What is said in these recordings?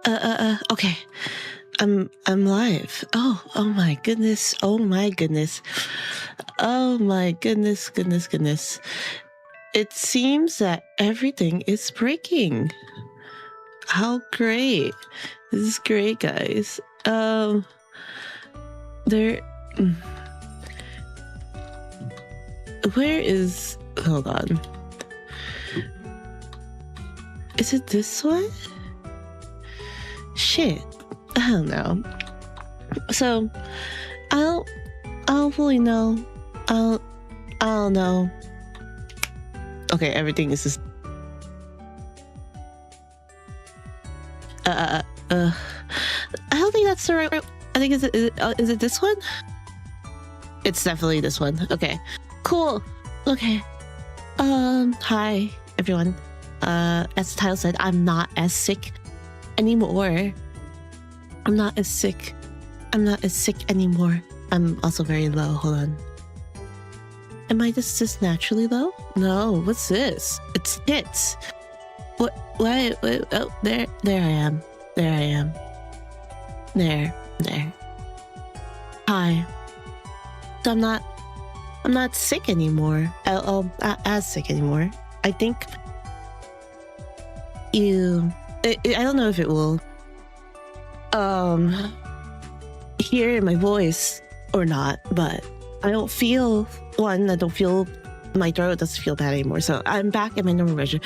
Okay. I'm live. Oh my goodness. Oh my goodness. Oh my goodness. It seems that everything is breaking. How great. This is great, guys. There Where is... Hold on. Is it this one? Shit. I don't know. So, I don't fully know. I don't know. Okay, everything is just... I don't think that's the right... I think is it this one? It's definitely this one. Okay. Cool. Okay. Hi everyone. As the title said, I'm not as sick anymore. I'm not as sick anymore. I'm also very low. Hold on. Am I just naturally low? No. What's this? It's tits. What? Oh, there I am. There. Hi. So I'm not sick anymore. As sick anymore. I think I don't know if it will hear my voice or not, but I don't feel my throat doesn't feel bad anymore. So I'm back at my normal version.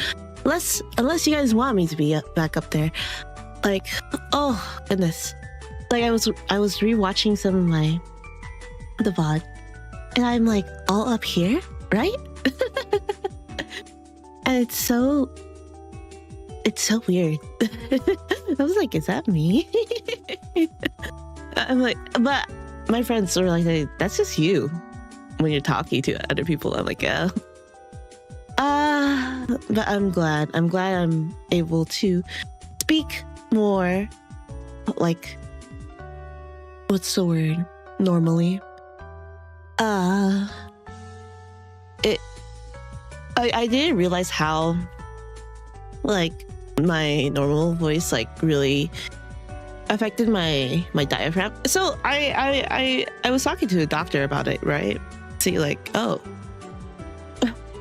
Unless you guys want me to be back up there. Like, oh goodness. Like I was rewatching some of the VOD, and I'm like all up here, right? And it's so weird. I was like, is that me? I'm like, but my friends were like, hey, that's just you when you're talking to other people. I'm like, yeah. But I'm glad I'm able to speak more, like, what's the word? Normally. I didn't realize how, like, my normal voice, like, really affected my diaphragm. So I was talking to a doctor about it, right? See, like, oh,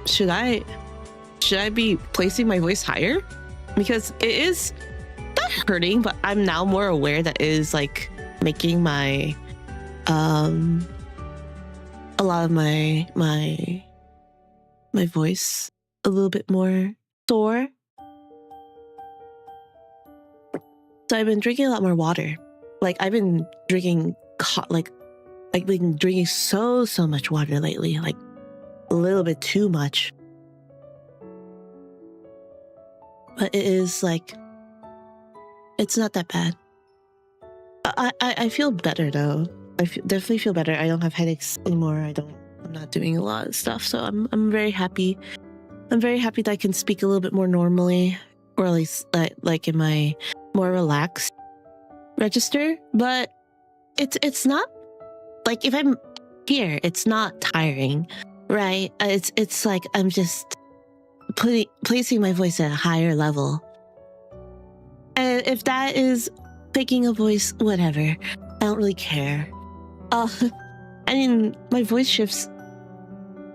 should I be placing my voice higher? Because it is not hurting, but I'm now more aware that it is like making my a lot of my voice a little bit more sore. So I've been drinking a lot more water. Like I've been drinking I've been drinking so much water lately, like a little bit too much. But it is like, it's not that bad. I feel better though. Definitely feel better. I don't have headaches anymore. I'm not doing a lot of stuff. So I'm very happy. I'm very happy that I can speak a little bit more normally, or at least like in my more relaxed register. But it's not like, if I'm here, it's not tiring, right? It's like I'm just placing my voice at a higher level. And if that is faking a voice, whatever. I don't really care. I mean, my voice shifts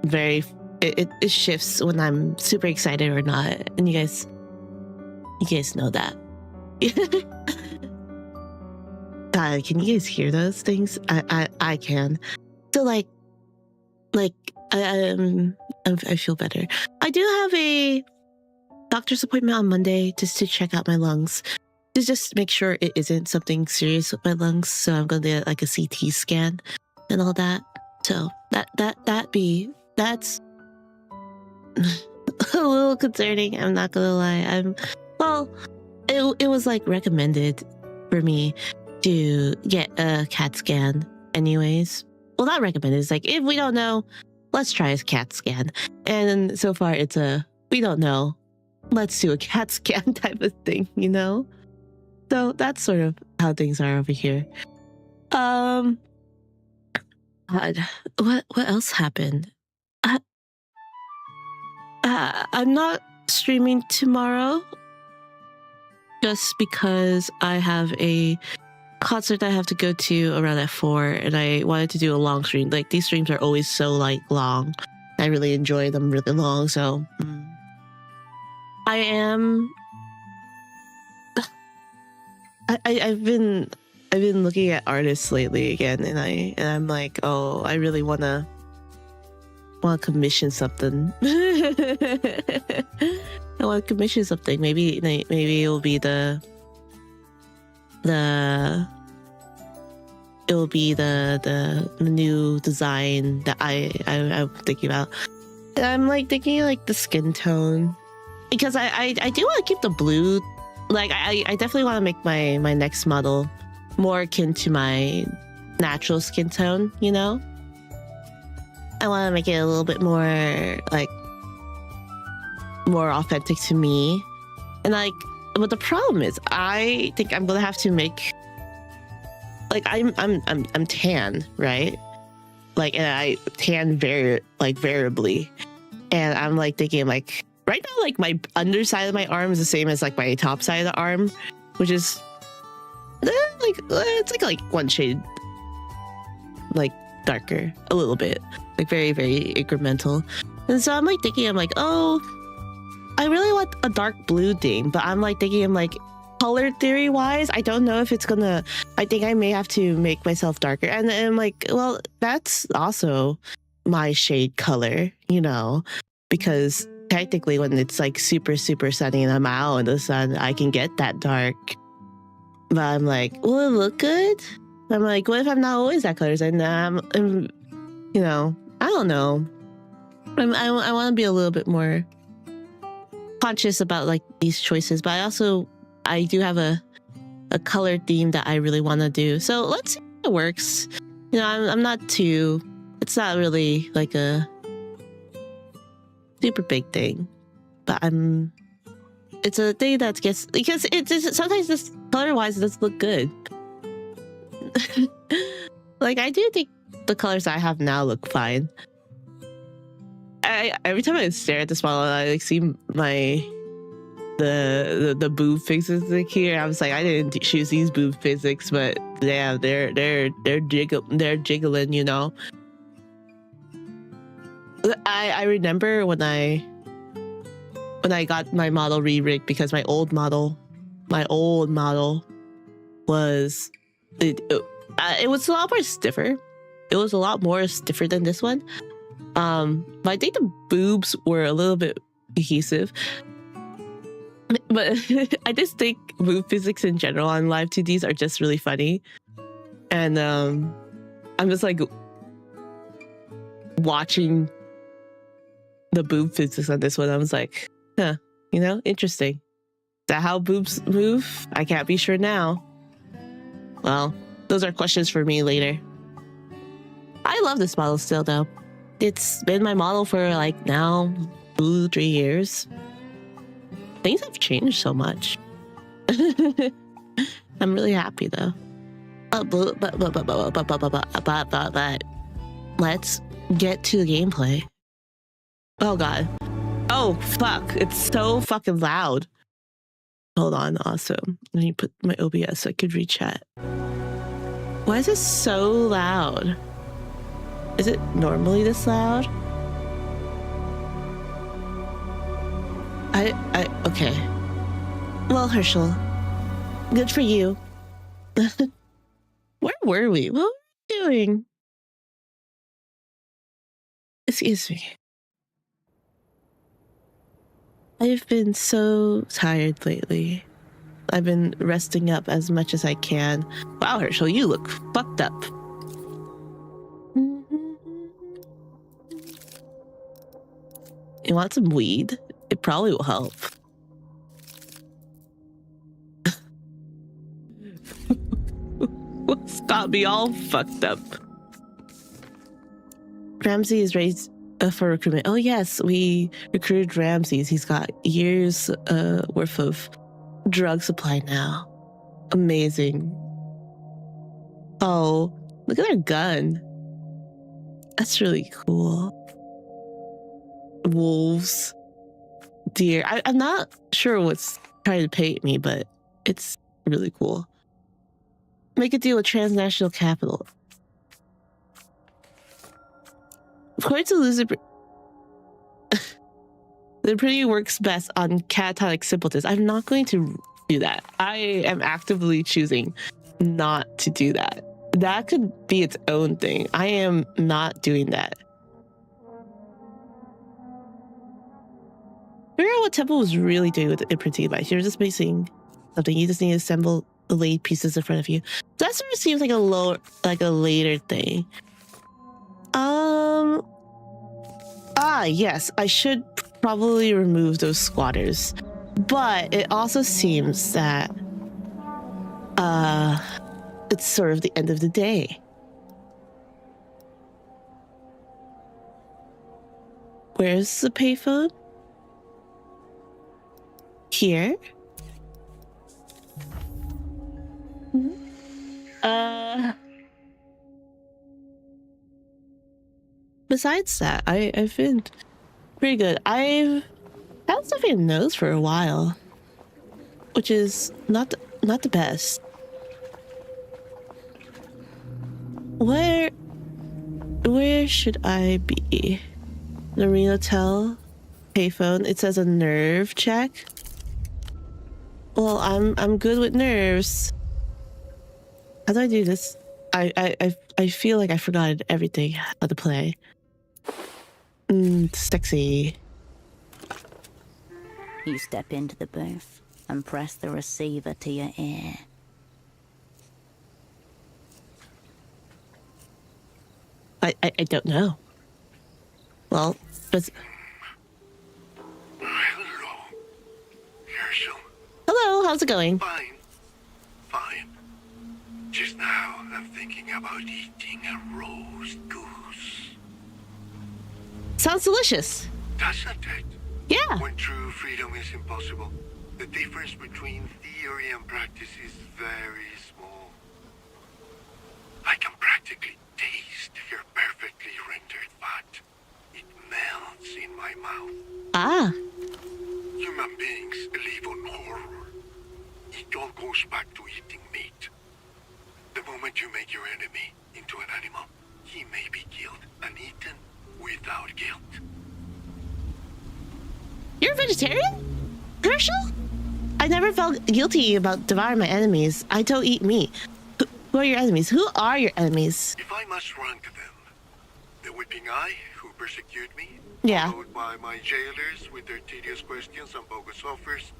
it shifts when I'm super excited or not. And you guys know that. God, can you guys hear those things? I can. So like I feel better. I do have a doctor's appointment on Monday just to check out my lungs, to just make sure it isn't something serious with my lungs. So I'm gonna get like a CT scan and all that. So that's a little concerning. I'm not gonna lie. It was like recommended for me to get a CAT scan anyways. Well, not recommended. It's like, if we don't know, let's try a CAT scan. And so far it's we don't know, let's do a CAT scan type of thing, you know? So that's sort of how things are over here. God, what else happened? I'm not streaming tomorrow. just because I have a concert I have to go to around at 4, and I wanted to do a long stream. Like, these streams are always so like long. I really enjoy them really long, so I am. I've been looking at artists lately again, and I'm like, oh, I really wanna commission something. I want to commission something. Maybe it'll be the new design that I'm thinking about. I'm like thinking like the skin tone, because I do want to keep the blue. Like I definitely want to make my next model more akin to my natural skin tone, you know? I want to make it a little bit more like more authentic to me. And like, but the problem is I think I'm gonna have to make, like, I'm tan, right? Like, and I tan variably. And I'm like thinking like right now, like my underside of my arm is the same as like my top side of the arm, which is like it's like one shade like darker a little bit, like very, very incremental. And so I'm like thinking, I'm like, oh, I really want a dark blue thing, but I'm like thinking, I'm like, color theory wise, I don't know if it's gonna, I think I may have to make myself darker. And I'm like, well, that's also my shade color, you know, because technically when it's like super, super sunny and I'm out in the sun, I can get that dark. But I'm like, will it look good? I'm like, what if I'm not always that color? And I'm, you know, I don't know. I want to be a little bit more conscious about like these choices, but I do have a color theme that I really want to do. So let's see if it works. You know, I'm not too, it's not really like a super big thing, but it's a thing that gets, because it's sometimes this color wise it doesn't look good. Like, I do think the colors I have now look fine. Every time I stare at this model, I like see the boob physics like here. I was like, I didn't choose these boob physics, but yeah, they're jiggling, you know. I remember when I got my model re-rigged, because my old model was it was a lot more stiffer. It was a lot more stiffer than this one. But I think the boobs were a little bit adhesive. But I just think boob physics in general on live 2Ds are just really funny. And I'm just like watching the boob physics on this one. I was like, huh, you know, interesting. Is that how boobs move? I can't be sure now. Well, those are questions for me later. I love this model still though. It's been my model for like now 2-3 years. Things have changed so much. I'm really happy though. But let's get to the gameplay. Oh god. Oh fuck, it's so fucking loud. Hold on, awesome. Let me put my OBS so I could read chat. Why is this so loud? Is it normally this loud? Okay. Well, Herschel, good for you. Where were we? What were we doing? Excuse me. I've been so tired lately. I've been resting up as much as I can. Wow, Herschel, you look fucked up. You want some weed? It probably will help. What's got me all fucked up? Ramsey is raised for recruitment. Oh yes, we recruited Ramses. He's got years worth of drug supply now. Amazing. Oh, look at our gun. That's really cool. Wolves. Deer. I'm not sure what's trying to paint me, but It's really cool. Make a deal with transnational capital. According to Lizard, the pretty works best on catatonic simpletons. I'm not going to do that. I am actively choosing not to do that. That could be its own thing. I am not doing that. Figure out what Temple was really doing with the imprinting device. You're just missing something. You just need to assemble the laid pieces in front of you. That sort of seems like a later thing. Yes, I should probably remove those squatters. But it also seems that it's sort of the end of the day. Where's the payphone? Here? Besides that, I've been pretty good. I've had stuff in nose for a while, which is not the best. Where should I be? Marine Hotel, payphone. It says a nerve check. Well, I'm good with nerves. How do I do this? I feel like I forgot everything how to play. Sexy. You step into the booth and press the receiver to your ear. I don't know. Well, but... Hello, Herschel. Hello, how's it going? Fine. Just now, I'm thinking about eating a roast goose. Sounds delicious. Doesn't it? Yeah. When true freedom is impossible, the difference between theory and practice is very small. I can practically taste your perfectly rendered fat. It melts in my mouth. Ah. Human beings live on horror. It all goes back to eating meat. The moment you make your enemy into an animal, he may be killed and eaten without guilt. You're a vegetarian? Herschel? I never felt guilty about devouring my enemies. I don't eat meat. Who are your enemies? Who are your enemies? If I must rank them, the whipping eye, who persecute me, Yeah. followed by my jailers with their tedious questions and bogus offers,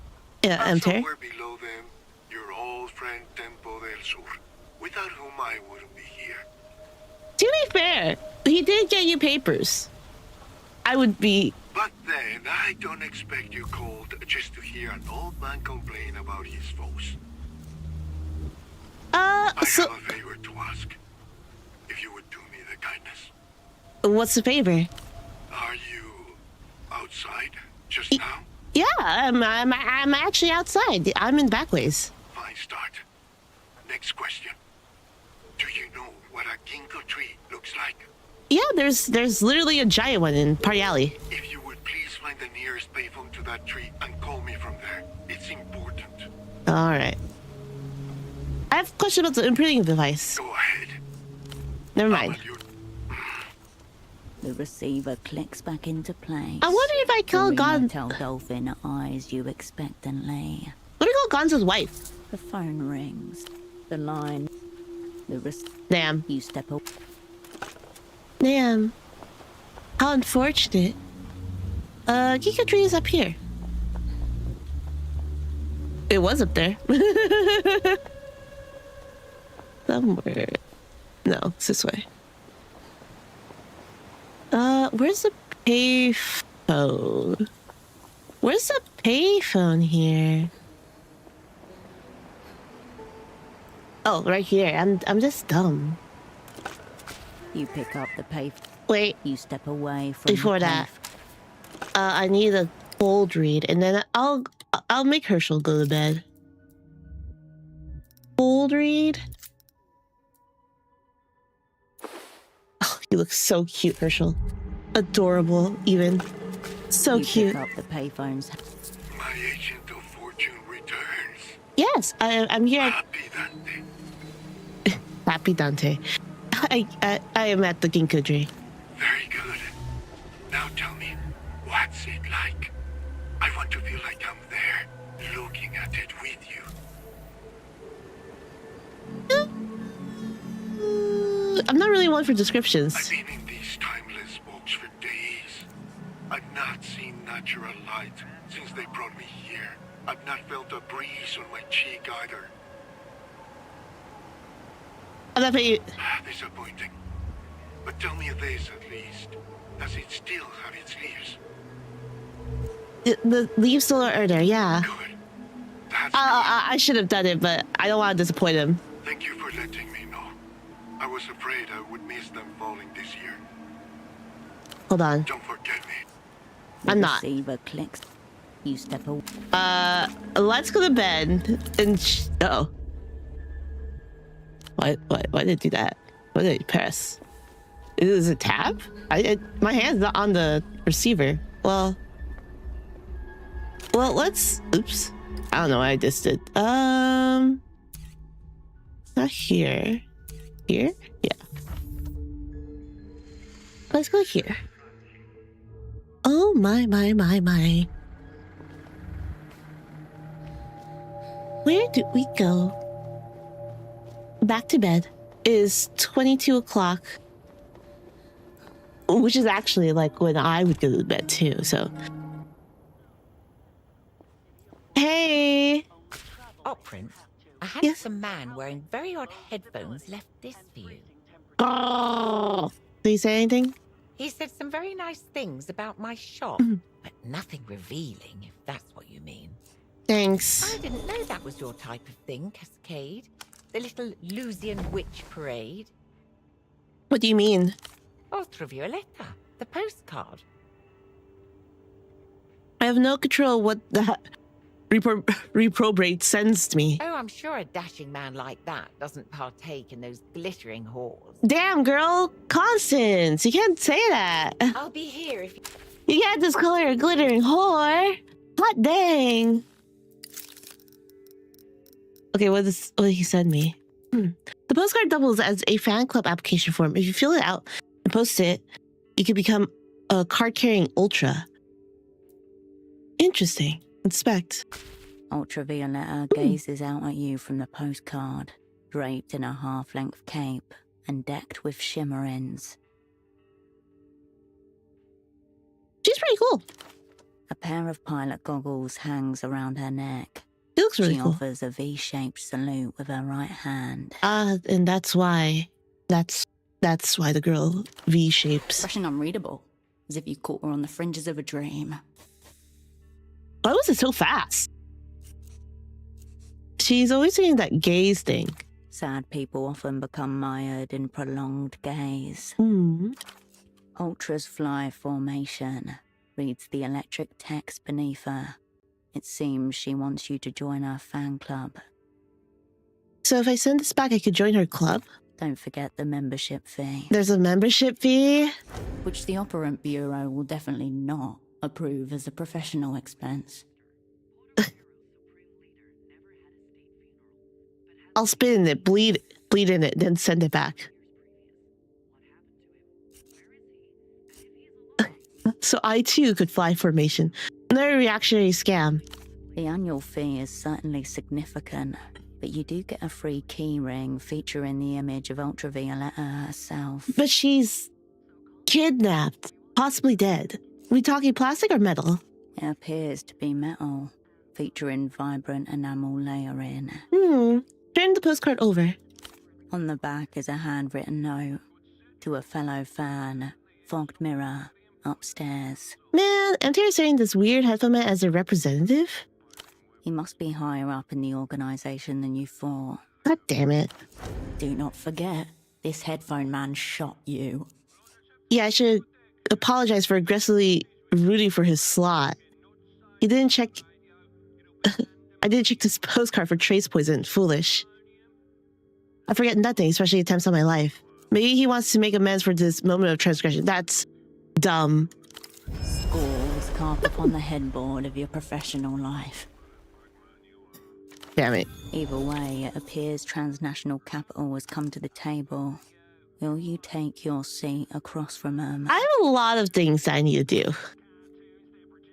Yeah, and Emter. somewhere below them, your old friend Tempo del Sur, without whom I wouldn't be here. To be fair, he did get you papers. I would be... But then, I don't expect you cold just to hear an old man complain about his foes. I so... have a favor to ask. If you would do me the kindness. What's the favor? Are you outside just now? Yeah, I'm actually outside. I'm in Backways. Fine start. Next question. Do you know what a ginkgo tree looks like? Yeah, there's literally a giant one in Party Alley. If you would please find the nearest payphone to that tree and call me from there. It's important. All right. I have a question about the imprinting device. Go ahead. Never mind. The receiver clicks back into place. I wonder if I call Marina Gon... Tell Dolphin eyes you expectantly. What do you call Gonzo's wife? The phone rings. The line. Damn. You step up. Damn. How unfortunate. Ginkgo tree is up here. It was up there. Somewhere. No, it's this way. Where's the payphone? Where's the payphone here? Oh, right here. I'm just dumb. You pick up the pay. Wait, You step away from before the that, I need a cold read, and then I'll make Herschel go to bed. Cold read. Oh, you look so cute, Herschel. Adorable, even. So You cute. pick up the payphones. My agent of fortune returns. Yes, I'm here. Happy Dante. Happy Dante. I am at the Ginkgo tree. Very good. Now tell me, what's it like? I want to feel like I'm there, looking at it with you. I'm not really one for descriptions. I've been in these timeless books for days. I've not seen natural light since they brought me here. I've not felt a breeze on my cheek either. I'm not paying. Disappointing. But tell me this at least. Does it still have its leaves? The leaves still are there, yeah. Good. That's I should have done it, but I don't want to disappoint him. Thank you for letting me know. I was afraid I would miss them falling this year. Hold on. Don't forget me. The I'm not. receiver clicks. You step away. Let's go to bed and oh. Why did it do that? What did it press? Is it tab? My hand's not on the receiver. Well, let's. Oops. I don't know why I just did. Not here. Here? Yeah. Let's go here. Oh my. Where do we go? Back to bed. It is 22 o'clock. Which is actually like when I would go to bed too, so. Hey! Oh, Prince, a handsome man wearing very odd headphones left this for you. Oh! Did he say anything? He said some very nice things about my shop, but nothing revealing, if that's what you mean. Thanks. I didn't know that was your type of thing, Cascade. The little Lusian witch parade. What do you mean? Ultravioletta, the postcard. I have no control what that reprobate sends to me. Oh, I'm sure a dashing man like that doesn't partake in those glittering halls. Damn, girl. Constance, you can't say that. I'll be here if you... You can't just call her a glittering whore. Hot dang. Okay, what did he send me? The postcard doubles as a fan club application form. If you fill it out and post it, you can become a card-carrying ultra. Interesting. Inspect. Ultravioletta gazes out at you from the postcard, draped in a half-length cape and decked with shimmerings. She's pretty cool. A pair of pilot goggles hangs around her neck. She looks really She cool. offers a V-shaped salute with her right hand. And that's why the girl V-shapes. Fresh and unreadable, as if you caught her on the fringes of a dream. Why was it so fast? She's always doing that gaze thing. Sad people often become mired in prolonged gaze. Ultra's fly formation reads the electric text beneath her. It seems she wants you to join her fan club. So if I send this back, I could join her club? Don't forget the membership fee, There's a membership fee? which the Operant Bureau will definitely not approve as a professional expense. I'll spin it, bleed in it, then send it back. So I too could fly formation. Another reactionary scam. The annual fee is certainly significant, but you do get a free key ring featuring the image of Ultravioletta herself. But she's kidnapped, possibly dead. Are we talking plastic or metal? It appears to be metal, featuring vibrant enamel layering. Turn the postcard over. On the back is a handwritten note to a fellow fan, fogged mirror, upstairs. Man, MTR saying this weird headphone man as a representative? He must be higher up in the organization than you thought. God damn it. Do not forget, this headphone man shot you. Yeah, I should apologize for aggressively rooting for his slot. He didn't check... I didn't check this postcard for trace poison. Foolish. I forget nothing, especially attempts on my life. Maybe he wants to make amends for this moment of transgression. That's dumb. Scores carved upon the headboard of your professional life. Damn it. Either way, it appears transnational capital has come to the table. Will you take your seat across from him? I have a lot of things that I need to do.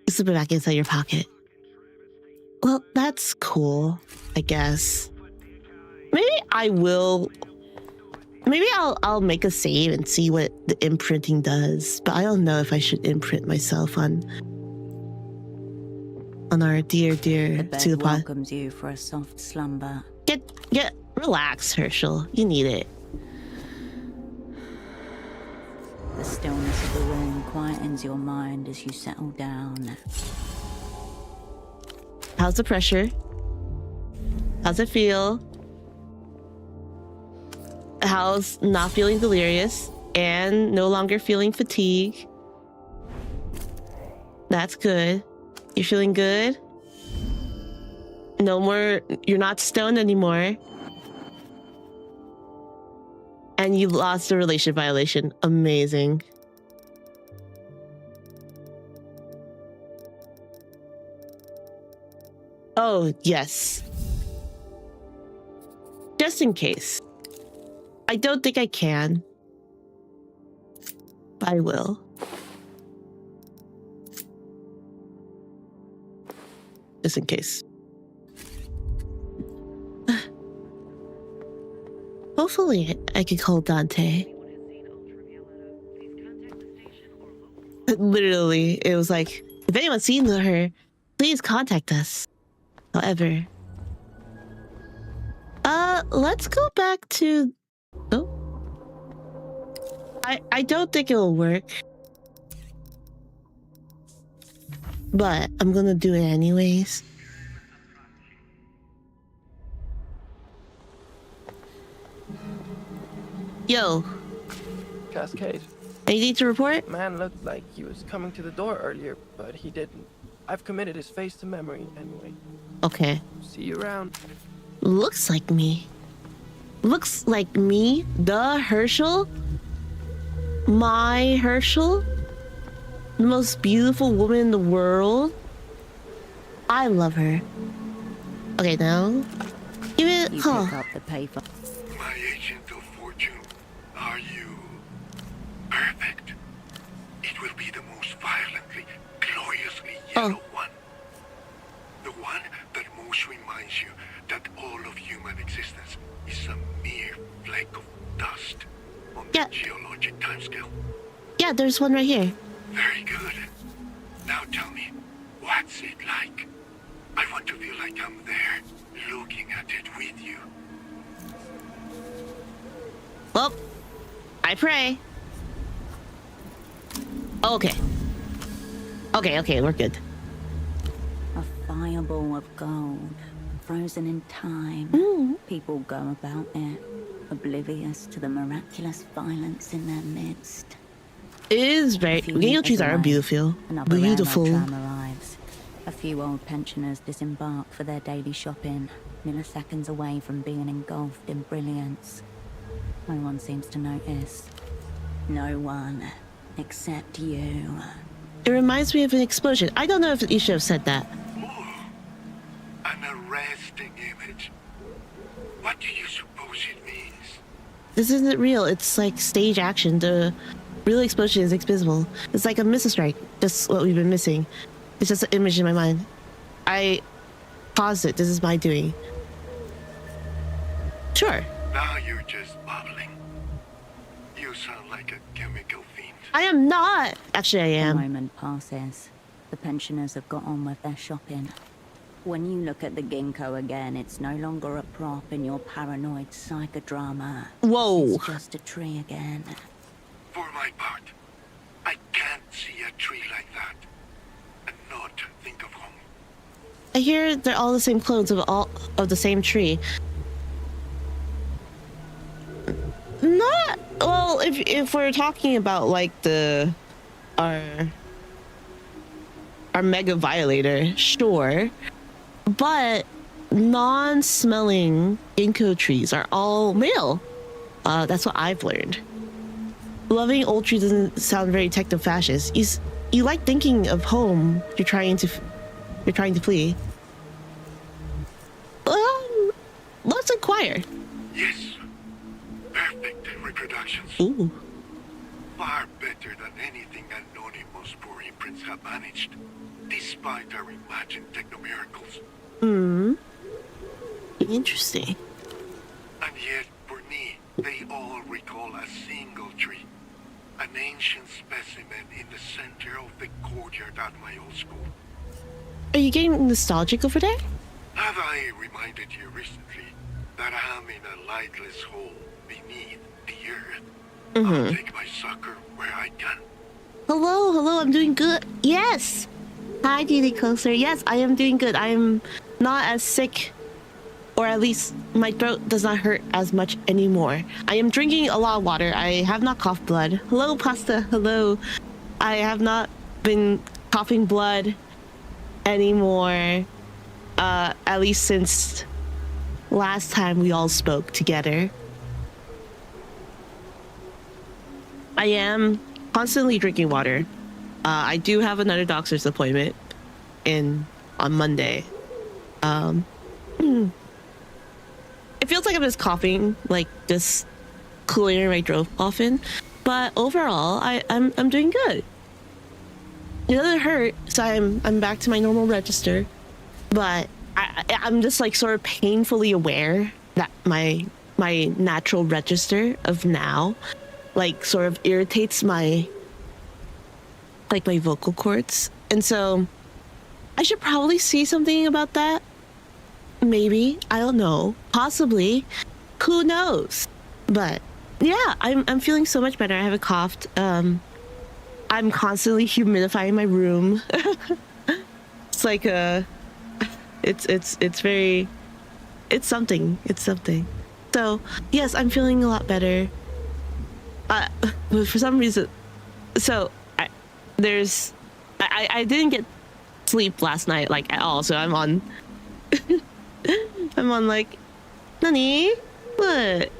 Slip it back inside your pocket. Well, that's cool, I guess. Maybe I'll make a save and see what the imprinting does, but I don't know if I should imprint myself on our dear The bed Pseudopod. welcomes you for a soft slumber. Relax, Herschel. You need it. The stillness of the room quietens your mind as you settle down. How's the pressure? How's it feel? How's not feeling delirious and no longer feeling fatigue? That's good. You're feeling good? No more, you're not stoned anymore. And you lost a relation violation. Amazing. Oh, yes. Just in case. I don't think I can. But I will. Just in case. Hopefully, I can call Dante. Literally, it was like, if anyone's seen her, please contact us. However, let's go back to. Oh, I don't think it'll work, but I'm gonna do it anyways. Yo, Cascade. anything to report? Man looked like he was coming to the door earlier, but he didn't. I've committed his face to memory anyway. Okay. See you around. Looks like me. Looks like me? The Herschel? My Herschel? The most beautiful woman in the world? I love her. Okay, now. Even, You huh. pick up the paper. My agent of fortune, are you perfect? It will be the most violently, gloriously yellow one. The one that most reminds you that all of human existence is a mere flake of dust on the geologic timescale. Yeah, there's one right here. Very good. Now tell me, what's it like? I want to feel like I'm there, looking at it with you. Well, I pray. Okay. Okay, we're good. A fireball of gold, frozen in time. People go about it, oblivious to the miraculous violence in their midst. It is very. Gale trees are beautiful. Another Beautiful. railroad tram arrives. A few old pensioners disembark for their daily shopping, milliseconds away from being engulfed in brilliance. No one seems to notice. No one, except you. It reminds me of an explosion. I don't know if you should have said that. An arresting image. What do you suppose it means? This isn't real. It's like stage action. The real explosion is invisible. It's like a missile strike. Just what we've been missing. It's just an image in my mind. I paused it. This is my doing. Sure. Now you're just babbling. You sound like a chemical fiend. I am not. Actually, I A am. moment passes. The pensioners have got on with their shopping. When you look at the ginkgo again, it's no longer a prop in your paranoid psychodrama. Whoa. It's just a tree again. For my part, I can't see a tree like that and not think of home. I hear they're all the same clones of the same tree. Not well. If we're talking about like our mega violator, sure, but non-smelling ginkgo trees are all male. That's what I've learned. Loving old trees doesn't sound very techno-fascist. You like thinking of home. You're trying to flee. Well, fire? Yes. Perfect reproductions. Ooh. Far better than anything Anonymous poor imprints have managed, despite our imagined techno-miracles. Interesting. And yet, for me, they all recall a single tree. An ancient specimen in the center of the courtyard at my old school. Are you getting nostalgic over there? Have I reminded you recently that I am in a lightless hole beneath the earth? I'll take my succor where I can. Hello, I'm doing good. Yes! Hi, Deity Closer. Yes, I am doing good. I am not as sick, or at least my throat does not hurt as much anymore. I am drinking a lot of water. I have not coughed blood. Hello, Pasta. Hello. I have not been coughing blood anymore, at least since last time we all spoke together. I am constantly drinking water. I do have another doctor's appointment on Monday. It feels like I'm just coughing, like just clearing my throat often, but overall, I'm doing good. It doesn't hurt, so I'm back to my normal register, but I'm just like sort of painfully aware that my natural register of now, like sort of irritates my vocal cords, and so I should probably see something about that. Maybe, I don't know, possibly, who knows? But yeah, I'm feeling so much better. I haven't coughed. I'm constantly humidifying my room. It's like it's very, it's something. So yes, I'm feeling a lot better. But for some reason, so I didn't get sleep last night, like, at all. So I'm on like, Nani? What?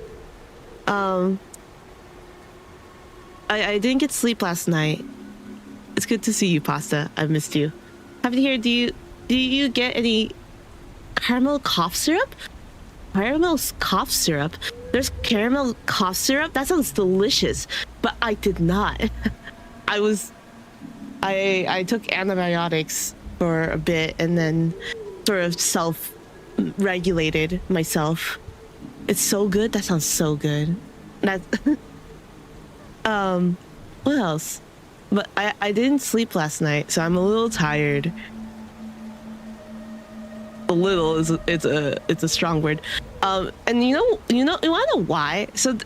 I didn't get sleep last night. It's good to see you, Pasta. I missed you. Happy to hear. Do you get any caramel cough syrup? Caramel cough syrup? There's caramel cough syrup? That sounds delicious. But I did not. I took antibiotics for a bit and then sort of self-regulated myself. It's so good. That sounds so good. That what else? But I didn't sleep last night, so I'm a little tired. A little is it's a strong word. And you wanna know why? So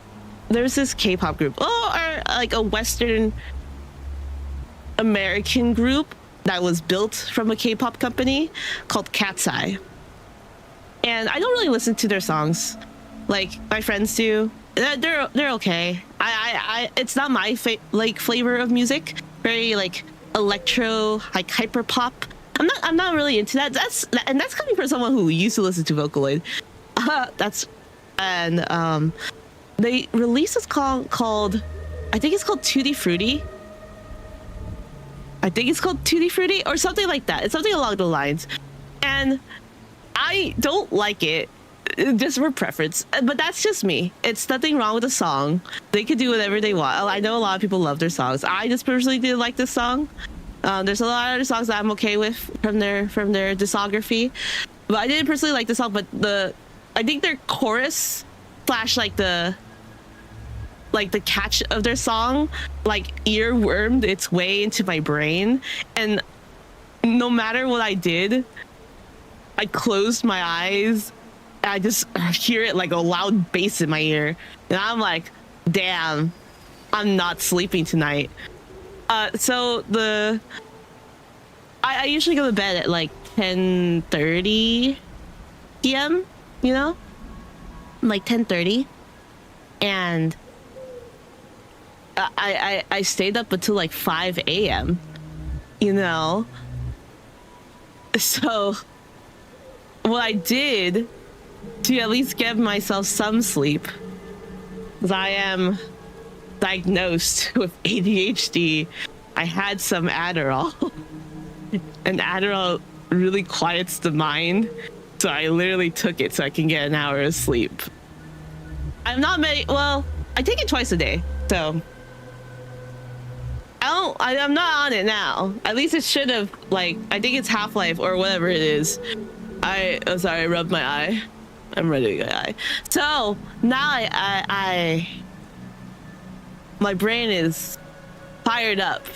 there's this K-pop group, or like a Western American group that was built from a K-pop company called Cat's Eye. And I don't really listen to their songs like my friends do. They're okay. I it's not my flavor of music. Very like electro, like hyper pop. I'm not really into that. That's coming from someone who used to listen to Vocaloid. They released this called I think it's called Tutti Frutti. I think it's called Tutti Frutti or something like that. It's something along the lines. And I don't like it, just for preference. But that's just me. It's nothing wrong with the song. They can do whatever they want. I know a lot of people love their songs. I just personally didn't like this song. There's a lot of other songs that I'm okay with from their discography. But I didn't personally like the song, but I think their chorus / like the catch of their song like earwormed its way into my brain, and no matter what I did, I closed my eyes and I just hear it like a loud bass in my ear, and I'm like, damn, I'm not sleeping tonight. So I usually go to bed at like 10:30 p.m, you know, like 10:30, and I stayed up until like 5 a.m, you know. So what I did to at least give myself some sleep, because I am diagnosed with ADHD, I had some Adderall. And Adderall really quiets the mind. So I literally took it so I can get an hour of sleep. I'm not well, I take it twice a day, so I'm not on it now. At least it should have, like, I think it's Half-Life or whatever it is. I'm sorry, I rubbed my eye. I'm ready to go eye. So now my brain is fired up.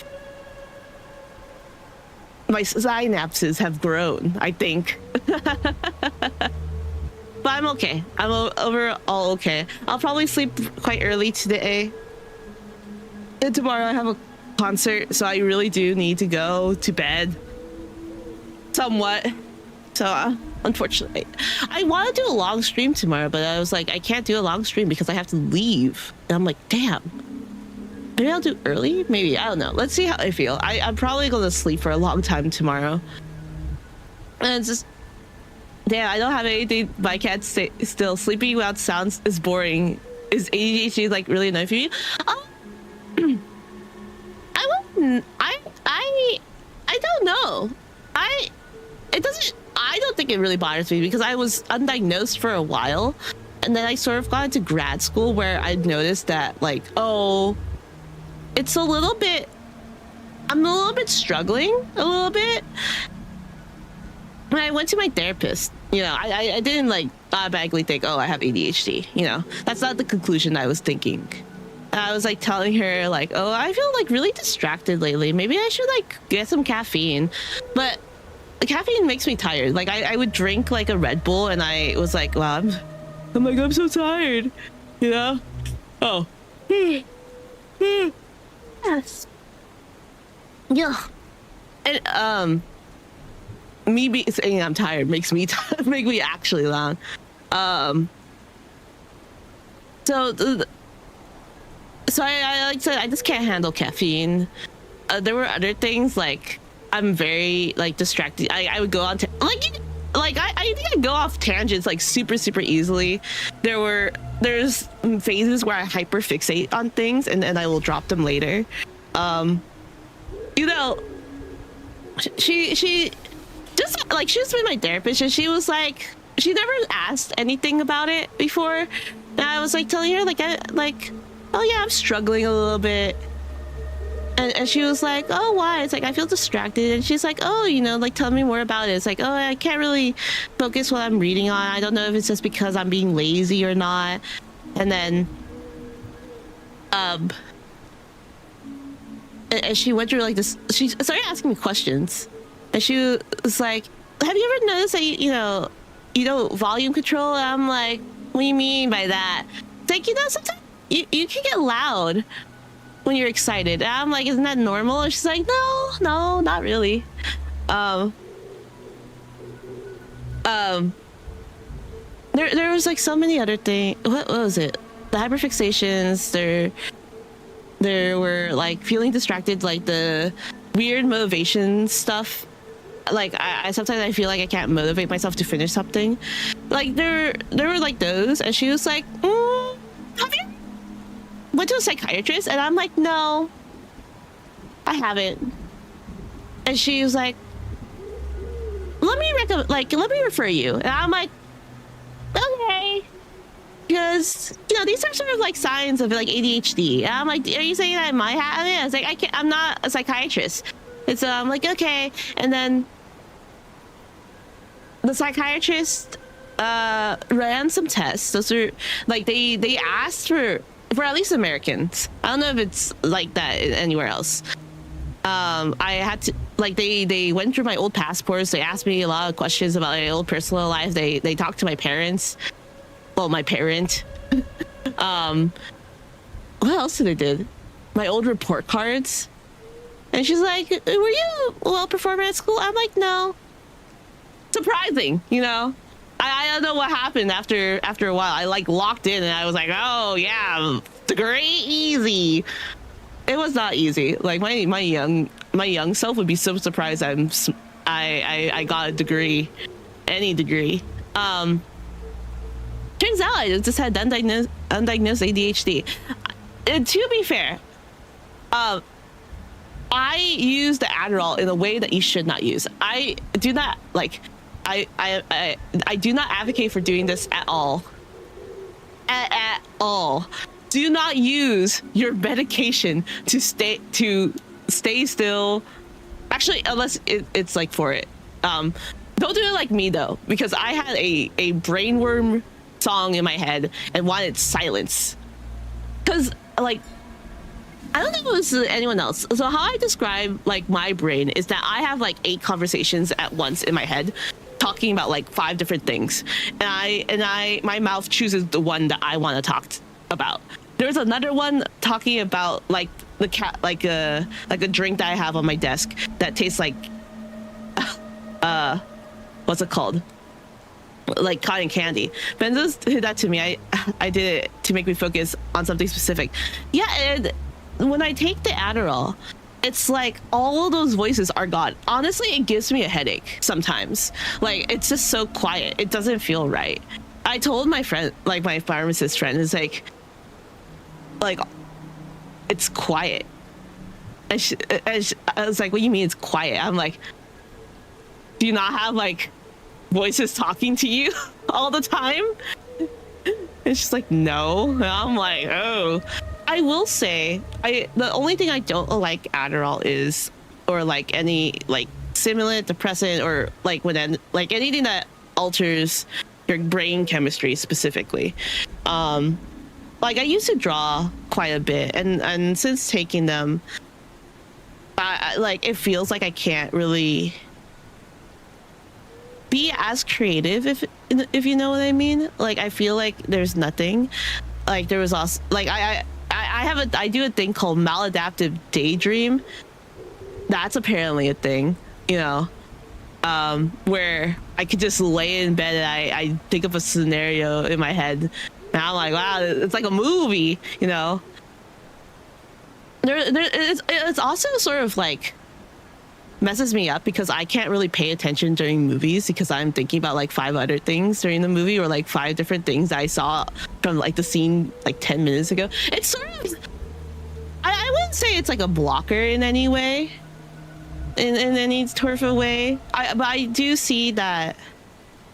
My synapses have grown, I think. But I'm okay. I'm overall okay. I'll probably sleep quite early today. And tomorrow I have a concert, so I really do need to go to bed. Somewhat. So, unfortunately. I want to do a long stream tomorrow, but I was like, I can't do a long stream because I have to leave. And I'm like, damn. Maybe I'll do early? Maybe. I don't know. Let's see how I feel. I'm probably going to sleep for a long time tomorrow. And it's just... Damn, I don't have anything, but I can't stay still. Sleeping without sounds is boring. Is ADHD, like, really annoying for you? I wouldn't... I don't know. I don't think it really bothers me because I was undiagnosed for a while. And then I sort of got into grad school where I noticed that, like, oh... It's a little bit... I'm a little bit struggling, a little bit. When I went to my therapist, you know, I didn't, like, automatically think, oh, I have ADHD, you know? That's not the conclusion I was thinking. And I was, like, telling her, like, oh, I feel, like, really distracted lately. Maybe I should, like, get some caffeine. But the caffeine makes me tired. Like, I would drink, like, a Red Bull, and I was like, wow, I'm so tired, you know? Oh. Yes. Yeah. And me saying I'm tired makes me make me actually long. So I like said I just can't handle caffeine. There were other things like I'm very like distracted. I would go on to I think I go off tangents like super easily. There's phases where I hyperfixate on things and I will drop them later. You know, she just like she's been my therapist and she was like she never asked anything about it before. And I was like telling her oh yeah, I'm struggling a little bit. And she was like, oh, why? It's like, I feel distracted. And she's like, oh, you know, like, tell me more about it. It's like, oh, I can't really focus what I'm reading on. I don't know if it's just because I'm being lazy or not. And then, and she went through, like, this, she started asking me questions. And she was like, have you ever noticed that, you know, volume control? And I'm like, what do you mean by that? It's like, you know, sometimes you can get loud when you're excited. And I'm like, isn't that normal? And she's like, no, not really. There was like so many other things. What was it? The hyperfixations. There were like feeling distracted, like the weird motivation stuff. Like I sometimes I feel like I can't motivate myself to finish something. Like there were like those, and she was like, have you went to a psychiatrist? And I'm like, no, I haven't. And she was like, let me refer you. And I'm like, okay, because you know these are sort of like signs of like ADHD. And I'm like, are you saying that I might have it? I was like, I'm not a psychiatrist. And so I'm like, okay. And then the psychiatrist ran some tests. Those are like they asked for at least Americans. I don't know if it's like that anywhere else. I had to like they went through my old passports. They asked me a lot of questions about my old personal life. They talked to my parents. Well, my parent. What else did they do? My old report cards. And she's like, were you well performing at school? I'm like, no. Surprising, you know? I don't know what happened after a while. I like locked in and I was like, oh yeah, degree easy. It was not easy. Like my young self would be so surprised I got a degree, any degree. Turns out I just had undiagnosed ADHD. And to be fair, I use the Adderall in a way that you should not use. I do not like I do not advocate for doing this at all. At all. Do not use your medication to stay still. Actually, unless it's like for it. Don't do it like me though, because I had a brainworm song in my head and wanted silence. Cause like, I don't know if it was anyone else. So how I describe like my brain is that I have like 8 conversations at once in my head, talking about like 5 different things, and my mouth chooses the one that I want to talk about. There's another one talking about like the cat, like a drink that I have on my desk that tastes like what's it called? Like cotton candy. Benzos did that to me. I did it to make me focus on something specific. Yeah, and when I take the Adderall, it's like all those voices are gone. Honestly, it gives me a headache sometimes. Like, it's just so quiet. It doesn't feel right. I told my friend, like my pharmacist friend, is like it's quiet. I was like, what do you mean it's quiet? I'm like, do you not have like voices talking to you all the time? It's just like, no. And I'm like, oh. I will say, the only thing I don't like Adderall is, or like any like stimulant, depressant, or like like anything that alters your brain chemistry specifically. Like I used to draw quite a bit, and since taking them, I like it feels like I can't really be as creative, if you know what I mean. Like I feel like there's nothing. Like there was also like I do a thing called maladaptive daydream. That's apparently a thing, you know, where I could just lay in bed and I think of a scenario in my head, and I'm like, wow, it's like a movie, you know. It's also sort of like messes me up because I can't really pay attention during movies because I'm thinking about like 5 other things during the movie, or like 5 different things that I saw from like the scene like 10 minutes ago. It's sort of, I wouldn't say it's like a blocker in any way, in any sort of way. But I do see that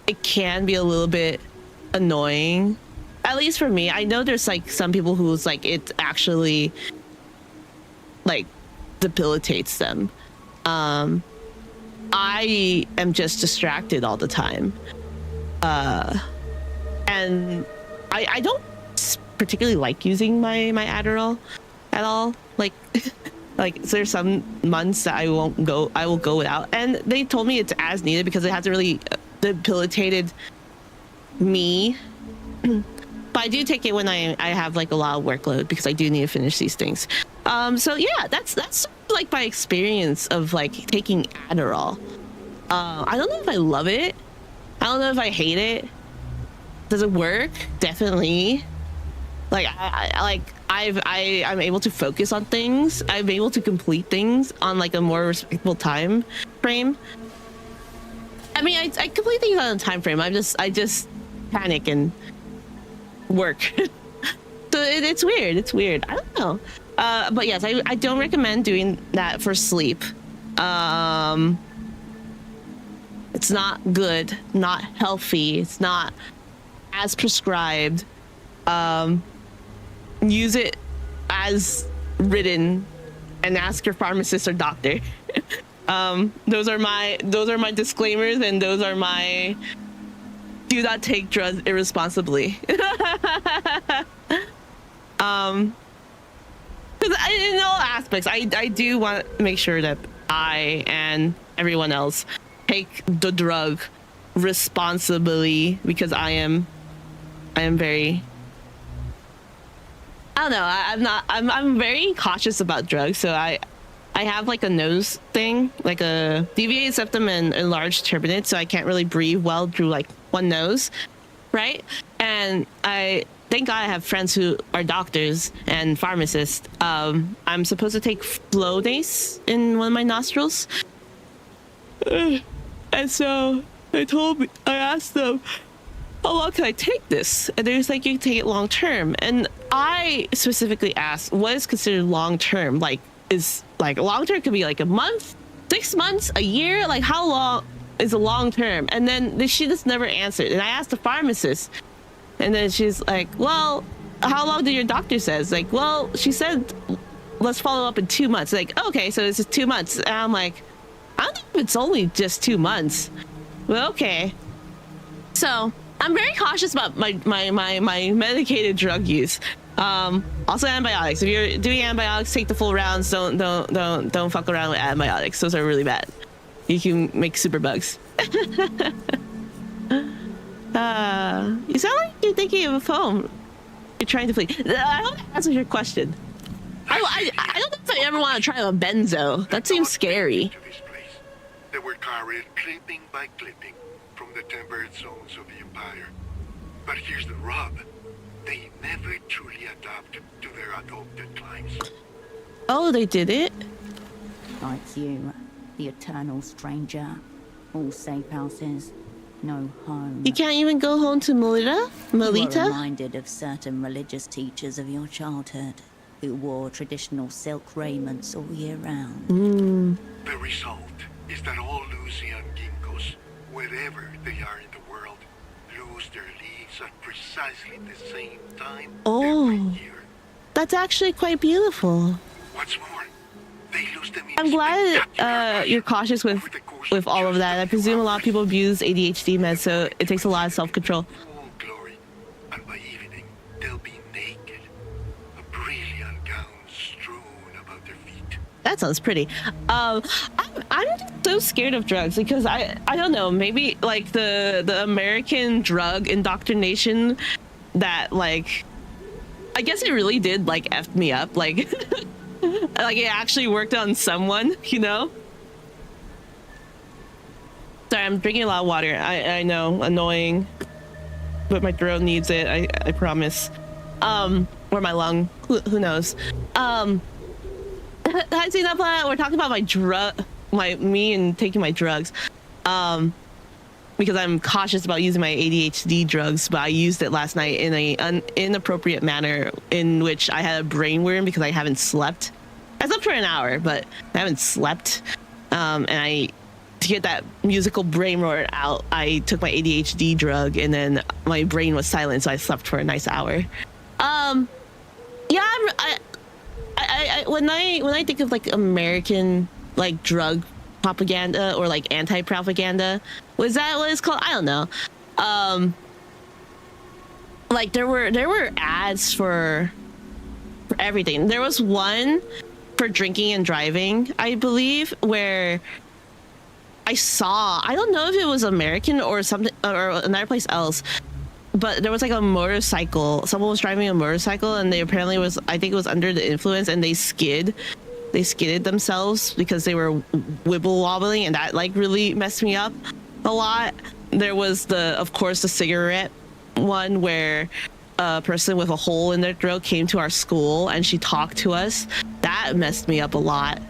it can be a little bit annoying, at least for me. I know there's like some people who's like it actually like debilitates them. I am just distracted all the time, and I don't particularly like using my Adderall at all. Like like there's some months that I will go without, and they told me it's as needed because it hasn't really debilitated me. But I do take it when I have like a lot of workload because I do need to finish these things. So yeah, that's like my experience of like taking Adderall. I don't know if I love it. I don't know if I hate it. Does it work? Definitely. Like I'm able to focus on things. I'm able to complete things on like a more respectable time frame. I mean, I complete things on a time frame. I just panic and work. So it's weird. It's weird. I don't know. But yes, I don't recommend doing that for sleep. It's not good, not healthy. It's not as prescribed. Use it as written and ask your pharmacist or doctor. Those are my disclaimers, and those are my do not take drugs irresponsibly. Because in all aspects, I do want to make sure that I and everyone else take the drug responsibly, because I am very, I don't know, I'm very cautious about drugs. So I have like a nose thing, like a deviated septum and enlarged turbinate, so I can't really breathe well through like one nose, right? And thank God I have friends who are doctors and pharmacists. I'm supposed to take Flonase in one of my nostrils. And so I asked them, how long can I take this? And they're just like, you can take it long term. And I specifically asked, what is considered long term? Like, is like long term could be like a month, 6 months, a year? Like how long is a long term. And then she just never answered. And I asked the pharmacist, and then she's like, well, how long did your doctor says? Like, well, she said, let's follow up in 2 months. Like, okay, so this is 2 months. And I'm like, I don't know if it's only just 2 months. Well, okay. So I'm very cautious about my medicated drug use. Also antibiotics. If you're doing antibiotics, take the full rounds. Don't fuck around with antibiotics. Those are really bad. You can make super bugs. You sound like you're thinking of a poem. You're trying to flee. I hope that answers your question. I don't know if I ever want to try a benzo. That seems scary. They were carried clipping by clipping from the temperate zones of the Empire. But here's the rub. They never truly adapt to their adopted climes. Oh, they did it? Like you, the eternal stranger. All safe houses, no home. You can't even go home to Melita? You are reminded of certain religious teachers of your childhood who wore traditional silk raiments all year round. The result is that all Lucian ginkgos, wherever they are in the world, lose their leaves at precisely the same time every year. That's actually quite beautiful. What's more, they lose them in I'm glad you're cautious with all of that. I presume a lot of people abuse ADHD meds, so it takes a lot of self-control. All glory, and by evening they'll be naked, a brilliant gown strewn about their feet. That sounds pretty. I'm just so scared of drugs because I don't know, maybe like the American drug indoctrination that like I guess it really did like effed me up, like like it actually worked on someone, you know? Sorry, I'm drinking a lot of water. I know, annoying, but my throat needs it. I promise. Or my lung, who knows? Hi, Zinapla. We're talking about me and taking my drugs. Because I'm cautious about using my ADHD drugs, but I used it last night in an inappropriate manner in which I had a brain worm because I haven't slept. I slept for an hour, but I haven't slept. And to get that musical brain roar out, I took my ADHD drug, and then my brain was silent, so I slept for a nice hour. Yeah, when I think of like American like drug propaganda or like anti-propaganda, was that what it's called? I don't know. Like there were ads for everything. There was one for drinking and driving, I believe, where I don't know if it was American or something or another place else, but there was like a motorcycle. Someone was driving a motorcycle and they apparently was, I think it was under the influence, and they skidded themselves because they were wibble wobbling, and that like really messed me up a lot. There was of course the cigarette one where a person with a hole in their throat came to our school and she talked to us. That messed me up a lot.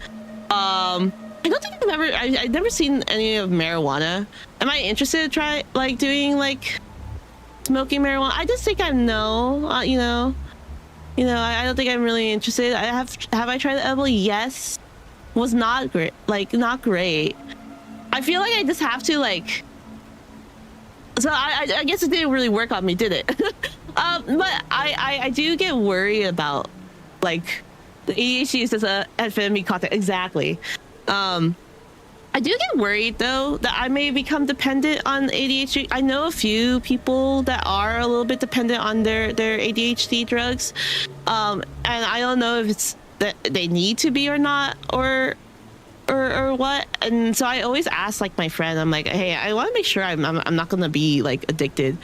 I don't think I've never seen any of marijuana. Am I interested to try like doing like smoking marijuana? I just think I know, I don't think I'm really interested. Have I tried the edible? Yes. Was not great. Like not great. I feel like I just have to like. So I guess it didn't really work on me, did it? But I do get worried about like the ADHD is just a amphetamine content. Exactly. I do get worried though that I may become dependent on ADHD. I know a few people that are a little bit dependent on their ADHD drugs, and I don't know if it's that they need to be or not, or what. And so I always ask like my friend, I'm like, hey, I want to make sure I'm not gonna be like addicted.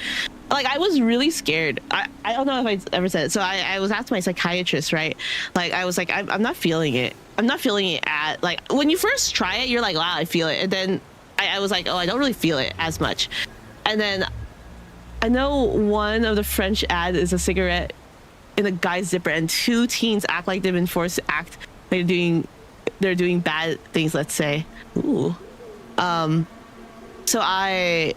Like I was really scared. I don't know if I ever said it. So I was asking my psychiatrist, right? Like I was like, I'm not feeling it. I'm not feeling it at like when you first try it, you're like, wow, I feel it. And then I was like, oh, I don't really feel it as much. And then I know one of the French ads is a cigarette in a guy's zipper, and two teens act like they've been forced to act like they're doing bad things, let's say. Ooh. So I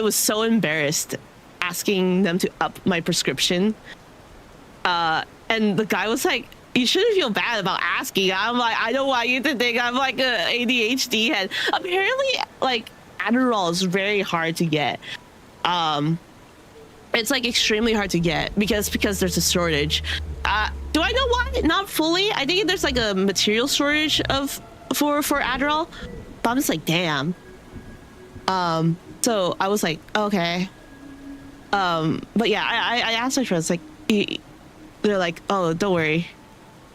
was so embarrassed asking them to up my prescription. And the guy was like, you shouldn't feel bad about asking. I'm like, I don't want you to think I'm like a ADHD head. Apparently, like Adderall is very hard to get. It's like extremely hard to get because there's a shortage. Do I know why? Not fully. I think there's like a material shortage for Adderall. But I'm just like, damn. So I was like, okay. But yeah, I asked my friends, like, they're like, oh, don't worry.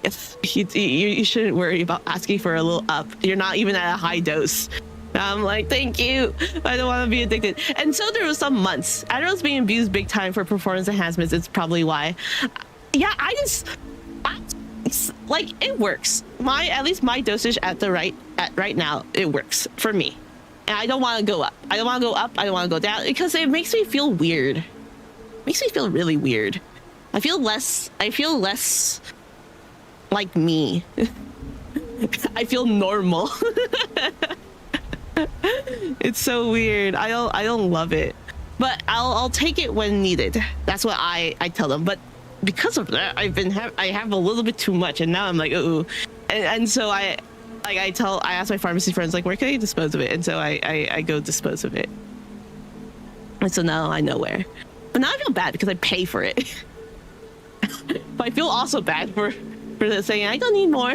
If you shouldn't worry about asking for a little up. You're not even at a high dose. I'm like, thank you. I don't want to be addicted. And so there was some months. Adderall's being abused big time for performance enhancements. It's probably why. Yeah, like, it works. At least my dosage at right now, it works for me. And I don't want to go up. I don't want to go up. I don't want to go down because it makes me feel weird. It makes me feel really weird. I feel less like me. I feel normal. It's so weird. I don't love it, but I'll take it when needed. That's what I tell them. But because of that, I have a little bit too much, and now I'm like, ooh, and so I ask my pharmacy friends, like, where can I dispose of it? And so I go dispose of it. And so now I know where. But now I feel bad because I pay for it. But I feel also bad for saying I don't need more.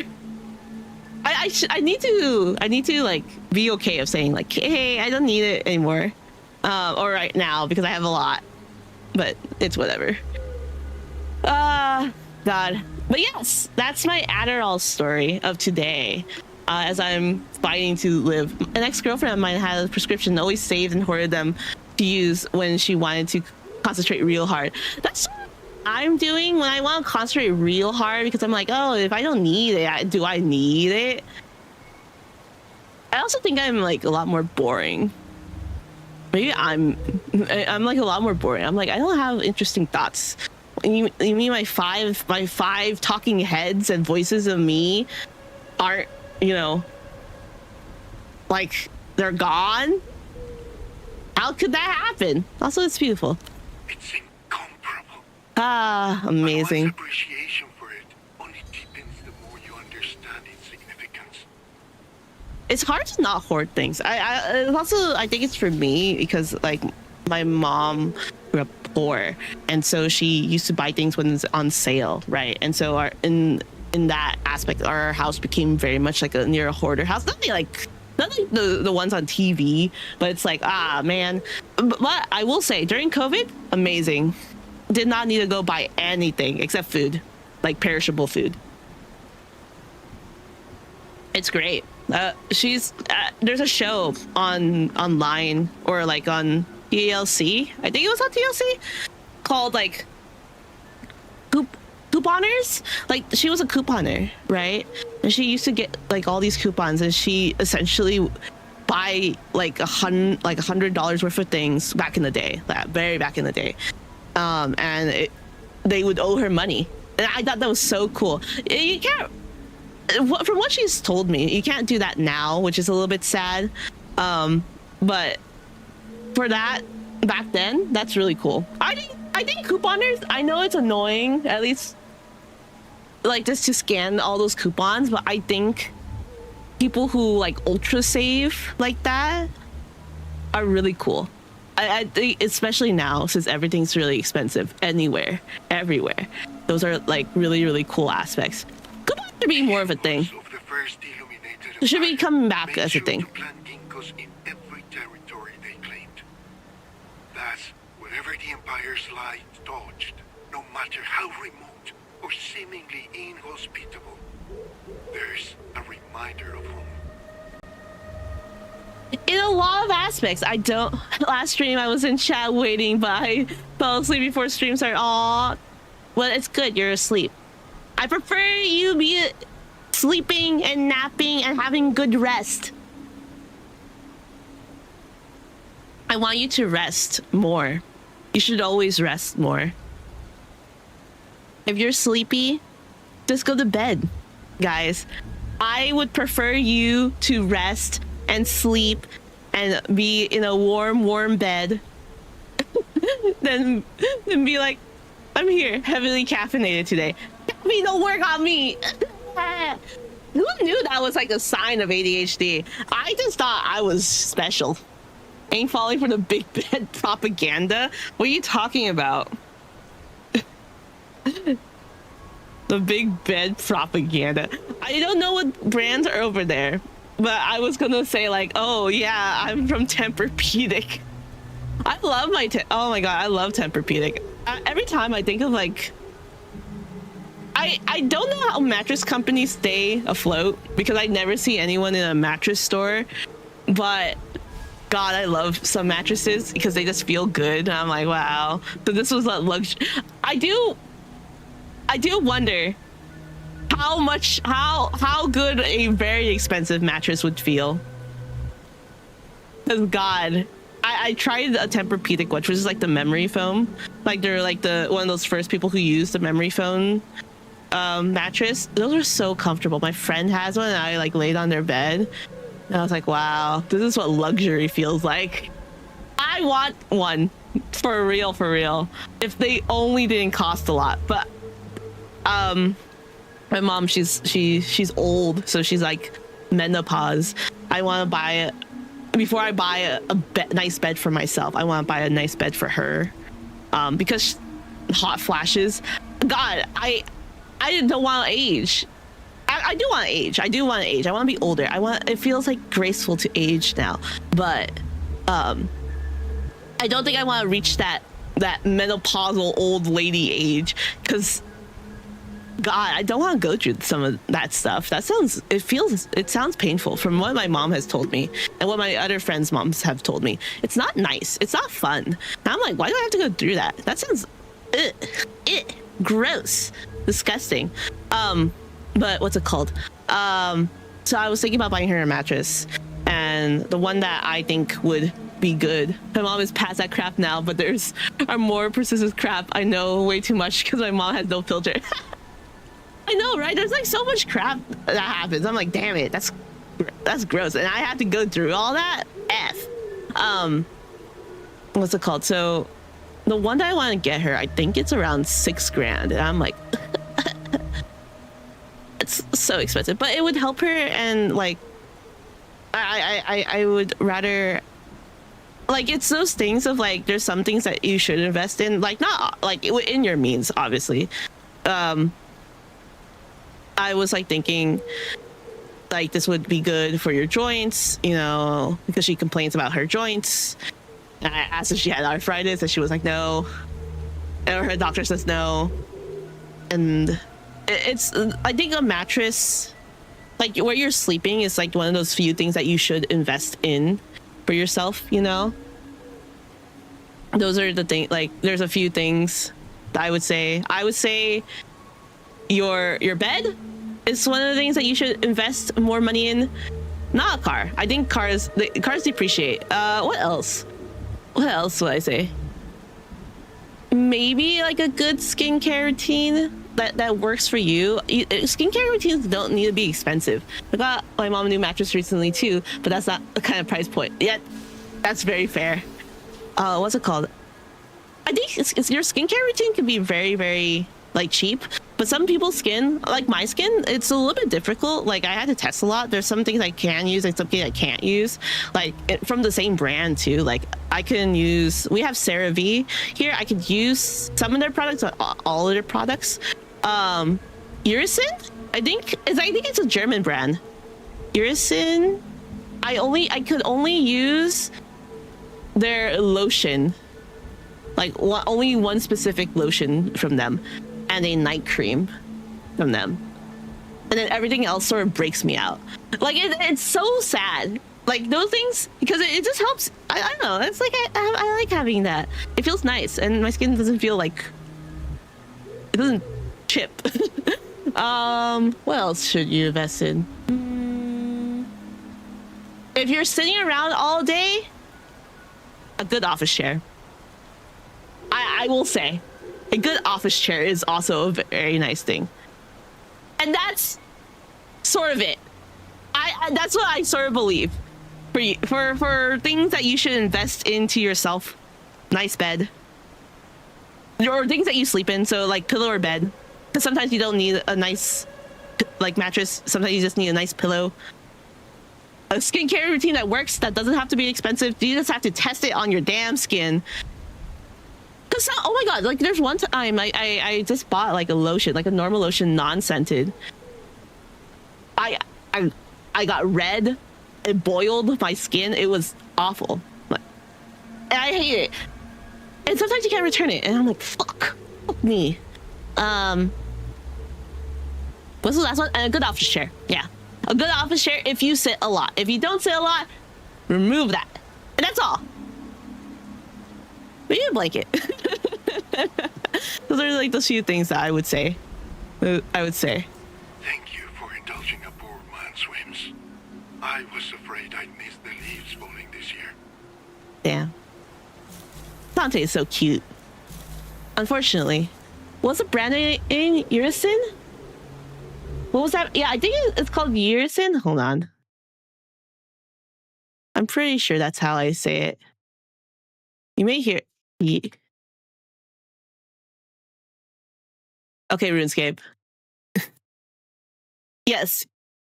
I need to like be okay of saying like, hey, I don't need it anymore, or right now because I have a lot. But it's whatever. God. But yes, that's my Adderall story of today. As I'm fighting to live. An ex-girlfriend of mine had a prescription, always saved and hoarded them to use when she wanted to concentrate real hard. That's what I'm doing when I want to concentrate real hard, because I'm like, oh, if I don't need it, do I need it? I also think I'm like a lot more boring. Maybe I'm like a lot more boring. I'm like, I don't have interesting thoughts. You mean my five talking heads and voices of me aren't, you know, like, they're gone? How could that happen? Also, it's beautiful. It's incomparable. Amazing. One's appreciation for it only deepens the more you understand its significance. It's hard to not hoard things. I think it's for me because, like, my mom grew up poor, and so she used to buy things when it's on sale, right? And so in that aspect, our house became very much like near a hoarder house. Not like the ones on TV, but it's like, man. But I will say, during COVID, amazing. Did not need to go buy anything except food, like perishable food. It's great. There's a show online or like on TLC. I think it was on TLC, called like couponers. Like, she was a couponer, right? And she used to get like all these coupons, and she essentially buy like $100 worth of things back in the day, very back in the day. And they would owe her money, and I thought that was so cool. You can't, from what she's told me, you can't do that now, which is a little bit sad. But for that back then, that's really cool. I think couponers, I know it's annoying, at least like just to scan all those coupons, but I think people who like ultra save like that are really cool. I think, especially now, since everything's really expensive everywhere. Those are like really, really cool aspects. Coupons should be more of a thing. It should be coming back as a thing. In every territory they claimed. Thus, wherever the Empire's light touched, no matter how remote or seemingly inhospitable, there's a reminder of home. In a lot of aspects, last stream I was in chat waiting, but I fell asleep before stream started. Aw, well, it's good, you're asleep. I prefer you be sleeping and napping and having good rest. I want you to rest more. You should always rest more. If you're sleepy, just go to bed, guys. I would prefer you to rest and sleep and be in a warm bed than be like, I'm here, heavily caffeinated today. Caffeine don't work on me. Who knew that was like a sign of ADHD? I just thought I was special. Ain't falling for the big bed propaganda? What are you talking about? The big bed propaganda. I don't know what brands are over there, but I was gonna say like, oh yeah, I'm from Tempur-Pedic. I love my oh my god, I love Tempur-Pedic. Every time I think of like, I don't know how mattress companies stay afloat because I never see anyone in a mattress store, but God, I love some mattresses because they just feel good. And I'm like, wow. So this was a luxury. I do wonder how good a very expensive mattress would feel. Because God, I tried a Tempur-Pedic, which was like the memory foam. Like they're like one of those first people who used the memory foam mattress. Those are so comfortable. My friend has one and I like laid on their bed. And I was like, wow, this is what luxury feels like. I want one for real, for real. If they only didn't cost a lot. But my mom, she's old, so she's like menopause. I want to buy it before I buy a nice bed for myself. I want to buy a nice bed for her, because hot flashes. God, I don't want to age. I do want to age. I do want to age. I want to be older. It feels like graceful to age now, but I don't think I want to reach that menopausal old lady age, because God, I don't want to go through some of that stuff. It sounds painful from what my mom has told me and what my other friends' moms have told me. It's not nice. It's not fun. And I'm like, why do I have to go through that? That sounds gross, disgusting. But what's it called? So I was thinking about buying her a mattress, and the one that I think would be good. My mom is past that crap now, but there's more persistent crap. I know way too much because my mom has no filter. I know, right? There's like so much crap that happens. I'm like, damn it, that's gross, and I have to go through all that. What's it called? So the one that I want to get her, I think it's around $6,000, and I'm like, it's so expensive, but it would help her, and like, I would rather, like, it's those things of like, there's some things that you should invest in, like not like in your means, obviously. I was like thinking like this would be good for your joints, you know, because she complains about her joints. And I asked if she had arthritis, and she was like, no. Or her doctor says no. And I think a mattress, like where you're sleeping, is like one of those few things that you should invest in for yourself, you know? Those are the things, like there's a few things that I would say your bed is one of the things that you should invest more money in. Not a car. I think cars depreciate. What else would I say? Maybe like a good skincare routine that works for you. Skincare routines don't need to be expensive. I got my mom a new mattress recently too, but that's not the kind of price point yet. That's very fair. What's it called? I think it's your skincare routine can be very, very like cheap, but some people's skin, like my skin, it's a little bit difficult. Like I had to test a lot. There's some things I can use and some things I can't use, like from the same brand too. Like we have CeraVe here. I could use some of their products, but all of their products. Eucerin, I think it's a German brand. Eucerin, I could only use their lotion, like only one specific lotion from them, and a night cream from them, and then everything else sort of breaks me out. Like it's so sad, like those things, because it just helps. I don't know, it's like I like having that. It feels nice, and my skin doesn't feel like it doesn't chip. What else should you invest in? If you're sitting around all day, a good office chair. I will say a good office chair is also a very nice thing, and that's sort of it. That's what I sort of believe for things that you should invest into yourself. Nice bed, or things that you sleep in, so like pillow or bed, because sometimes you don't need a nice like mattress. Sometimes you just need a nice pillow. a skincare routine that works, that doesn't have to be expensive. You just have to test it on your damn skin. Cause oh my god, like there's one time I just bought like a lotion, like a normal lotion, non-scented. I got red. It boiled my skin. It was awful. And I hate it. And sometimes you can't return it. And I'm like, fuck me. What's the last one? A good office chair. Yeah. A good office chair if you sit a lot. If you don't sit a lot, remove that. And that's all. Maybe a blanket. Those are like the few things that I would say. Thank you for indulging a poor man's whims. I was afraid I'd miss the leaves falling this year. Damn. Dante is so cute. Unfortunately. What's the brand in Urisin? What was that? Yeah, I think it's called Urisin. Hold on. I'm pretty sure that's how I say it. You may hear... Okay, RuneScape. Yes.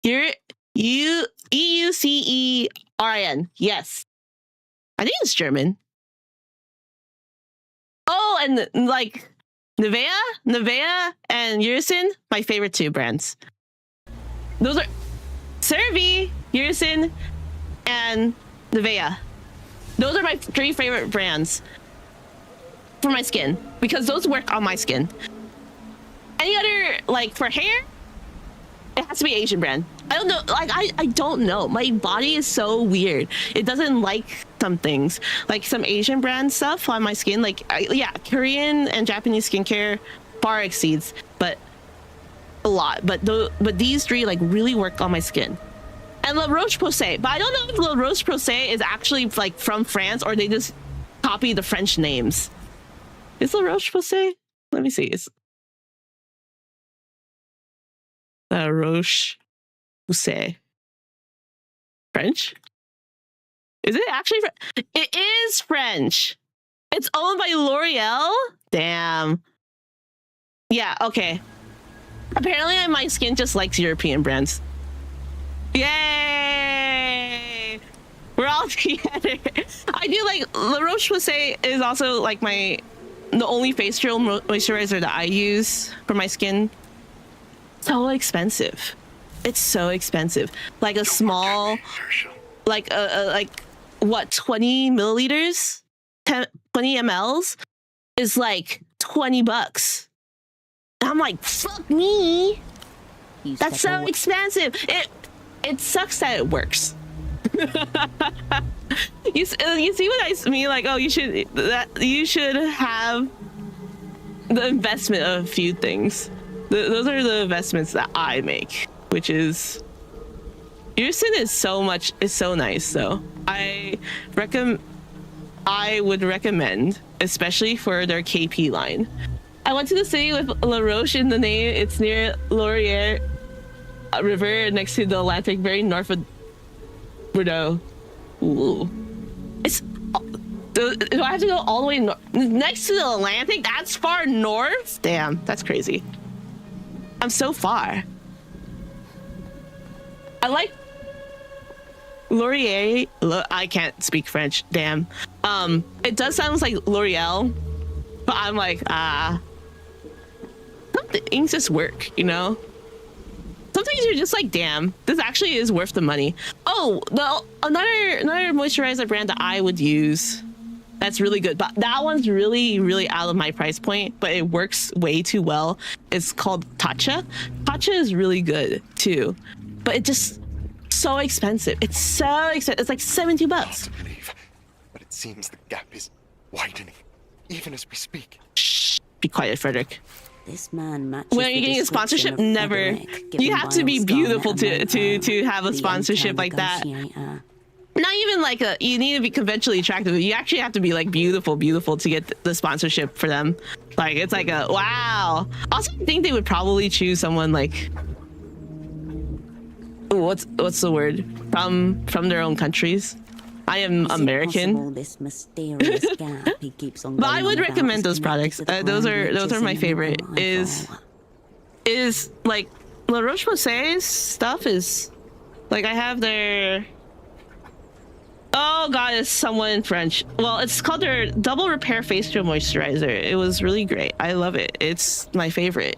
EUCERIN. Yes. I think it's German. Oh, and like Nivea and Urisin, my favorite two brands. Those are CeraVe, Urisin, and Nivea. Those are my 3 favorite brands for my skin because those work on my skin. Any other, like for hair, it has to be Asian brand. I don't know, like I don't know. My body is so weird. It doesn't like some things, like some Asian brand stuff on my skin. Like yeah, Korean and Japanese skincare far exceeds, but a lot. But these 3 like really work on my skin. And La Roche-Posay, but I don't know if La Roche-Posay is actually like from France or they just copy the French names. Is La Roche-Posay? Let me see. Is La Roche-Posay French? Is it actually It is French. It's owned by L'Oreal? Damn. Yeah, okay. Apparently my skin just likes European brands. Yay! We're all together. I do like La Roche-Posay is also like the only facial moisturizer that I use for my skin. So expensive. It's so expensive. Like a small, like what, 20 milliliters, 20 mLs is like $20. And I'm like, fuck me. That's so expensive. It sucks that it works. You see what I mean? Like, oh, you should have the investment of a few things. Those are the investments that I make, which is Urisin is so nice. So I would recommend, especially for their KP line. I went to the city with La Roche in the name. It's near Laurier River, next to the Atlantic, very north of Bordeaux. Ooh. Do I have to go all the way next to the Atlantic? That's far north? Damn, that's crazy. I'm so far. I like Laurier. I can't speak French. Damn. It does sound like L'Oreal, but I'm like, some things just work, you know? Sometimes you're just like, damn, this actually is worth the money. Oh, another moisturizer brand that I would use that's really good, but that one's really, really out of my price point, but it works way too well. It's called Tatcha. Tatcha is really good too, but it just so expensive. It's so expensive. It's like $72. Hard to believe, but it seems the gap is widening, even as we speak. Shh, be quiet, Frederick. This man matches. When are you getting a sponsorship? Never. You have to be beautiful to have a sponsorship like that. Not even like you need to be conventionally attractive. You actually have to be like beautiful to get the sponsorship for them. Like it's like a wow. Also, I think they would probably choose someone like what's the word from their own countries. I am American. This mysterious gap he keeps on but I would recommend those products. Those are my favorite. Is like La Roche-Posay's stuff is like I have their Oh god, it's someone in French. Well, it's called their Double Repair Face Gel Moisturizer. It was really great. I love it. It's my favorite.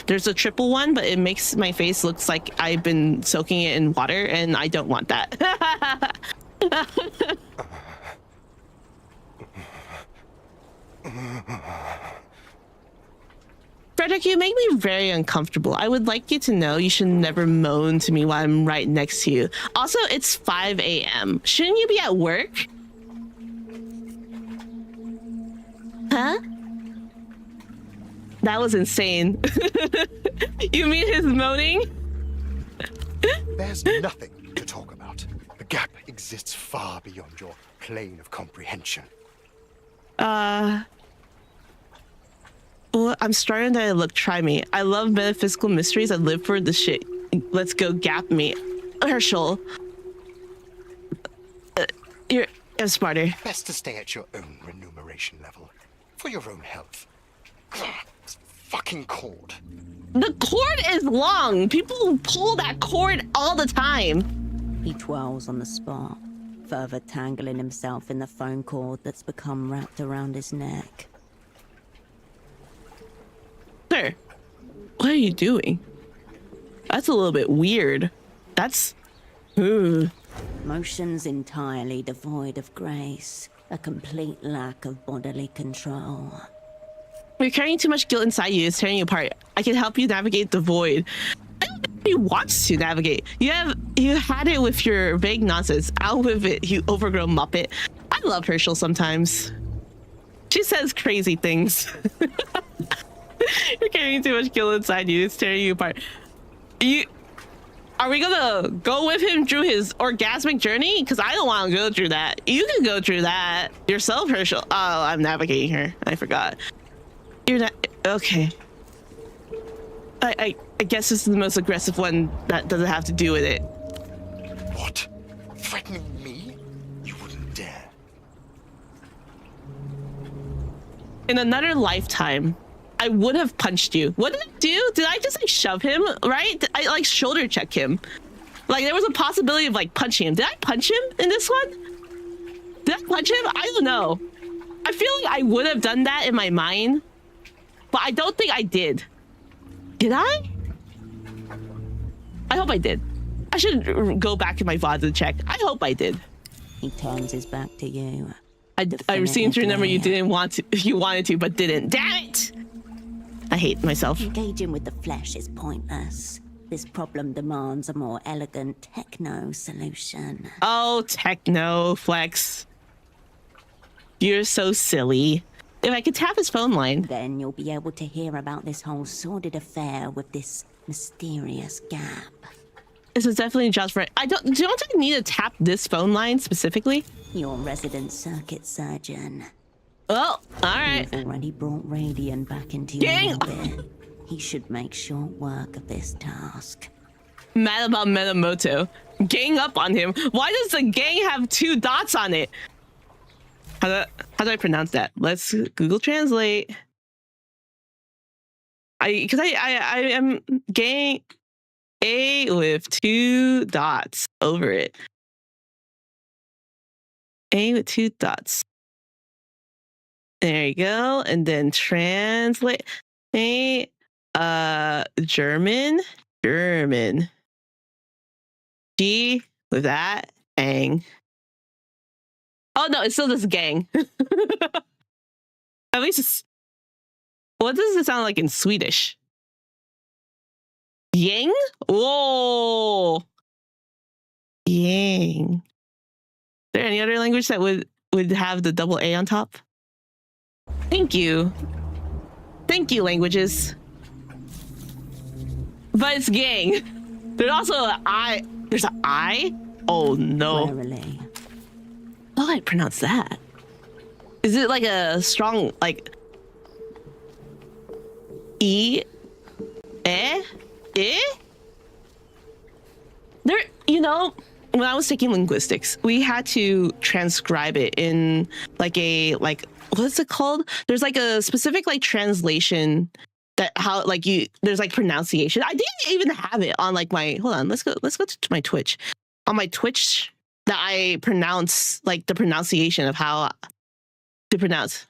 There's a triple one, but it makes my face looks like I've been soaking it in water, and I don't want that. Frederick, you make me very uncomfortable. I would like you to know you should never moan to me while I'm right next to you. Also, it's 5 a.m. Shouldn't you be at work? Huh? That was insane. You mean his moaning? There's nothing to talk about. The gap exists far beyond your plane of comprehension. Well, I'm starting to look. Try me. I love metaphysical mysteries. I live for the shit. Let's go gap me. Herschel. You're smarter. Best to stay at your own remuneration level. For your own health. This fucking cord. The cord is long. People pull that cord all the time. He twirls on the spot, further tangling himself in the phone cord that's become wrapped around his neck. Sir, what are you doing? That's a little bit weird. That's... Motions entirely devoid of grace. A complete lack of bodily control. You're carrying too much guilt inside you. It's tearing you apart. I can help you navigate the void. I don't think he wants to navigate. You had it with your vague nonsense. Out with it, you overgrown muppet. I love Herschel sometimes. She says crazy things. You're carrying too much guilt inside you. It's tearing you apart. Are we gonna go with him through his orgasmic journey? Because I don't want to go through that. You can go through that yourself, Herschel. Oh, I'm navigating her. I forgot. You're not... Okay. I guess this is the most aggressive one that doesn't have to do with it. What? Threatening me? You wouldn't dare. In another lifetime, I would have punched you. What did I do? Did I just like shove him, right? I like shoulder check him. Like there was a possibility of like punching him. Did I punch him in this one? Did I punch him? I don't know. I feel like I would have done that in my mind, but I don't think I did. Did I? I hope I did. I should go back in my VODs and check. I hope I did. He turns his back to you. I seem to remember you didn't want to. You wanted to, but didn't. Damn it! I hate myself. Engaging with the flesh is pointless. This problem demands a more elegant techno solution. Oh, techno flex. You're so silly. If I could tap his phone line. Then you'll be able to hear about this whole sordid affair with this mysterious gap. This is definitely just for... don't I need to tap this phone line specifically? Your resident circuit surgeon. Oh, alright. You've already brought Radiant back into your orbit. He should make short work of this task. Mad about Minamoto. Gang up on him. Why does the gang have 2 dots on it? How do I pronounce that? Let's Google Translate. I am gang A with 2 dots over it. A with 2 dots. There you go. And then translate. Hey, German. G with that. Ang. Oh no, it still does gang. At least it's... What does it sound like in Swedish? Yang? Whoa. Yang. Is there any other language that would have the double A on top? Thank you. Thank you, languages. But it's gang. There's also an I. There's an I? Oh no. Warily. How do I pronounce that? Is it like a strong, like... E? Eh? Eh? There, you know, when I was taking linguistics, we had to transcribe it in like a, what's it called? There's like a specific like translation that how like there's like pronunciation. I didn't even have it on like my, hold on, let's go to my Twitch. On my Twitch that I pronounce, like the pronunciation of how to pronounce.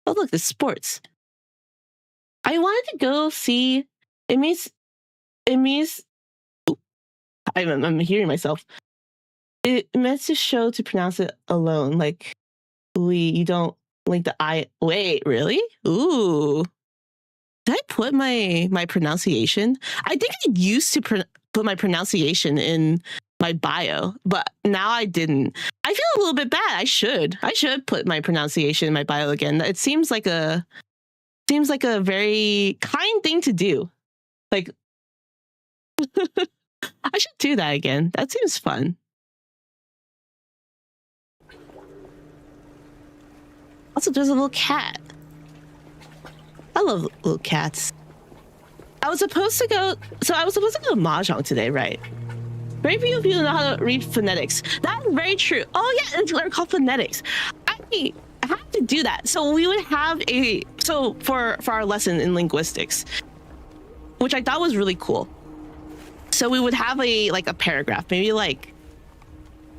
Oh, look, this sports. I wanted to go see. It means. I'm hearing myself. It meant to show to pronounce it alone. Like you don't like the I. Wait, really? Ooh. Did I put my pronunciation? I think I used to put my pronunciation in my bio, but now I didn't. I feel a little bit bad. I should put my pronunciation in my bio again. It seems like a very kind thing to do. Like I should do that again. That seems fun. Also, there's a little cat. I love little cats. I was supposed to go to Mahjong today, right? Very few people know how to read phonetics. That's very true. Oh yeah, they're called phonetics. I have to do that. So we would have for our lesson in linguistics, which I thought was really cool. So we would have a paragraph, maybe like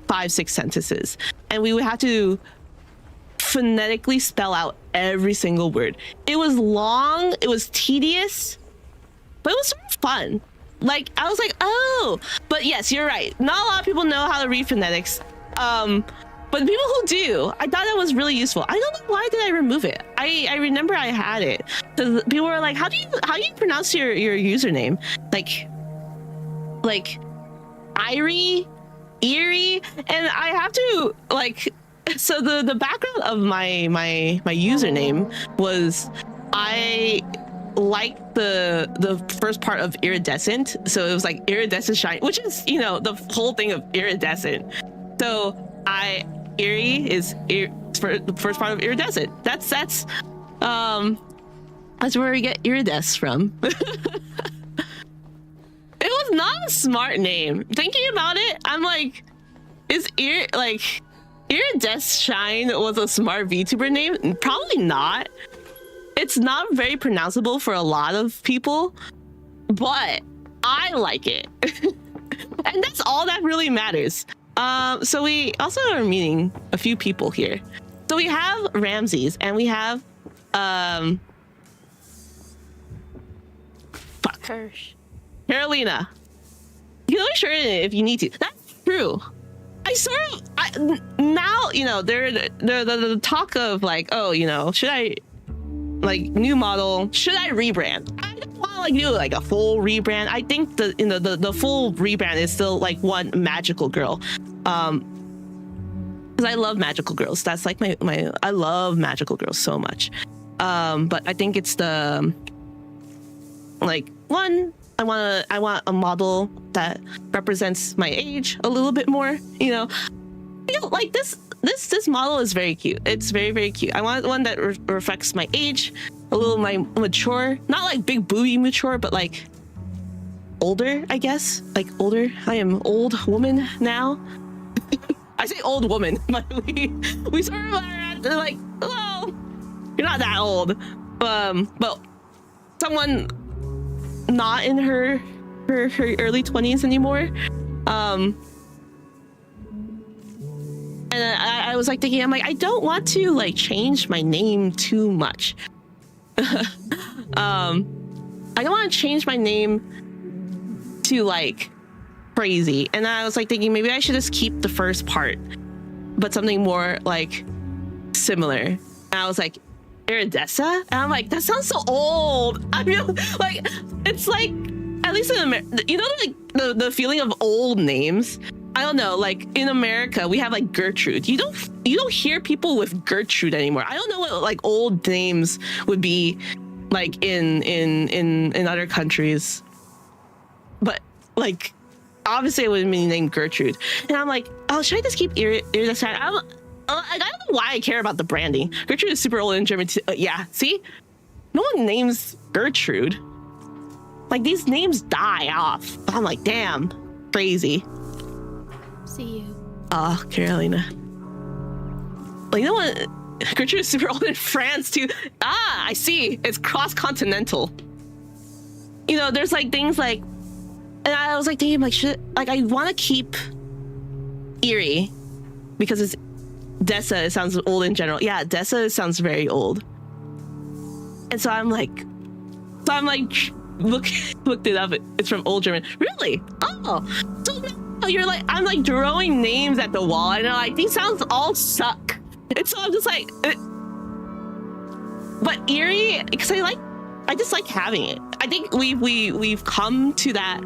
5-6 sentences, and we would have to phonetically spell out every single word. It was long, it was tedious, but it was sort of fun. Like I was like, oh, but yes, you're right. Not a lot of people know how to read phonetics. But the people who do, I thought that was really useful. I don't know why did I remove it. I remember I had it. So people were like, how do you pronounce your username? Like Irie, and I have to like. So the background of my username was I liked the first part of iridescent, so it was like iridescent shine, which is the whole thing of iridescent. So Eerie is for the first part of iridescent. That's where we get iridescent from. It was not a smart name. Thinking about it, I'm like, Iridescent Shine was a smart VTuber name? Probably not. It's not very pronounceable for a lot of people, but I like it. And that's all that really matters. So we also are meeting a few people here. So we have Ramses and we have Hirsch. Carolina. You can always share it if you need to. That's true. Now the talk of like, oh, should I new model? Should I rebrand? I don't want to do like a full rebrand. I think the full rebrand is still like one magical girl, because I love magical girls. That's like I love magical girls so much. But I think it's the one. I want a model that represents my age a little bit more. Like this model is very cute. It's very, very cute. I want one that reflects my age, a little mature, not like big booby mature, but like older, I guess. Like older. I am old woman now. I say old woman, but we sort of are like, well, you're not that old, but someone not in her early 20s anymore. And I was like thinking, I'm like, I don't want to like change my name too much. I don't want to change my name to like crazy. And I was like thinking maybe I should just keep the first part, but something more like similar. And I was like, Iridessa? And I'm like, that sounds so old. I feel like it's like, at least in America, like the feeling of old names. I don't know, like in America we have like Gertrude. You don't hear people with Gertrude anymore. I don't know what like old names would be like in other countries, but like obviously it would be named Gertrude. And I'm like, oh, should I just keep Iridessa? I don't know why I care about the branding. Gertrude is super old in German too. Yeah, see, no one names Gertrude. Like these names die off. I'm like, damn, crazy. See you. Oh, Carolina. Like, what? Gertrude is super old in France too. Ah, I see. It's cross-continental. There's like things like, and I was like thinking like, I want to keep Eerie, because it's Dessa. It sounds old in general. Yeah, Dessa sounds very old. And so I'm like, looked it up. It's from Old German. Really? Oh, so now you're like, I'm like throwing names at the wall, and I'm like, these sounds all suck. And so I'm just like, but Eerie, because I just like having it. I think we've come to that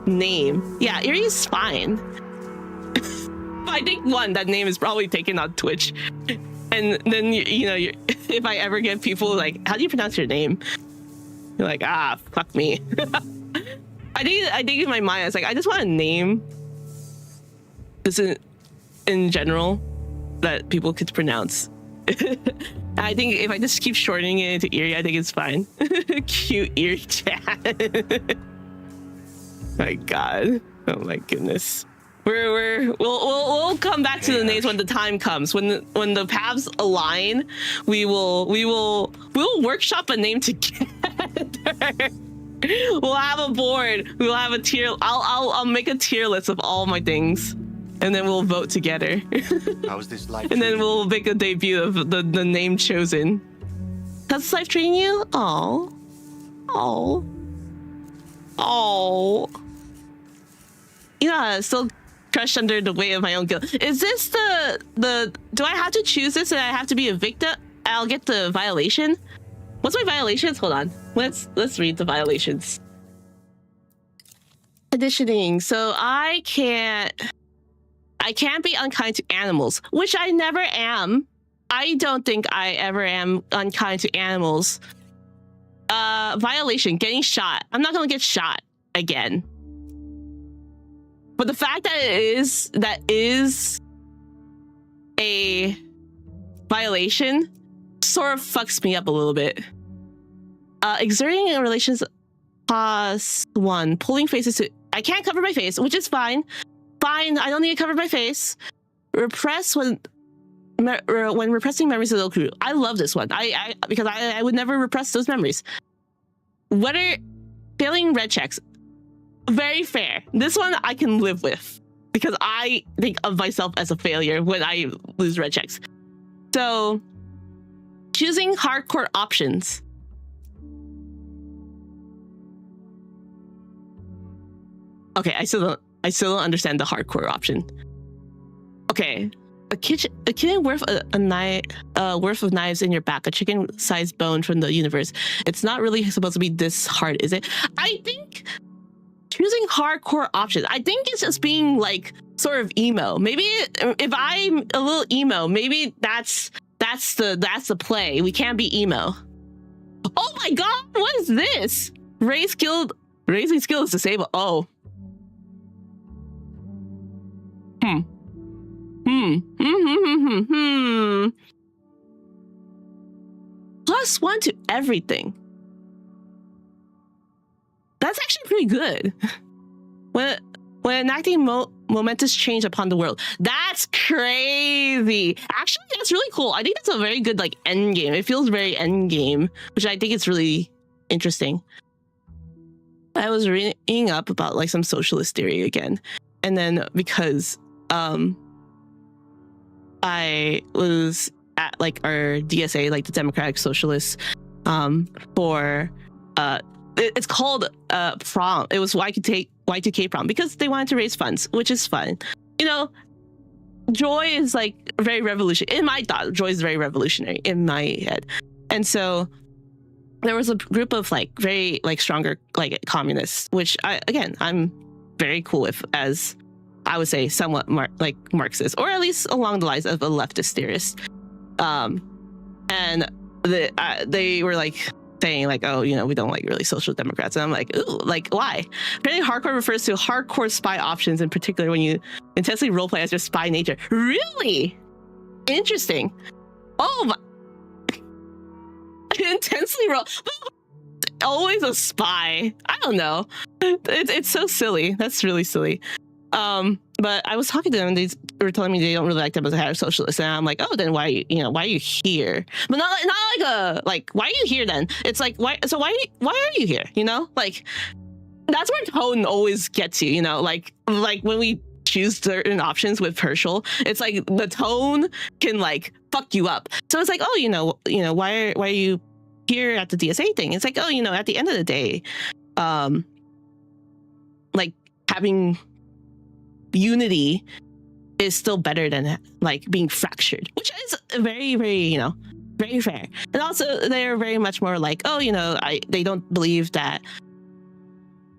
name. Yeah, Eerie's fine. But I think that name is probably taken on Twitch. And then you if I ever get people like, how do you pronounce your name? You're like, fuck me. I think in my mind, it's like, I just want a name just in general that people could pronounce. I think if I just keep shortening it into Eerie, I think it's fine. Cute Eerie chat. My God. Oh my goodness. We'll come back to the names when the time comes. When the paths align, we'll workshop a name together. We'll have a board. We'll have a tier. I'll make a tier list of all my things, and then we'll vote together. How's this life? And then we'll make a debut of the name chosen. How's this life treating you? Oh. Yeah, still crushed under the weight of my own guilt. Is this the do I have to choose this and I have to be a victim? I'll get the violation. What's my violations? Hold on. Let's read the violations. Conditioning. So I can't be unkind to animals, which I never am. I don't think I ever am unkind to animals. Violation, getting shot. I'm not gonna get shot again. But the fact that that is a violation sort of fucks me up a little bit. Exerting in relations +1. Pulling faces to... I can't cover my face, which is fine. Fine, I don't need to cover my face. Repress when repressing memories of the crew. I love this one. Because I would never repress those memories. Whether failing red checks. Very fair. This one I can live with because I think of myself as a failure when I lose red checks. So choosing hardcore options. Okay, I still don't understand the hardcore option. Okay, a kitten worth worth of knives in your back, a chicken-sized bone from the universe. It's not really supposed to be this hard, is it? I think choosing hardcore options. I think it's just being like sort of emo. Maybe if I'm a little emo, maybe that's the play. We can't be emo. Oh my God, what is this? Raising skill is disabled. Oh. +1 to everything. That's actually pretty good. When enacting momentous change upon the world. That's crazy. Actually, that's really cool. I think that's a very good like end game. It feels very end game, which I think is really interesting. I was reading up about like some socialist theory again. And then because I was at like our DSA, like the Democratic Socialists, for it's called prom. It was Y2K prom because they wanted to raise funds, which is fun. You know, joy is like very revolutionary. In my thought, joy is very revolutionary in my head. And so there was a group of like very like stronger like communists, which I'm very cool with, as I would say somewhat like Marxist, or at least along the lines of a leftist theorist. And they were like saying like, oh, you know, we don't like really social democrats. And I'm like, ooh, like why? Apparently hardcore refers to hardcore spy options, in particular when you intensely roleplay as your spy nature. Really? Interesting. Oh my. Intensely always a spy. I don't know. It's so silly. That's really silly. But I was talking to them and they were telling me they don't really like them as a socialist, and I'm like, oh, then why are you here? But not like why are you here then? It's like why are you here? You know, like that's where tone always gets you. You know, like when we choose certain options with Herschel, it's like the tone can like fuck you up. So it's like, oh, why are you here at the DSA thing? It's like, oh, at the end of the day, like having unity is still better than like being fractured, which is very, very, very fair. And also they're very much more like, oh, they don't believe that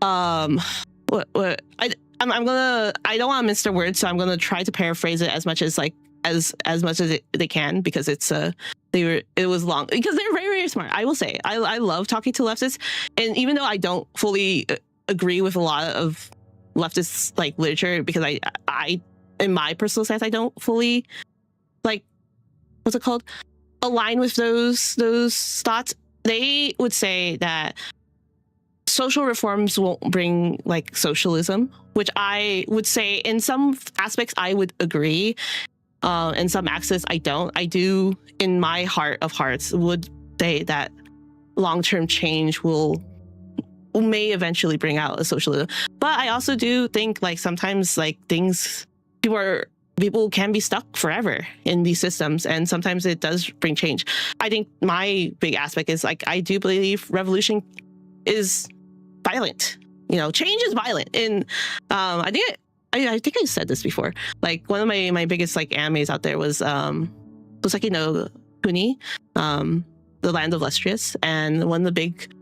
I don't want to mince their words, so I'm gonna try to paraphrase it as much as like as much as they can, because it was long, because they're very, very smart. I will say I love talking to leftists, and even though I don't fully agree with a lot of leftist like literature, because I in my personal sense I don't fully like align with those thoughts. They would say that social reforms won't bring like socialism, which I would say in some aspects I would agree. In some aspects I don't. I do, in my heart of hearts, would say that long-term change may eventually bring out a socialism. But I also do think like sometimes like people can be stuck forever in these systems, and sometimes it does bring change. I think my big aspect is like I do believe revolution is violent. Change is violent. And I think I said this before. Like one of my biggest like animes out there was Soseki no Kuni, the Land of Lustrious, and one of the big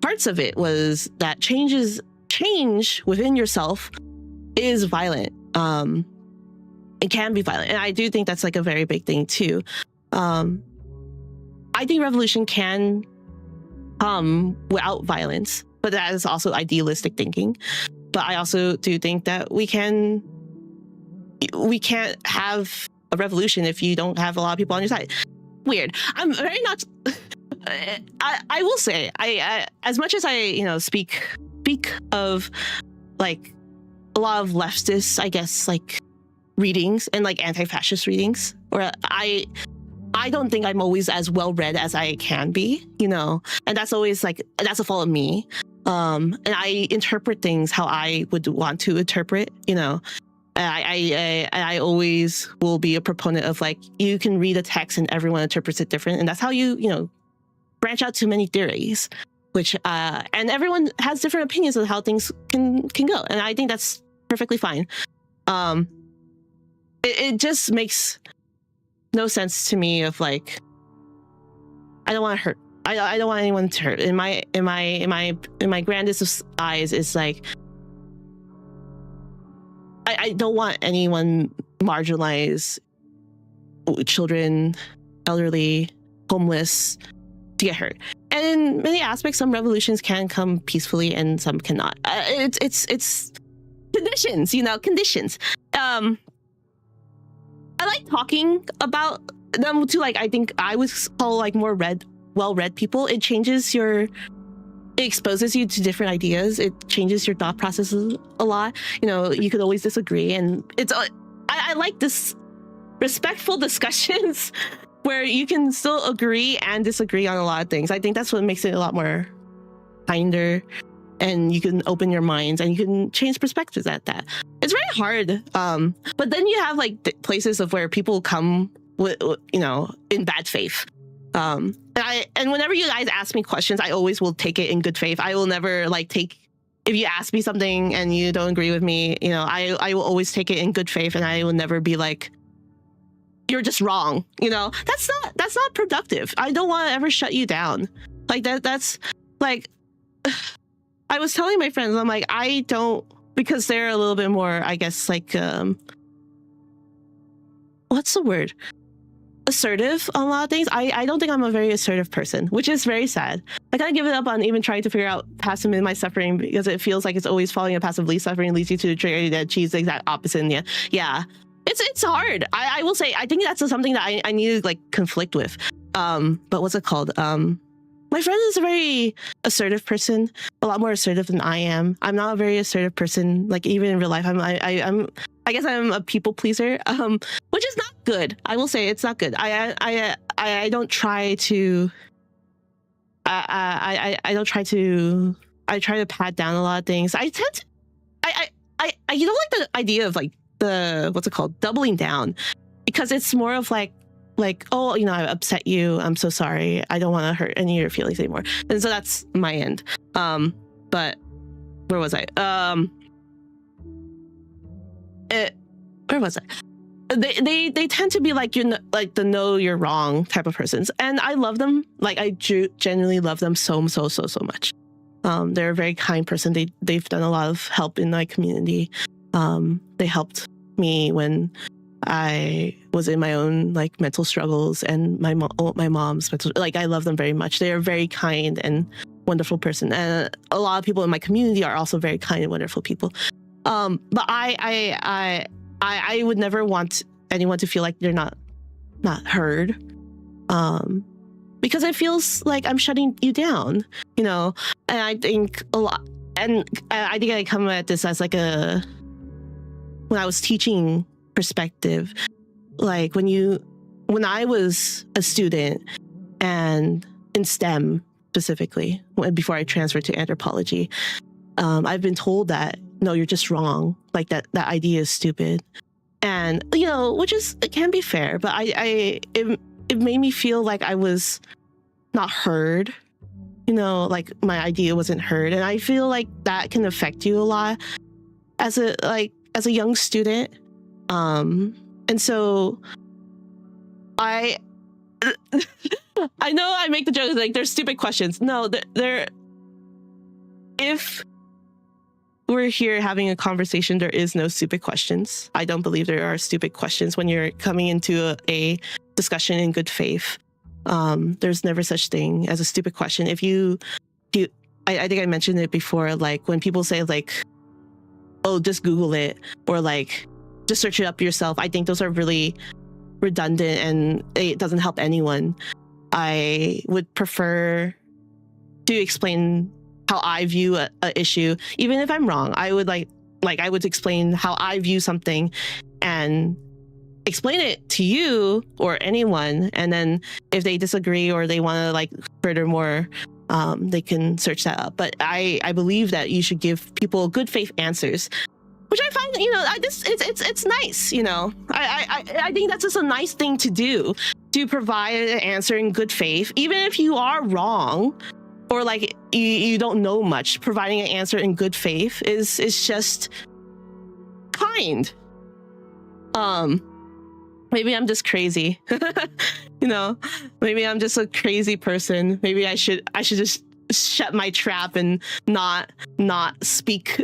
parts of it was that change within yourself is violent. It can be violent, and I do think that's like a very big thing too. I think revolution can come without violence, but that is also idealistic thinking. But I also do think that we can't have a revolution if you don't have a lot of people on your side. Weird. I'm very not. I will say, I as much as I speak of like a lot of leftist, I guess, like readings and like anti-fascist readings, or I don't think I'm always as well read as I can be, and that's always like, that's a fault of me. And I interpret things how I would want to interpret, and I always will be a proponent of like, you can read a text and everyone interprets it different, and that's how you branch out to many theories, which and everyone has different opinions of how things can go, and I think that's perfectly fine. It just makes no sense to me of like, I don't want to hurt. I don't want anyone to hurt. In my grandest of eyes is like, I don't want anyone marginalized, children, elderly, homeless, to get hurt. And in many aspects, some revolutions can come peacefully and some cannot. It's conditions, conditions. I like talking about them to like, I think I would call like more well-read people. It exposes you to different ideas. It changes your thought processes a lot. You could always disagree, and I like this respectful discussions where you can still agree and disagree on a lot of things. I think that's what makes it a lot more kinder, and you can open your minds and you can change perspectives at that. It's very hard. But then you have like places of where people come with, in bad faith. And whenever you guys ask me questions, I always will take it in good faith. I will never like if you ask me something and you don't agree with me, I will always take it in good faith, and I will never be like, you're just wrong. That's not productive. I don't want to ever shut you down. Like that's like, I was telling my friends, I'm like, I don't, because they're a little bit more, I guess, like, what's the word? Assertive on a lot of things. I don't think I'm a very assertive person, which is very sad. I kind of give it up on even trying to figure out past and my suffering, because it feels like it's always following a path of least suffering leads you to the trigger that achieves the exact opposite. And yeah. It's hard. I will say, I think that's something that I need to like conflict with. But what's it called? My friend is a very assertive person, a lot more assertive than I am. I'm not a very assertive person. Like even in real life, I guess I'm a people pleaser, which is not good. I will say it's not good. I don't try to. I don't try to. I try to pat down a lot of things. I I you don't like the idea of like the what's it called, doubling down, because it's more of like oh, you know, I upset you, I'm so sorry, I don't want to hurt any of your feelings anymore. And so that's my end. But where was I? Where was I? They tend to be like, you know, like the know you're wrong type of persons, and I love them. Like I genuinely love them so much. They're a very kind person. They've done a lot of help in my community. They helped me when I was in my own like mental struggles, and my mom's mental. Like I love them very much. They are very kind and wonderful person, and a lot of people in my community are also very kind and wonderful people. But I would never want anyone to feel like they're not heard, because it feels like I'm shutting you down, you know. And I think a lot, and I think I come at this as like when I was teaching perspective, like when I was a student and in STEM specifically, before I transferred to anthropology, I've been told that no, you're just wrong. Like that idea is stupid. And, you know, which is, it can be fair, but it made me feel like I was not heard, you know, like my idea wasn't heard. And I feel like that can affect you a lot as a young student. And so I know I make the joke like they're stupid questions. No, they're if we're here having a conversation, there is no stupid questions. I don't believe there are stupid questions when you're coming into a discussion in good faith. There's never such thing as a stupid question. I think I mentioned it before, like when people say like, oh, just Google it, or like, just search it up yourself. I think those are really redundant and it doesn't help anyone. I would prefer to explain how I view a issue, even if I'm wrong. I would like I would explain how I view something and explain it to you or anyone. And then if they disagree or they want to like furthermore, they can search that up. But I believe that you should give people good faith answers, which I find, you know, it's nice, you know. I think that's just a nice thing to do, to provide an answer in good faith, even if you are wrong or like you don't know much. Providing an answer in good faith is just kind. Maybe I'm just crazy, you know. Maybe I'm just a crazy person. Maybe I should just shut my trap and not speak.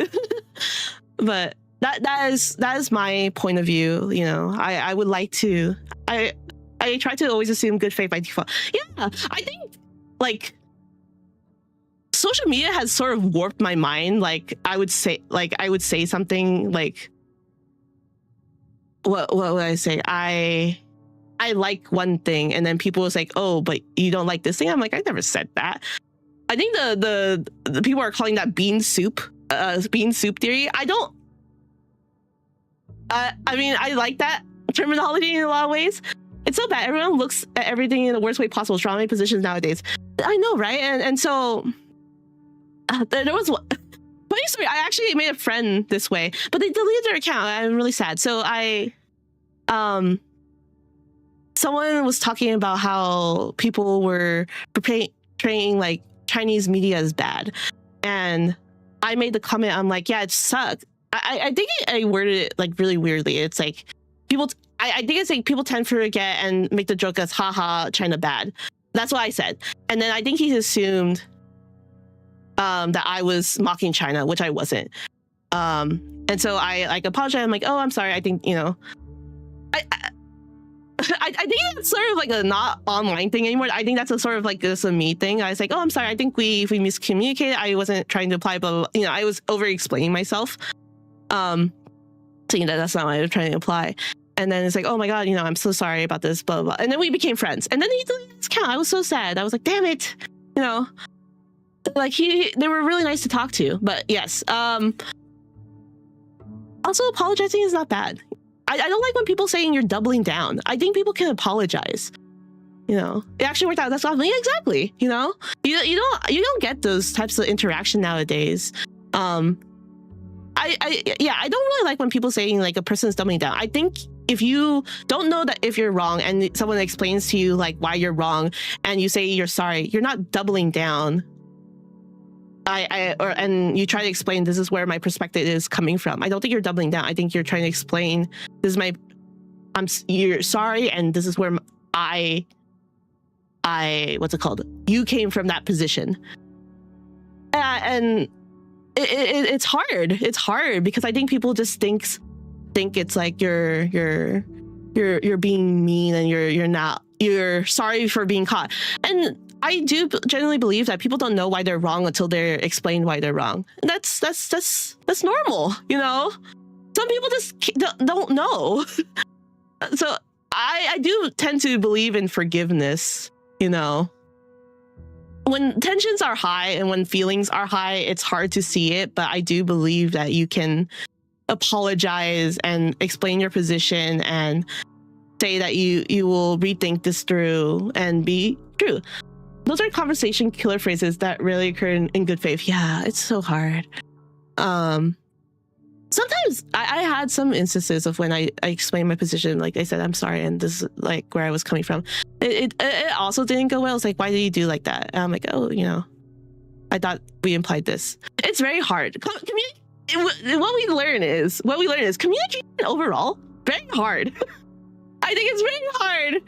But that is my point of view, you know. I would like to. I try to always assume good faith by default. Yeah, I think like social media has sort of warped my mind. Like I would say something like, what would I say? I like one thing, and then people was like, oh, but you don't like this thing. I'm like, I never said that. I think the people are calling that bean soup theory. I don't. I mean, I like that terminology in a lot of ways. It's so bad. Everyone looks at everything in the worst way possible. Trauma positions nowadays. I know, right? And so there was one. Funny story. I actually made a friend this way, but they deleted their account. I'm really sad. So someone was talking about how people were portraying like Chinese media as bad, and I made the comment. I'm like, yeah, it sucked. I think I worded it like really weirdly. It's like people. I think it's like people tend to forget and make the joke as haha China bad. That's what I said, and then I think he assumed that I was mocking China, which I wasn't. And so I like apologized. I'm like, oh, I'm sorry. I think, you know, I think it's sort of like a not online thing anymore. I think that's a sort of like this a me thing. I was like, oh, I'm sorry. I think we miscommunicated. I wasn't trying to apply blah, blah, blah. You know, I was over explaining myself, saying that that's not what I was trying to apply. And then it's like, oh my God, you know, I'm so sorry about this, blah, blah, blah. And then we became friends. And then he deleted his account. I was so sad. I was like, damn it, you know. Like they were really nice to talk to, but yes. Also, apologizing is not bad. I don't like when people saying you're doubling down. I think people can apologize. You know, it actually worked out. That's awesome. Yeah, exactly. You know, you don't get those types of interaction nowadays. I don't really like when people saying like a person's doubling down. I think if you don't know that if you're wrong and someone explains to you like why you're wrong and you say you're sorry, you're not doubling down. And you try to explain this is where my perspective is coming from. I don't think you're doubling down. I think you're trying to explain this is you're sorry and this is where what's it called? You came from that position. And it's hard. It's hard because I think people just think it's like you're being mean and you're sorry for being caught. And I do generally believe that people don't know why they're wrong until they're explained why they're wrong. And that's normal, you know? Some people just don't know. So I do tend to believe in forgiveness, you know? When tensions are high and when feelings are high, it's hard to see it, but I do believe that you can apologize and explain your position and say that you will rethink this through and be true. Those are conversation killer phrases that really occur in good faith. Yeah, it's so hard. Sometimes I had some instances of when I explained my position, like I said, I'm sorry, and this is like where I was coming from. It also didn't go well. It's like, why did you do like that? And I'm like, oh, you know, I thought we implied this. It's very hard. What we learn is communication overall very hard. I think it's very hard.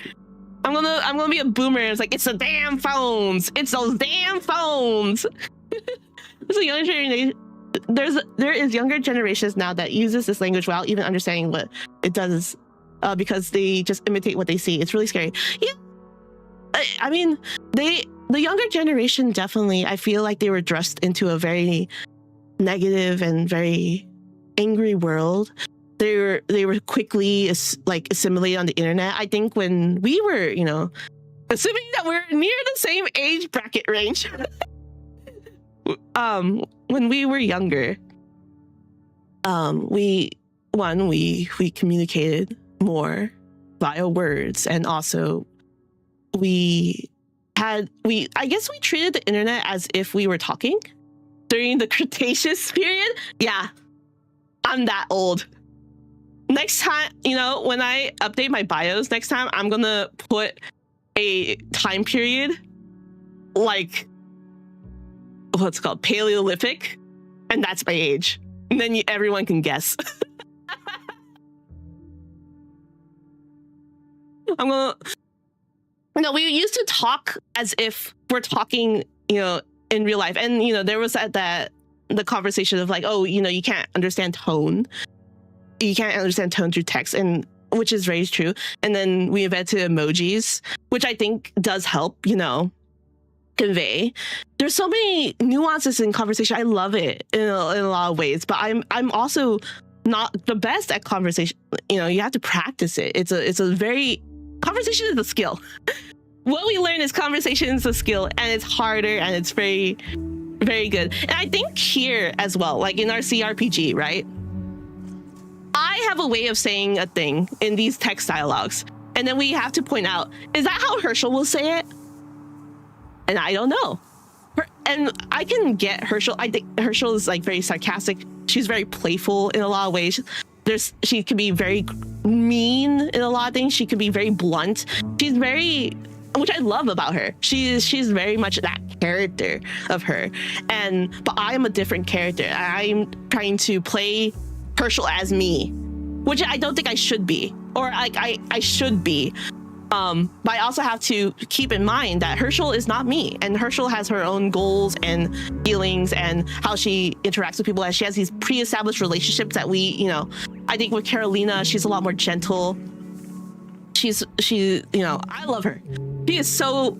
I'm gonna be a boomer. It's like, it's the damn phones. It's those damn phones. There's a younger generation. There is younger generations now that uses this language without even understanding what it does, because they just imitate what they see. It's really scary. Yeah, I mean, the younger generation definitely. I feel like they were thrust into a very negative and very angry world. They were quickly assimilated on the internet. I think when we were, you know, assuming that we're near the same age bracket range, when we were younger, we communicated more via words, and also I guess we treated the internet as if we were talking during the Cretaceous period. Yeah, I'm that old. Next time, you know, when I update my bios next time, I'm gonna put a time period like what's called Paleolithic, and that's my age. And then everyone can guess. We used to talk as if we're talking, you know, in real life. And, you know, there was the conversation of like, oh, you know, you can't understand tone. You can't understand tone through text, and which is very true. And then we invented emojis, which I think does help, you know, convey. There's so many nuances in conversation. I love it in a lot of ways, but I'm also not the best at conversation. You know, you have to practice it. It's a very conversation is a skill. What we learn is conversation is a skill, and it's harder, and it's very, very good. And I think here as well, like in our CRPG, right? I have a way of saying a thing in these text dialogues, and then we have to point out, is that how Herschel will say it? And I don't know. And I can get Herschel. I think Herschel is like very sarcastic. She's very playful in a lot of ways. She can be very mean in a lot of things. She can be very blunt. She's very, which I love about her. She's very much that character of her. But I am a different character. I'm trying to play Herschel as me, which I don't think I should be, or like I should be. But I also have to keep in mind that Herschel is not me, and Herschel has her own goals and feelings and how she interacts with people, and she has these pre-established relationships that we, you know, I think with Carolina, she's a lot more gentle. She, you know, I love her. She is so,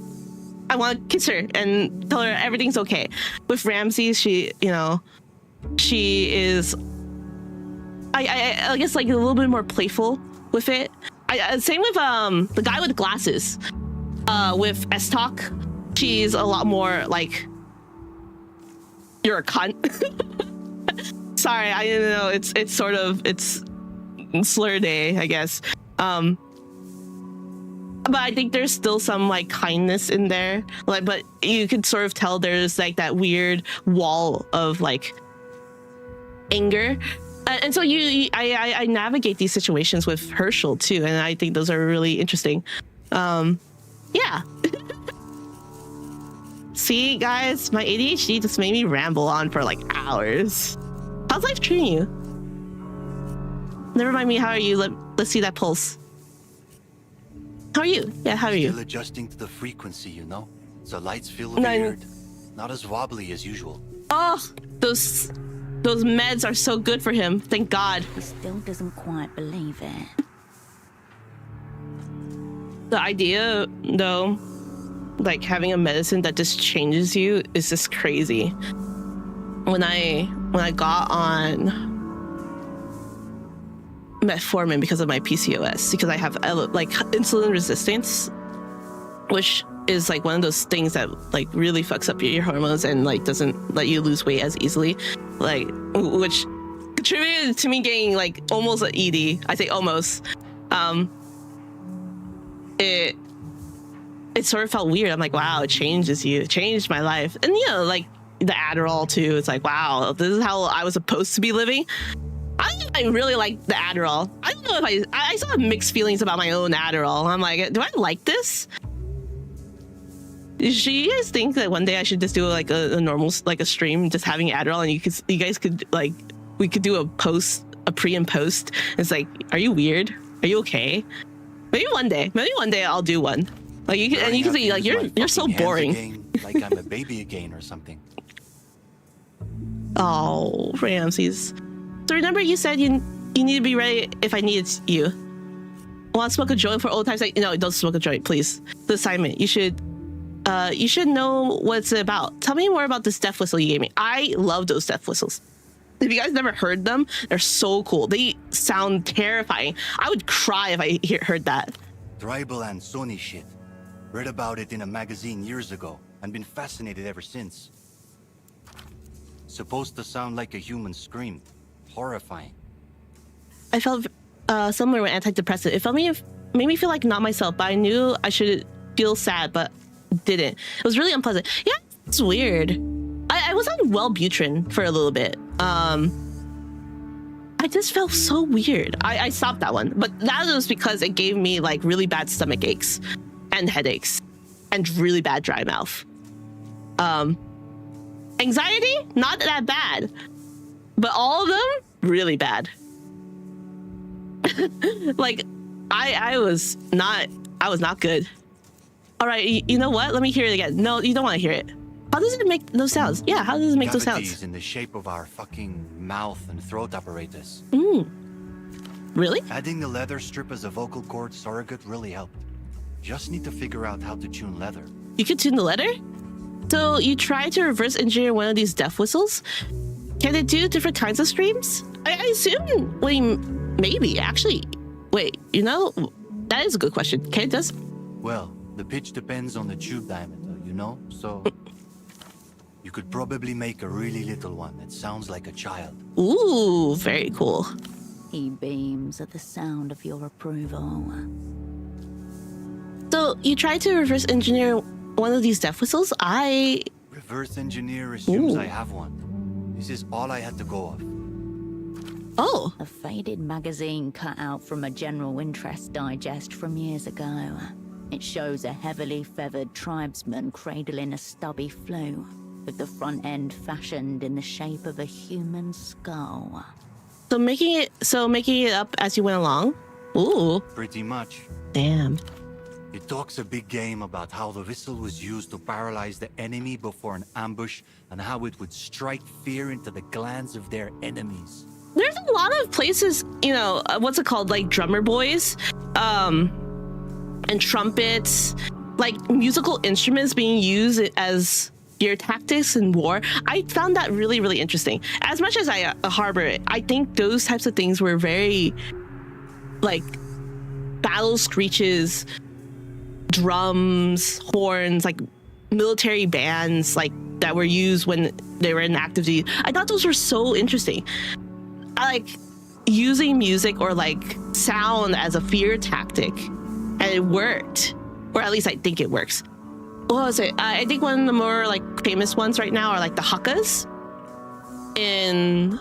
I want to kiss her and tell her everything's okay. With Ramsey, she, you know, she is, I guess like a little bit more playful with it. Same with the guy with the glasses. With Estok, she's a lot more like, you're a cunt. Sorry, I didn't know. It's sort of, it's slur day, I guess. But I think there's still some like kindness in there. Like, but you could sort of tell there's like that weird wall of like anger. And so I navigate these situations with Herschel too, and I think those are really interesting. Yeah. See, guys, my ADHD just made me ramble on for like hours. How's life treating you? Never mind me. How are you? Let's see that pulse. How are you? Yeah, how are you? Still adjusting to the frequency, you know? So lights feel weird. Not as wobbly as usual. Oh, those meds are so good for him. Thank God. He still doesn't quite believe it. The idea, though, like having a medicine that just changes you is just crazy. When I got on metformin because of my PCOS, because I have like insulin resistance, which is like one of those things that like really fucks up your hormones and like doesn't let you lose weight as easily, like, which contributed to me getting like almost an ED. I say almost. It sort of felt weird. I'm like, wow, it changes you. It changed my life. And you know, like the Adderall too. It's like, wow, this is how I was supposed to be living. I really like the Adderall. I don't know if I still have mixed feelings about my own Adderall. I'm like, do I like this? Should you guys think that one day I should just do like a normal, like a stream, just having Adderall, and you guys could like, we could do a pre and post. It's like, are you weird? Are you okay? Maybe one day I'll do one. Like you can, and you can say like, you're so boring. Again, like I'm a baby again or something. Oh, Ramses. So remember you said you need to be ready if I needed you. Want to smoke a joint for old times? Like, no, don't smoke a joint, please. The assignment. You should know what it's about. Tell me more about this death whistle you gave me. I love those death whistles. If you guys never heard them, they're so cool. They sound terrifying. I would cry if I heard that. Tribal and Sony shit. Read about it in a magazine years ago and been fascinated ever since. Supposed to sound like a human scream. Horrifying. I felt similar with antidepressant. It made me feel like not myself, but I knew I should feel sad, but didn't. It was really unpleasant. Yeah, it's weird. I was on Wellbutrin for a little bit. I just felt so weird. I stopped that one, but that was because it gave me like really bad stomach aches and headaches and really bad dry mouth. Anxiety, not that bad, but all of them really bad. Like I was not good. All right, you know what? Let me hear it again. No, you don't want to hear it. How does it make those sounds? Yeah, how does it make those sounds? In the shape of our fucking mouth and throat apparatus. Really? Adding the leather strip as a vocal cord surrogate really helped. Just need to figure out how to tune leather. You can tune the leather? So you try to reverse engineer one of these death whistles? Can it do different kinds of streams? I assume, maybe, actually. Wait, you know, that is a good question. Can it does? Well, the pitch depends on the tube diameter, you know? So you could probably make a really little one that sounds like a child. Ooh, very cool. He beams at the sound of your approval. So you tried to reverse engineer one of these death whistles? Reverse engineer assumes I have one. This is all I had to go off. Oh. A faded magazine cut out from a general interest digest from years ago. It shows a heavily feathered tribesman cradling a stubby flu, with the front end fashioned in the shape of a human skull. So making it up as you went along? Ooh. Pretty much. Damn. It talks a big game about how the whistle was used to paralyze the enemy before an ambush and how it would strike fear into the glands of their enemies. There's a lot of places, you know, what's it called? Like drummer boys, and trumpets, like musical instruments being used as fear tactics in war. I found that really, really interesting. As much as I harbor it, I think those types of things were very, like, battle screeches, drums, horns, like military bands, like that were used when they were in active duty. I thought those were so interesting. I like using music or like sound as a fear tactic, and it worked, or at least I think it works. What was it? I think one of the more like famous ones right now are like the Hakkas in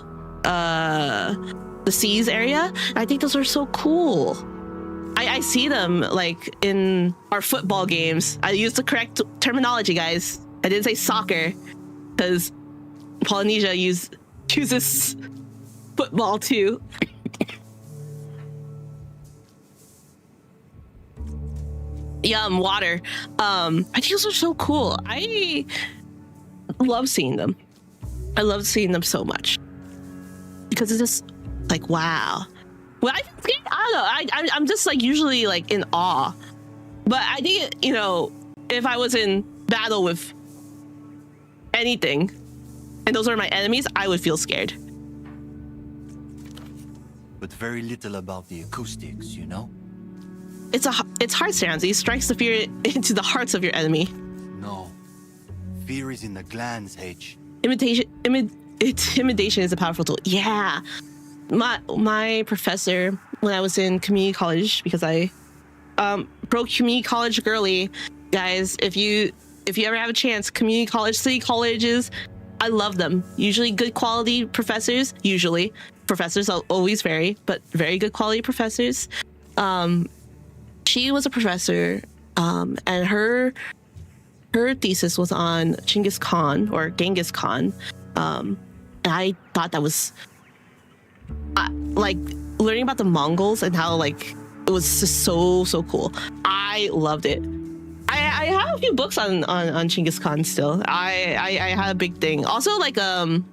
the seas area. I think those are so cool. I see them like in our football games. I use the correct terminology, guys. I didn't say soccer because Polynesia chooses football too. Yum, water. I think those are so cool. I love seeing them. I love seeing them so much because it's just like, wow. Well, I don't know. I'm just like usually like in awe, but I think, you know, if I was in battle with anything and those are my enemies, I would feel scared. But very little about the acoustics, you know? It's hard, Stanzi. Strikes the fear into the hearts of your enemy. No. Fear is in the glands, H. Intimidation is a powerful tool. Yeah. My professor when I was in community college, because I broke community college girly, guys, if you ever have a chance, community college, city colleges, I love them. Usually good quality professors. Usually professors always vary, but very good quality professors. She was a professor, and her thesis was on Genghis Khan or Genghis Khan. And I thought that was like learning about the Mongols and how like it was just so cool. I loved it. I have a few books on Genghis Khan still. I had a big thing. Also like I'm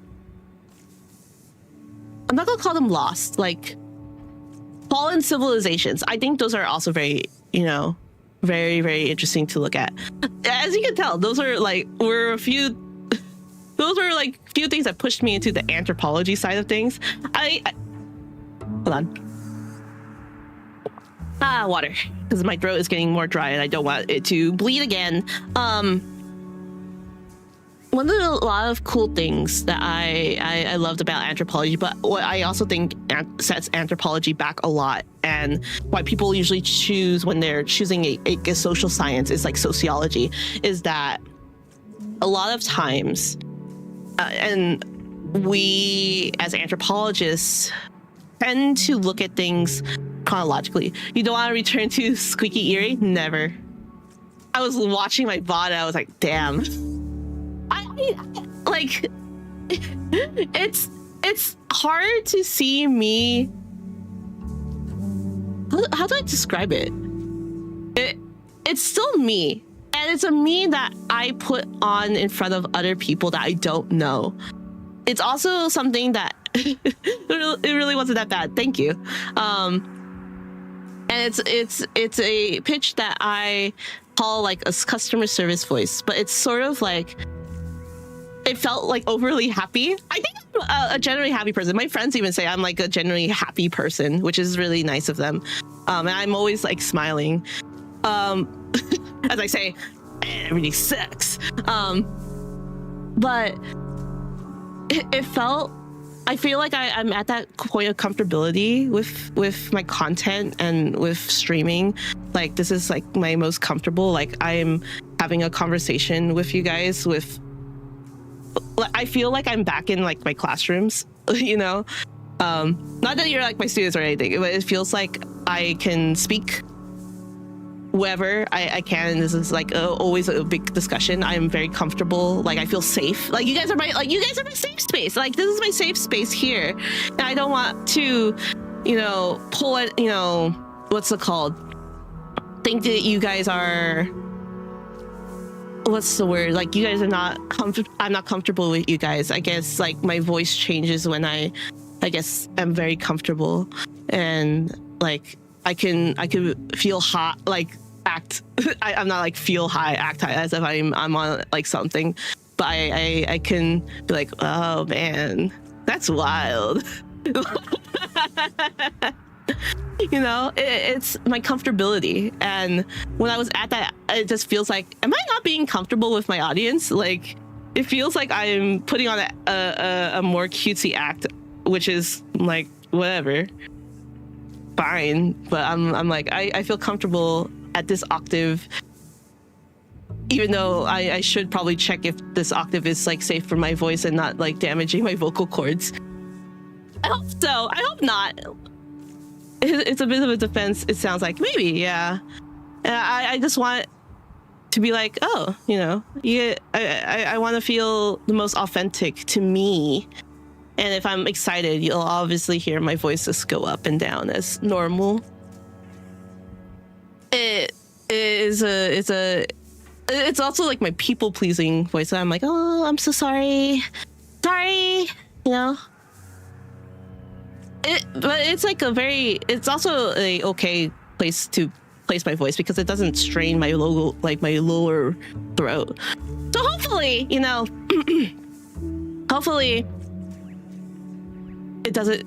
not gonna call them lost, like fallen civilizations. I think those are also very, you know, very, very interesting to look at. As you can tell, those are like few things that pushed me into the anthropology side of things. Hold on. Water, because my throat is getting more dry and I don't want it to bleed again. One of a lot of cool things that I loved about anthropology, but what I also think sets anthropology back a lot, and why people usually choose when they're choosing a social science is like sociology, is that a lot of times, and we as anthropologists tend to look at things chronologically. You don't want to return to Squeaky Eerie? Never. I was watching my VOD and I was like, damn. I like it's hard to see me. How do I describe it? It's still me, and it's a me that I put on in front of other people that I don't know. It's also something that it really wasn't that bad. Thank you. And it's a pitch that I call like a customer service voice, but it's sort of like, it felt like overly happy. I think I'm a generally happy person. My friends even say I'm like a generally happy person, which is really nice of them. And I'm always like smiling. As I say, everything sucks. But it felt, I feel like I'm at that point of comfortability with my content and with streaming. Like this is like my most comfortable. Like I'm having a conversation with you guys with, I feel like I'm back in like my classrooms, you know? Not that you're like my students or anything, but it feels like I can speak whoever I can, and this is like always a big discussion. I'm very comfortable. Like I feel safe. Like you guys are my safe space. Like this is my safe space here, and I don't want to, you know, pull it. You know, what's it called? Think that you guys are. What's the word? Like you guys are not I'm not comfortable with you guys. I guess like my voice changes when I guess I'm very comfortable, and like I can feel hot, like act. I'm not like feel high, act high as if I'm on like something, but I can be like, oh man, that's wild. You know, it's my comfortability, and when I was at that, it just feels like, am I not being comfortable with my audience? Like it feels like I'm putting on a more cutesy act, which is like whatever, fine, but I'm like I feel comfortable at this octave, even though I should probably check if this octave is like safe for my voice and not like damaging my vocal cords. I hope so. I hope not. It's a bit of a defense. It sounds like maybe, yeah. And I just want to be like, oh, you know, I want to feel the most authentic to me. And if I'm excited, you'll obviously hear my voice just go up and down as normal. It's also like my people pleasing voice. I'm like, oh, I'm so sorry, you know. But it's like it's also a okay place to place my voice because it doesn't strain my lower throat. So hopefully, you know, hopefully it doesn't.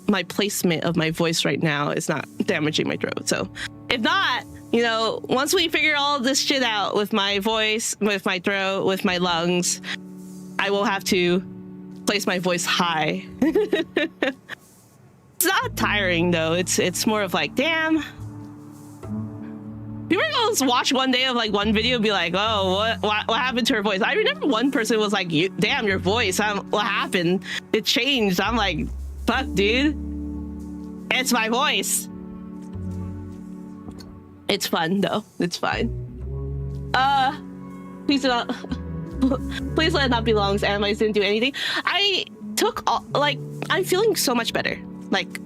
My placement of my voice right now is not damaging my throat. So if not, you know, once we figure all this shit out with my voice, with my throat, with my lungs, I will have to place my voice high. It's not tiring though. It's more of like, damn. People are gonna watch one day of like one video and be like, oh, what happened to her voice? I remember one person was like, damn, your voice. What happened? It changed. I'm like, fuck, dude. It's my voice. It's fun though. It's fine. Please do not. Please let it not be long. Animals didn't do anything. I took I'm feeling so much better. Like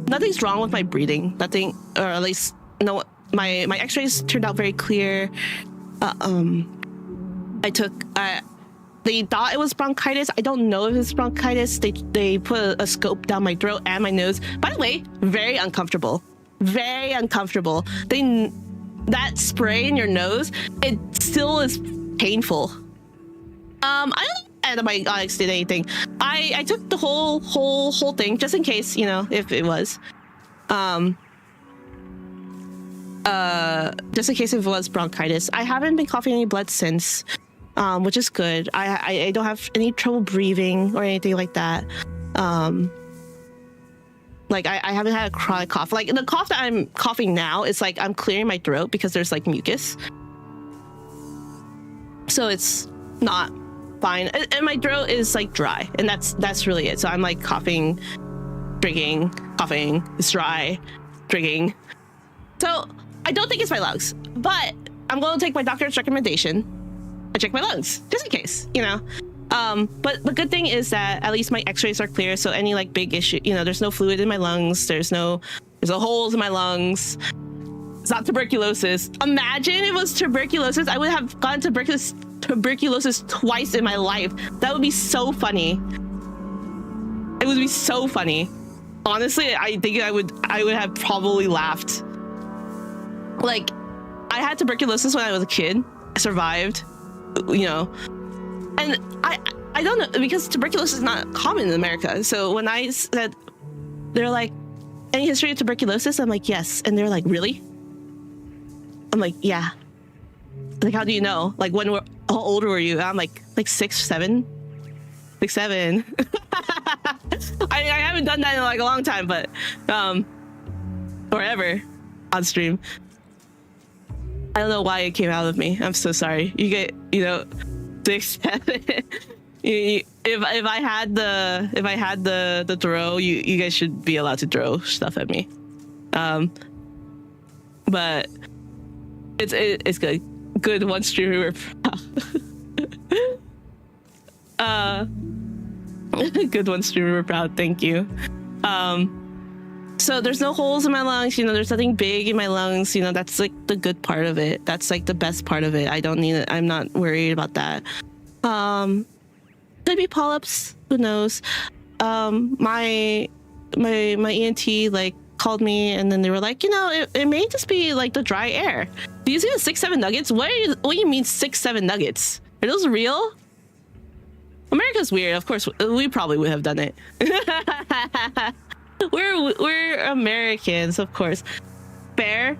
nothing's wrong with my breathing. Nothing, or at least no. My X-rays turned out very clear. They thought it was bronchitis. I don't know if it's bronchitis. They put a scope down my throat and my nose. By the way, very uncomfortable. Very uncomfortable. That spray in your nose, it still is painful. I don't know if antibiotics did anything. I took the whole thing just in case, you know, if it was. Just in case if it was bronchitis. I haven't been coughing any blood since. Which is good. I don't have any trouble breathing or anything like that. Like I haven't had a chronic cough. Like the cough that I'm coughing now is like I'm clearing my throat because there's like mucus. So it's not fine. And my throat is like dry, and that's really it. So I'm like coughing, drinking, coughing, it's dry, drinking. So I don't think it's my lungs, but I'm going to take my doctor's recommendation. I check my lungs just in case, you know. But the good thing is that at least my X-rays are clear. So any like big issue, you know, there's no fluid in my lungs. There's no holes in my lungs. It's not tuberculosis. Imagine it was tuberculosis. I would have gotten tuberculosis twice in my life. That would be so funny. It would be so funny. Honestly, I think I would have probably laughed. Like, I had tuberculosis when I was a kid. I survived. You know, and I don't know, because tuberculosis is not common in America. So when I said, they're like, any history of tuberculosis? I'm like, yes. And they're like, really? I'm like, yeah. Like, how do you know? Like, how old were you? I'm like 6, 7. 6, 7. I haven't done that in like a long time, but or ever on stream. I don't know why it came out of me. I'm so sorry. You get, you know, 6, 7. If I had the throw, you guys should be allowed to throw stuff at me. But it's good. Good one stream we were proud. Good one stream we were proud. Thank you. So there's no holes in my lungs, you know, there's nothing big in my lungs, you know, that's like the good part of it. That's like the best part of it. I don't need it. I'm not worried about that. Could be polyps, who knows? My ENT like called me and then they were like, you know, it may just be like the dry air. Do you see the 6, 7 nuggets? What do you mean 6, 7 nuggets? Are those real? America's weird. Of course, we probably would have done it. We're Americans, of course. Fair.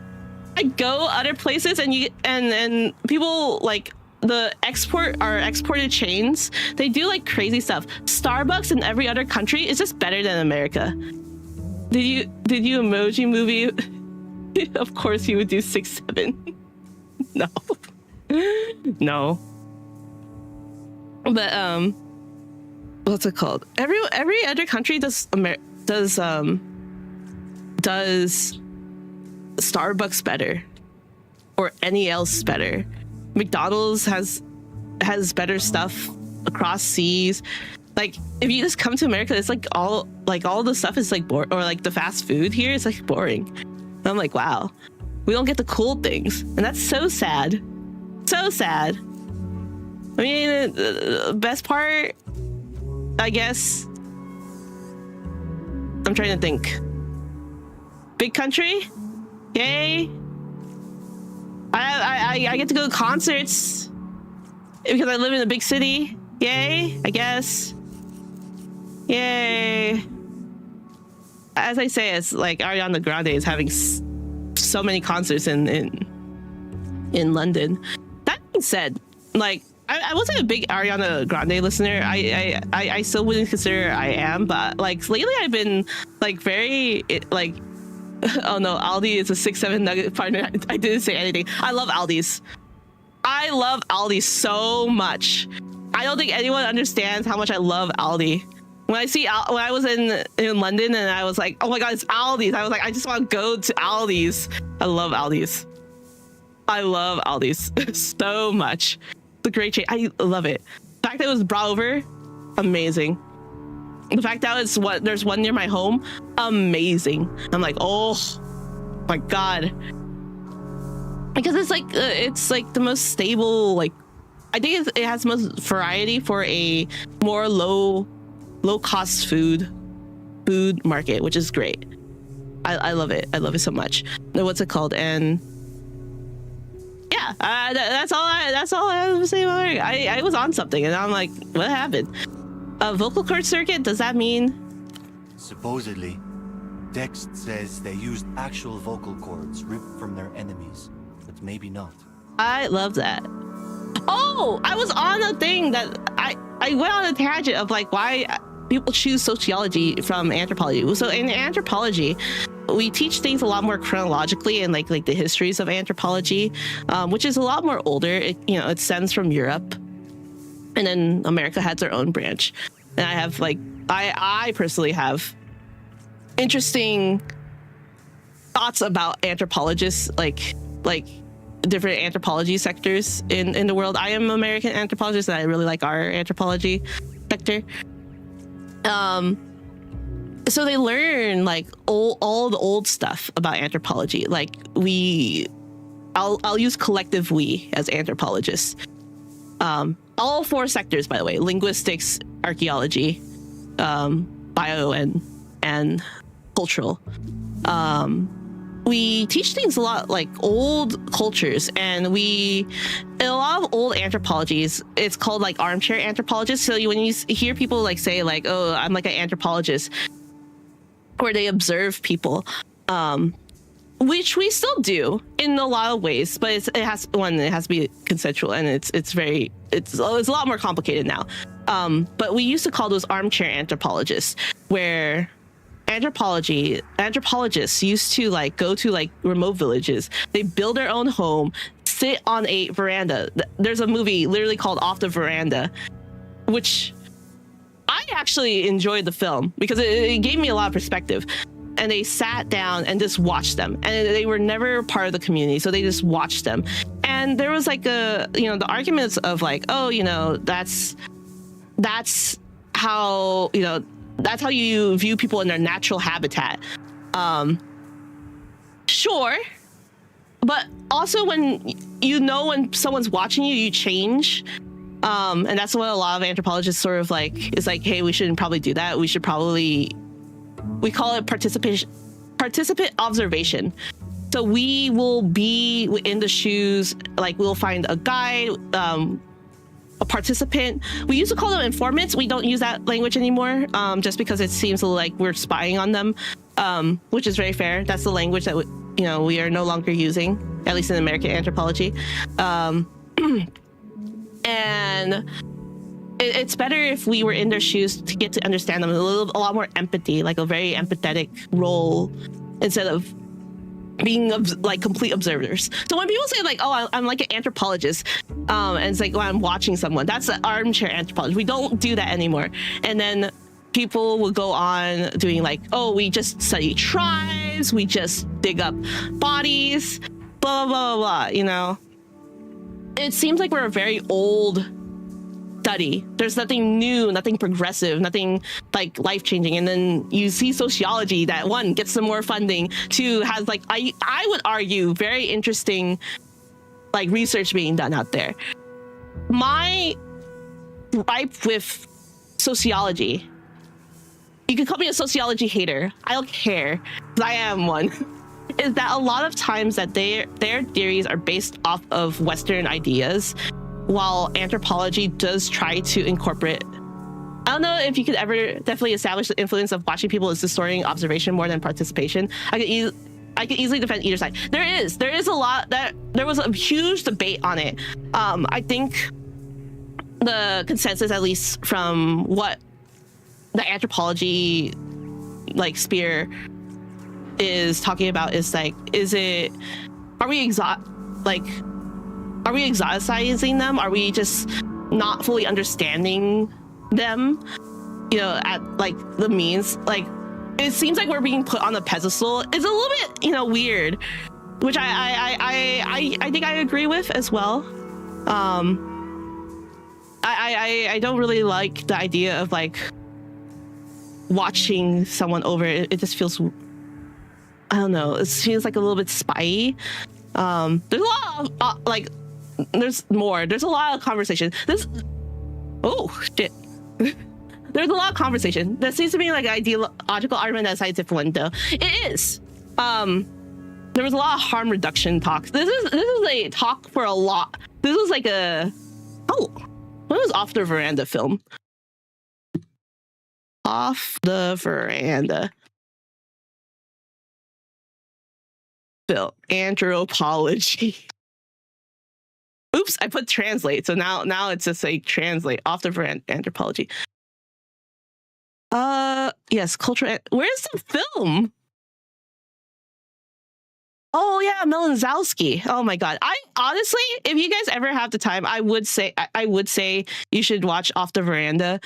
I go other places and people like the exported chains, they do like crazy stuff. Starbucks in every other country is just better than America. Did you Emoji Movie? Of course you would do 6, 7. No. But what's it called? Every other country does Starbucks better, or any else better. McDonald's has better stuff across seas. Like, if you just come to America, it's like all the stuff is like or like the fast food here is like boring. And I'm like, wow, we don't get the cool things, and that's so sad. So sad. I mean, the best part, I guess, I'm trying to think. Big country, yay! I get to go to concerts because I live in a big city. Yay, I guess. Yay. As I say, it's like Ariana Grande is having so many concerts in London. That being said, like, I wasn't a big Ariana Grande listener. I still wouldn't consider I am, but like lately I've been like very like, oh no, Aldi is a 6-7 nugget partner. I didn't say anything. I love Aldi's. I love Aldi so much. I don't think anyone understands how much I love Aldi. When I was in London and I was like, oh my god, it's Aldi's. I was like, I just want to go to Aldi's. I love Aldi's. I love Aldi's so much. It's a great chain. I love it. The fact that it was brought over, amazing. The fact that there's one near my home, amazing. I'm like, oh my god, because it's like the most stable. Like, I think it has the most variety for a more low cost food market, which is great. I love it. I love it so much. What's it called? And yeah, that's all I have to say about it. I was on something and I'm like, what happened? A vocal cord circuit? Does that mean? Supposedly, Dex says they used actual vocal cords ripped from their enemies, but maybe not. I love that. Oh, I was on a thing that I went on a tangent of like why people choose sociology from anthropology. So in anthropology, we teach things a lot more chronologically and like the histories of anthropology, which is a lot more older. It stems from Europe, and then America has their own branch. And I have like I personally have interesting thoughts about anthropologists, like different anthropology sectors in the world. I am an American anthropologist and I really like our anthropology sector. So they learn like all the old stuff about anthropology. Like I'll use collective we as anthropologists. All 4 sectors, by the way: linguistics, archaeology, bio and cultural. We teach things a lot like old cultures, and in a lot of old anthropologies, it's called like armchair anthropologists. So when you hear people like say like, oh, I'm like an anthropologist, where they observe people, which we still do in a lot of ways, but it has to be consensual, and it's a lot more complicated now. But we used to call those armchair anthropologists, where anthropologists used to like go to like remote villages. They build their own home, sit on a veranda. There's a movie literally called Off the Veranda, which I actually enjoyed the film because it gave me a lot of perspective. And they sat down and just watched them, and they were never part of the community, so they just watched them. And there was like the arguments of like, oh, that's how that's how you view people in their natural habitat. Sure, but also when someone's watching you, you change. And that's what a lot of anthropologists sort of like is like, hey, we shouldn't probably do that. We call it participant observation. So we will be in the shoes, like we'll find a guide, a participant. We used to call them informants. We don't use that language anymore, just because it seems like we're spying on them, which is very fair. That's the language that we are no longer using, at least in American anthropology. And it's better if we were in their shoes to get to understand them, a lot more empathy, like a very empathetic role, instead of being like complete observers. So when people say like, oh, I'm like an anthropologist, and it's like, oh, I'm watching someone, that's an armchair anthropologist. We don't do that anymore. And then people will go on doing like, oh, we just study tribes, we just dig up bodies, blah, blah, blah, blah, you know? It seems like we're a very old study. There's nothing new, nothing progressive, nothing like life-changing. And then you see sociology that, one, gets some more funding, two, has like, I would argue, very interesting like research being done out there. My gripe with sociology, you can call me a sociology hater, I don't care, because I am one, is that a lot of times that their theories are based off of Western ideas, while anthropology does try to incorporate. I don't know if you could ever definitely establish the influence of watching people as distorting observation more than participation. I could easily defend either side. There is a lot that there was a huge debate on it. I think the consensus, at least from what the anthropology like sphere is talking about, is like, are we exoticizing them? Are we just not fully understanding them, you know, at like the means? Like, it seems like we're being put on a pedestal. It's a little bit, you know, weird, which I think I agree with as well. I don't really like the idea of like watching someone over. It just feels, I don't know, it feels like a little bit spy. There's a lot of there's a lot of conversation. Oh shit. There's a lot of conversation. There seems to be like an ideological argument that scientific one, though. It is. There was a lot of harm reduction talks. This is a talk for a lot. This was like what was Off the Veranda film? Off the Veranda. Film. Anthropology. Oops, I put translate. So now it's just like translate. Off the Veranda Anthropology. Yes, cultural. Where's the film? Oh yeah, Melanzowski. Oh my god. I honestly, if you guys ever have the time, I would say you should watch Off the Veranda.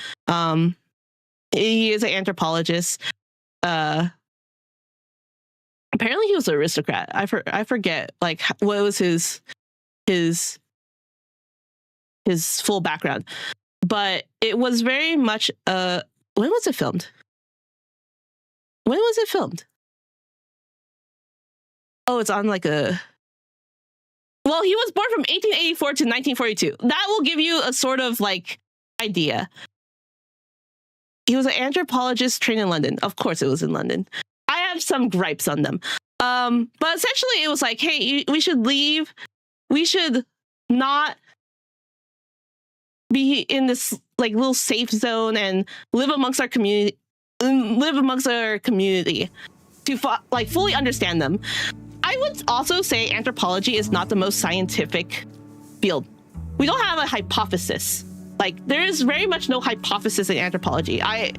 He is an anthropologist. Apparently he was an aristocrat. I forget like what was his full background, but it was very much when was it filmed? Oh, it's on like a... Well, he was born from 1884 to 1942. That will give you a sort of like idea. He was an anthropologist trained in London. Of course it was in London. I have some gripes on them. But essentially it was like, hey, we should leave. We should not be in this like little safe zone and live amongst our community to like fully understand them. I would also say anthropology is not the most scientific field. We don't have a hypothesis. Like there is very much no hypothesis in anthropology. And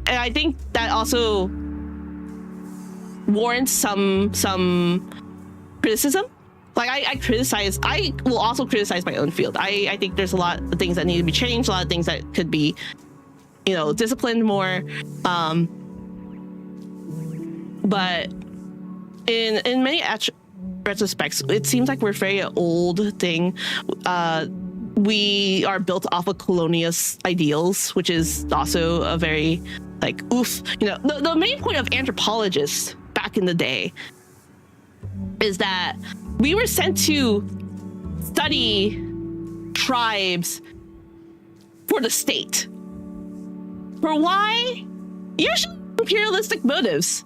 I think that also warrants some criticism. Like I will also criticize my own field. I think there's a lot of things that need to be changed, a lot of things that could be, you know, disciplined more. But in many retrospects, it seems like we're a very old thing. We are built off of colonialist ideals, which is also a very like oof. You know, the main point of anthropologists back in the day is that we were sent to study tribes for the state. For why? Usually imperialistic motives.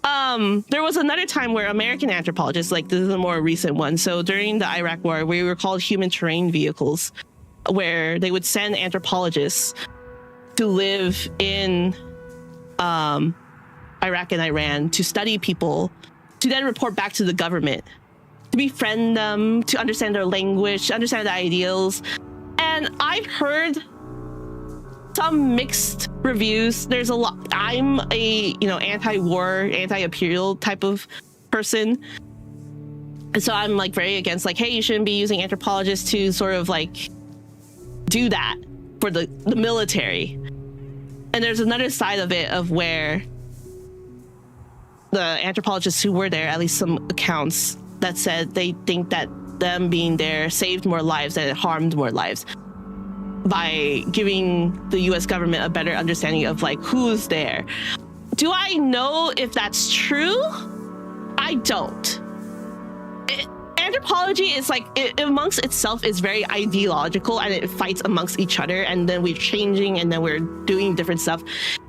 There was another time where American anthropologists, like this is a more recent one. So during the Iraq War, we were called human terrain vehicles, where they would send anthropologists to live in Iraq and Iran to study people, to then report back to the government, to befriend them, to understand their language, to understand their ideals. And I've heard some mixed reviews. There's a lot. I'm a anti-war, anti-imperial type of person, and so I'm like very against like, hey, you shouldn't be using anthropologists to sort of like do that for the military. And there's another side of it of where the anthropologists who were there, at least some accounts that said they think that them being there saved more lives than it harmed more lives by giving the US government a better understanding of like who's there. Do I know if that's true? I don't. Anthropology is like, amongst itself is very ideological, and it fights amongst each other, and then we're changing, and then we're doing different stuff.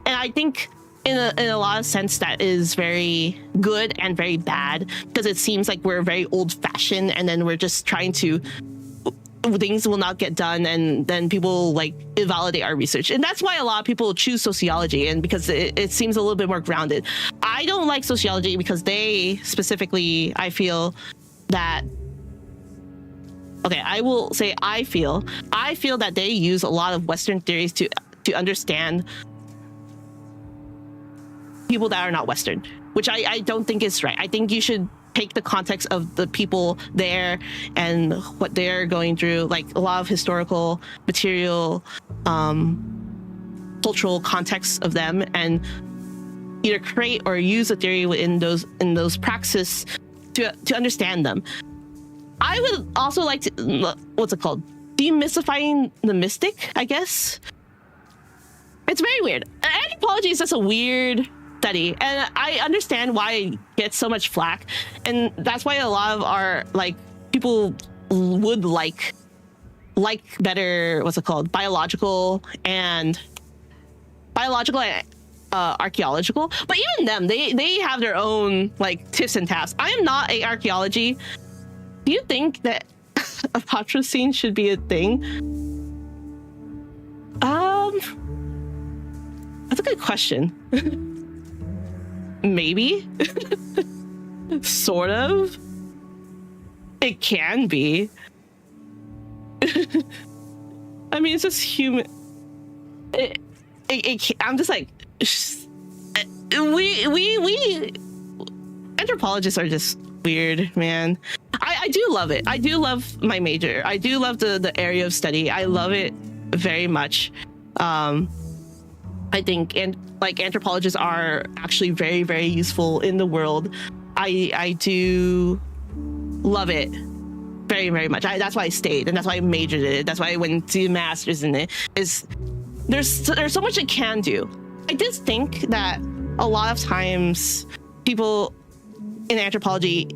And I think in a lot of sense that is very good and very bad, because it seems like we're very old-fashioned, and then we're just trying to, things will not get done, and then people like invalidate our research. And that's why a lot of people choose sociology, and because it seems a little bit more grounded. I don't like sociology because they specifically, I feel that, okay, I will say I feel that they use a lot of Western theories to understand people that are not Western, which I don't think is right. I think you should take the context of the people there and what they're going through, like a lot of historical material, cultural context of them, and either create or use a theory in those praxis to understand them. I would also like to, what's it called? Demystifying the mystic, I guess. It's very weird. Anthropology is just a weird study, and I understand why it gets so much flack, and that's why a lot of our like people would like better, what's it called, biological and archaeological. But even them, they have their own like tips and taps. I am not a archaeology. Do you think that Apocryphene should be a thing? That's a good question. Maybe. Sort of. It can be. I mean, it's just human. I'm just like, we anthropologists are just weird, man. I do love it. I do love my major. I do love the area of study. I love it very much. I think anthropologists are actually very, very useful in the world. I do love it very, very much. That's why I stayed, and that's why I majored in it. That's why I went to master's in it. There's so much it can do. I did think that a lot of times people in anthropology,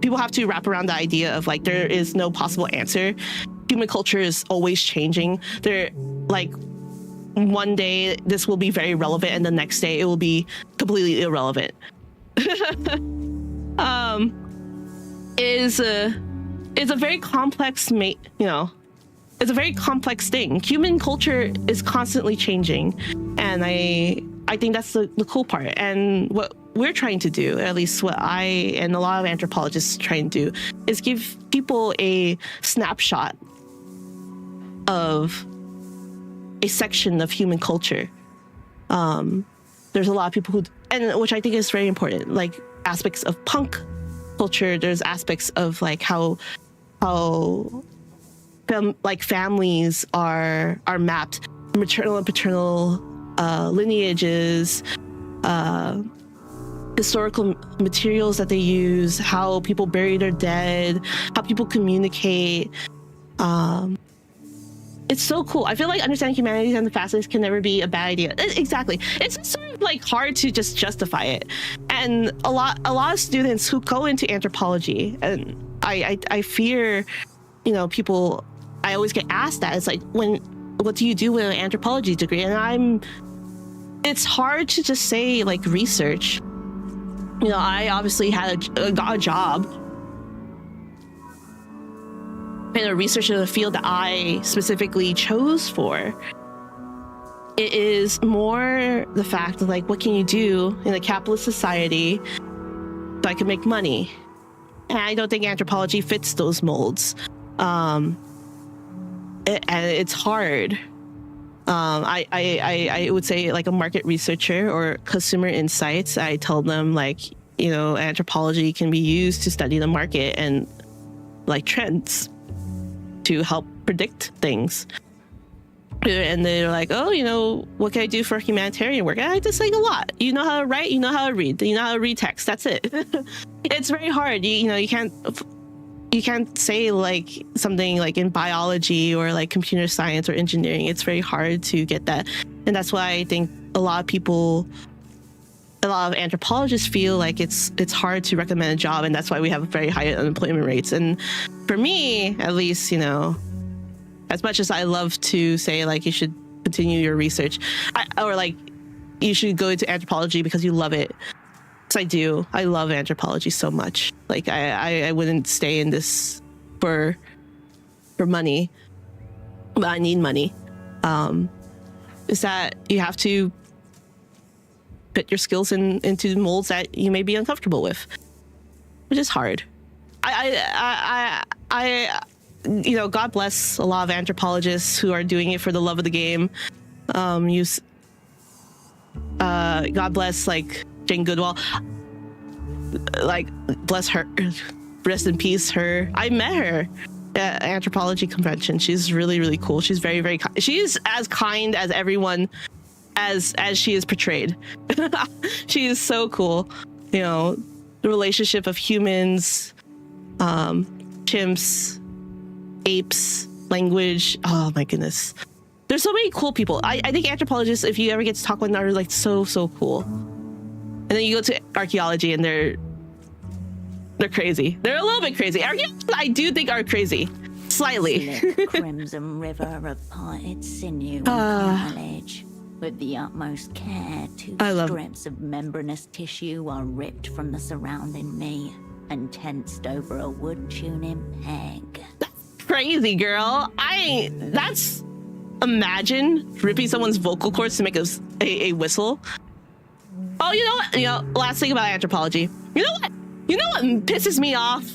people have to wrap around the idea of like there is no possible answer. Human culture is always changing. There, like, one day this will be very relevant, and the next day it will be completely irrelevant. Is a very complex, it's a very complex thing. Human culture is constantly changing, and I think that's the cool part. And what we're trying to do, at least what I and a lot of anthropologists try and do, is give people a snapshot of a section of human culture. There's a lot of people which I think is very important, like aspects of punk culture. There's aspects of like how families are mapped, maternal and paternal lineages, historical materials that they use, how people bury their dead, how people communicate. It's so cool. I feel like understanding humanities and the fascists can never be a bad idea. Exactly. It's just sort of like hard to just justify it. And a lot of students who go into anthropology, and I fear, people, I always get asked that. It's like, what do you do with an anthropology degree? And it's hard to just say like research. I obviously got a job in a research in the field that I specifically chose for. It is more the fact of like, what can you do in a capitalist society so I can make money? And I don't think anthropology fits those molds. And it's hard. I would say like a market researcher or consumer insights. I tell them like, you know, anthropology can be used to study the market and like trends to help predict things. And they're like, oh, you know, what can I do for humanitarian work? I just like a lot. You know how to write, you know how to read, you know how to read text. That's it. It's very hard. You know, you can't say like something like in biology or like computer science or engineering. It's very hard to get that. And that's why I think a lot of anthropologists feel like it's hard to recommend a job, and that's why we have very high unemployment rates. And for me, at least, you know, as much as I love to say like you should continue your research, or like you should go into anthropology because you love it. Because I do. I love anthropology so much. Like I wouldn't stay in this for money, but I need money. Is that you have to fit your skills into molds that you may be uncomfortable with, which is hard. I you know, God bless a lot of anthropologists who are doing it for the love of the game. God bless like Jane Goodall. Like, bless her, rest in peace. Her, I met her at anthropology convention. She's really, really cool. She's very, very kind. She's as kind as everyone as she is portrayed. She is so cool. You know, the relationship of humans, chimps, apes, language. Oh my goodness. There's so many cool people. I think anthropologists, if you ever get to talk with them, are like so cool. And then you go to archaeology and they're crazy. They're a little bit crazy. Archaeologists, I do think, are crazy. Slightly. Slick crimson river of parted sinew and cartilage. With the utmost care, two strips of membranous tissue are ripped from the surrounding meat and tensed over a wood tuning peg. That's crazy, girl. That's... Imagine ripping someone's vocal cords to make a whistle. Oh, you know what? You know, last thing about anthropology. You know what? You know what pisses me off?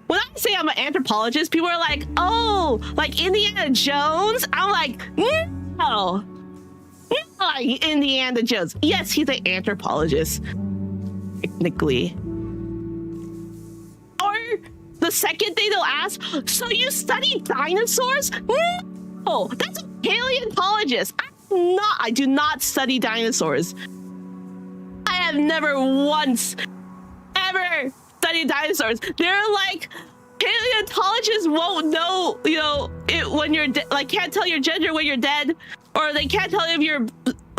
When I say I'm an anthropologist, people are like, oh, like Indiana Jones? I'm like, no. Not like Indiana Jones. Yes, he's an anthropologist. Technically. Or the second thing they'll ask, so you study dinosaurs? No, that's a paleontologist. I do not study dinosaurs. I have never once ever studied dinosaurs. They're like, paleontologists won't know, you know, when you're like can't tell your gender when you're dead, or they can't tell if you're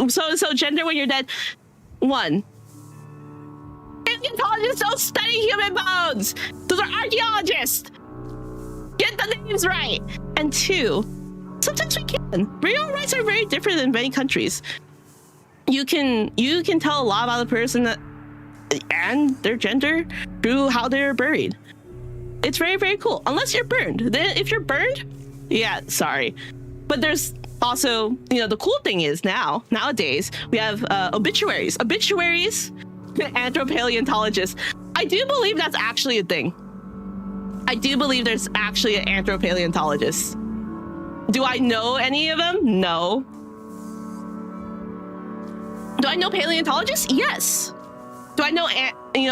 so-and-so gender when you're dead. One, paleontologists don't study human bones. Those are archaeologists. Get the names right. And two, sometimes we can. Burial rites are very different in many countries. You can tell a lot about the person and their gender through how they're buried. It's very, very cool. Unless you're burned. Then if you're burned, yeah, sorry. But there's also, you know, the cool thing is nowadays we have obituaries. Obituaries, anthropaleontologists. I do believe that's actually a thing. I do believe there's actually an anthropaleontologist. Do I know any of them? No. Do I know paleontologists? Yes. Do I know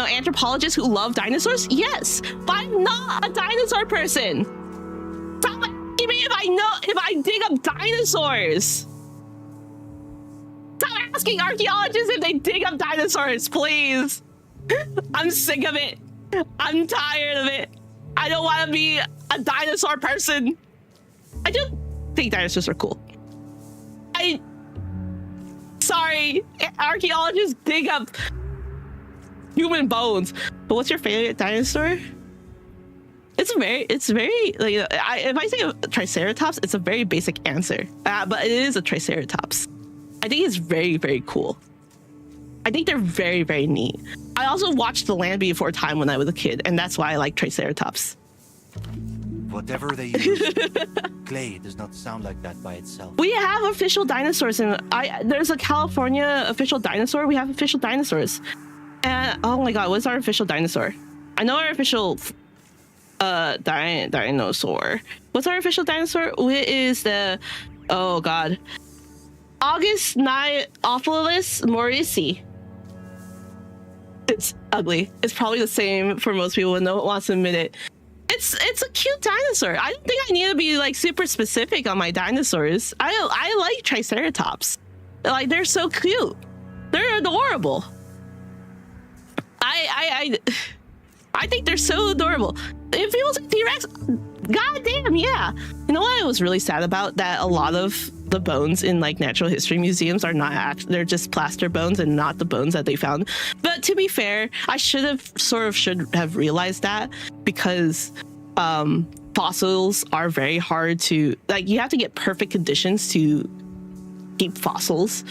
anthropologists who love dinosaurs? Yes. But I'm not a dinosaur person. Stop asking me if I dig up dinosaurs. Stop asking archaeologists if they dig up dinosaurs, please. I'm sick of it. I'm tired of it. I don't want to be a dinosaur person. I do think dinosaurs are cool. Sorry, archaeologists dig up human bones. But what's your favorite dinosaur? It's very like, if I say a triceratops, it's a very basic answer. But it is a triceratops. I think it's very, very cool. I think they're very, very neat. I also watched The Land Before Time when I was a kid, and that's why I like triceratops. Whatever they use, clay does not sound like that by itself. We have official dinosaurs, and there's a California official dinosaur. We have official dinosaurs. And oh my god, what's our official dinosaur? I know our official dinosaur. What's our official dinosaur? It is the Oh god. Augustniopolis morrissey. It's ugly. It's probably the same for most people, and no one wants to admit it. It's a cute dinosaur. I don't think I need to be like super specific on my dinosaurs. I like Triceratops. Like, they're so cute. They're adorable. I think they're so adorable. It feels like T-Rex. God damn, yeah. You know what I was really sad about? That a lot of the bones in like natural history museums are not they're just plaster bones and not the bones that they found. But to be fair, I should have realized that, because fossils are very hard to, like, you have to get perfect conditions to keep fossils.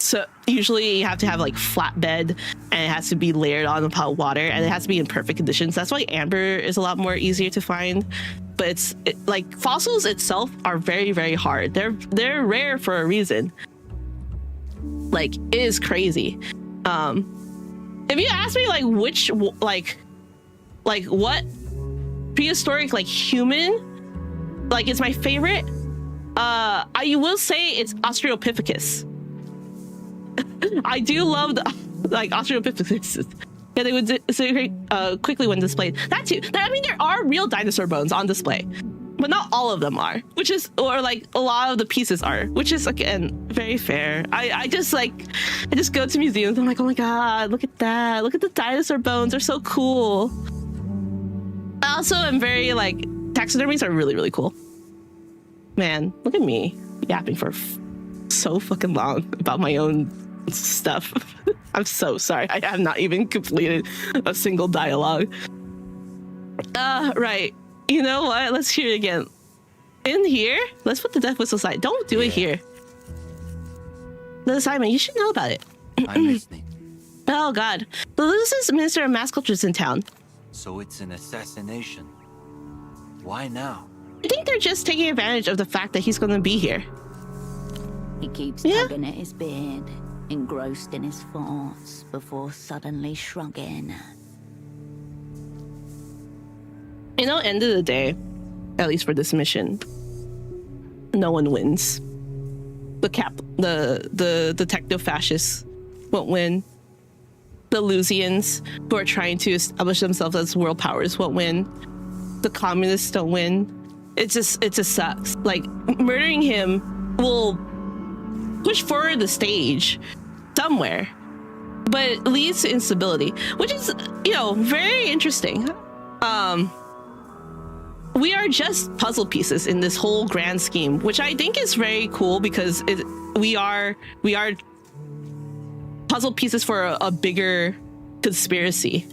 So usually you have to have like flat bed, and it has to be layered on a pot of water, and it has to be in perfect conditions. That's why amber is a lot more easier to find. But like fossils itself are very, very hard. They're rare for a reason. Like, it is crazy. If you ask me like which like what prehistoric like human like is my favorite, I will say it's Australopithecus. I do love the like Australopithecus. Yeah, they would disintegrate quickly when displayed. That too. I mean, there are real dinosaur bones on display, but not all of them are. Which is, or like a lot of the pieces are, which is again very fair. I just go to museums. I'm like, oh my god, look at that! Look at the dinosaur bones. They're so cool. I also am very like, taxidermies are really, really cool. Man, look at me yapping for so fucking long about my own stuff. I'm so sorry. I have not even completed a single dialogue. Right. You know what? Let's hear it again. In here? Let's put the death whistle aside. Don't do it here. The assignment, you should know about it. I'm listening. Oh god. The Lucis Minister of Mass Culture is in town. So it's an assassination. Why now? I think they're just taking advantage of the fact that he's going to be here. He keeps tugging at his beard, engrossed in his thoughts, before suddenly shrugging. You know, end of the day, at least for this mission, no one wins. The techno-fascists won't win. The Lusians, who are trying to establish themselves as world powers, won't win. The communists don't win. It just sucks. Like, murdering him will push forward the stage somewhere, but it leads to instability, which is, you know, very interesting. We are just puzzle pieces in this whole grand scheme, which I think is very cool, because we are puzzle pieces for a bigger conspiracy.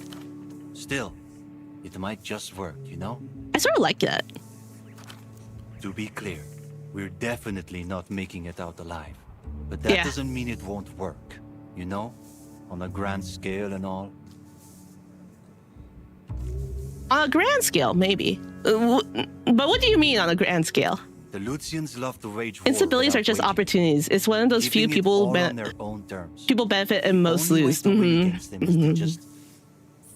Still, it might just work, you know? I sort of like that. To be clear, we're definitely not making it out alive. But that doesn't mean it won't work, you know? On a grand scale and all. On a grand scale, maybe. But what do you mean on a grand scale? The Lucians love to wage war. Instabilities are just opportunities. It's one of those few people on their own terms. People benefit and most Only way lose. to win against them is to just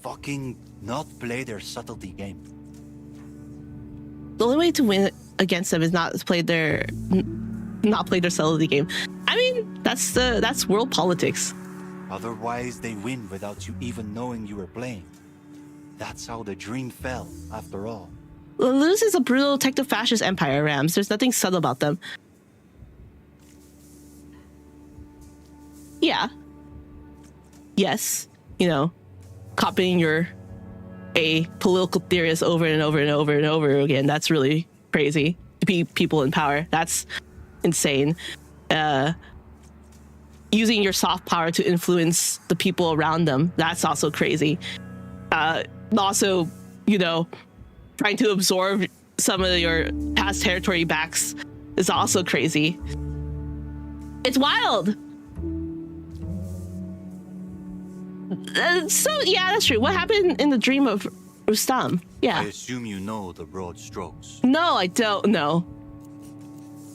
fucking not play their subtlety game. The only way to win against them is not play their subtlety game. I mean, that's world politics. Otherwise, they win without you even knowing you were playing. That's how the dream fell, after all. Luz is a brutal techno-fascist empire, Rams. There's nothing subtle about them. Yeah. Yes. You know, copying a political theorist over and over and over and over again. That's really crazy. To be people in power. That's insane. Using your soft power to influence the people around them. That's also crazy. Also, you know, trying to absorb some of your past territory backs is also crazy. It's wild. So yeah, that's true. What happened in the dream of Rustam? Yeah. I assume you know the broad strokes. No, I don't know.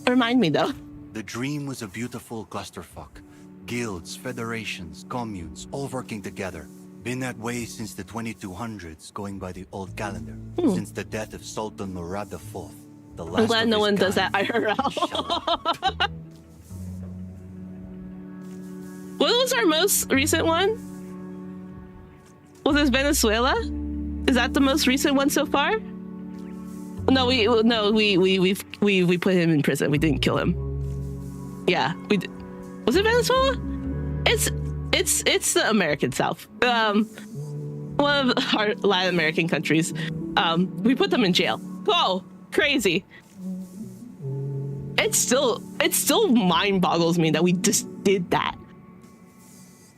Remind me though. The dream was a beautiful clusterfuck. Guilds, federations, communes, all working together. Been that way since the 2200s, going by the old calendar. Since the death of Sultan Murad IV. The last I'm glad of no his one does kind. that IRL. What was our most recent one? Was it Venezuela? Is that the most recent one so far? No, we put him in prison. We didn't kill him. Yeah, we did. Was it Venezuela? It's the American South. One of our Latin American countries. We put them in jail. Whoa, crazy. It still mind boggles me that we just did that.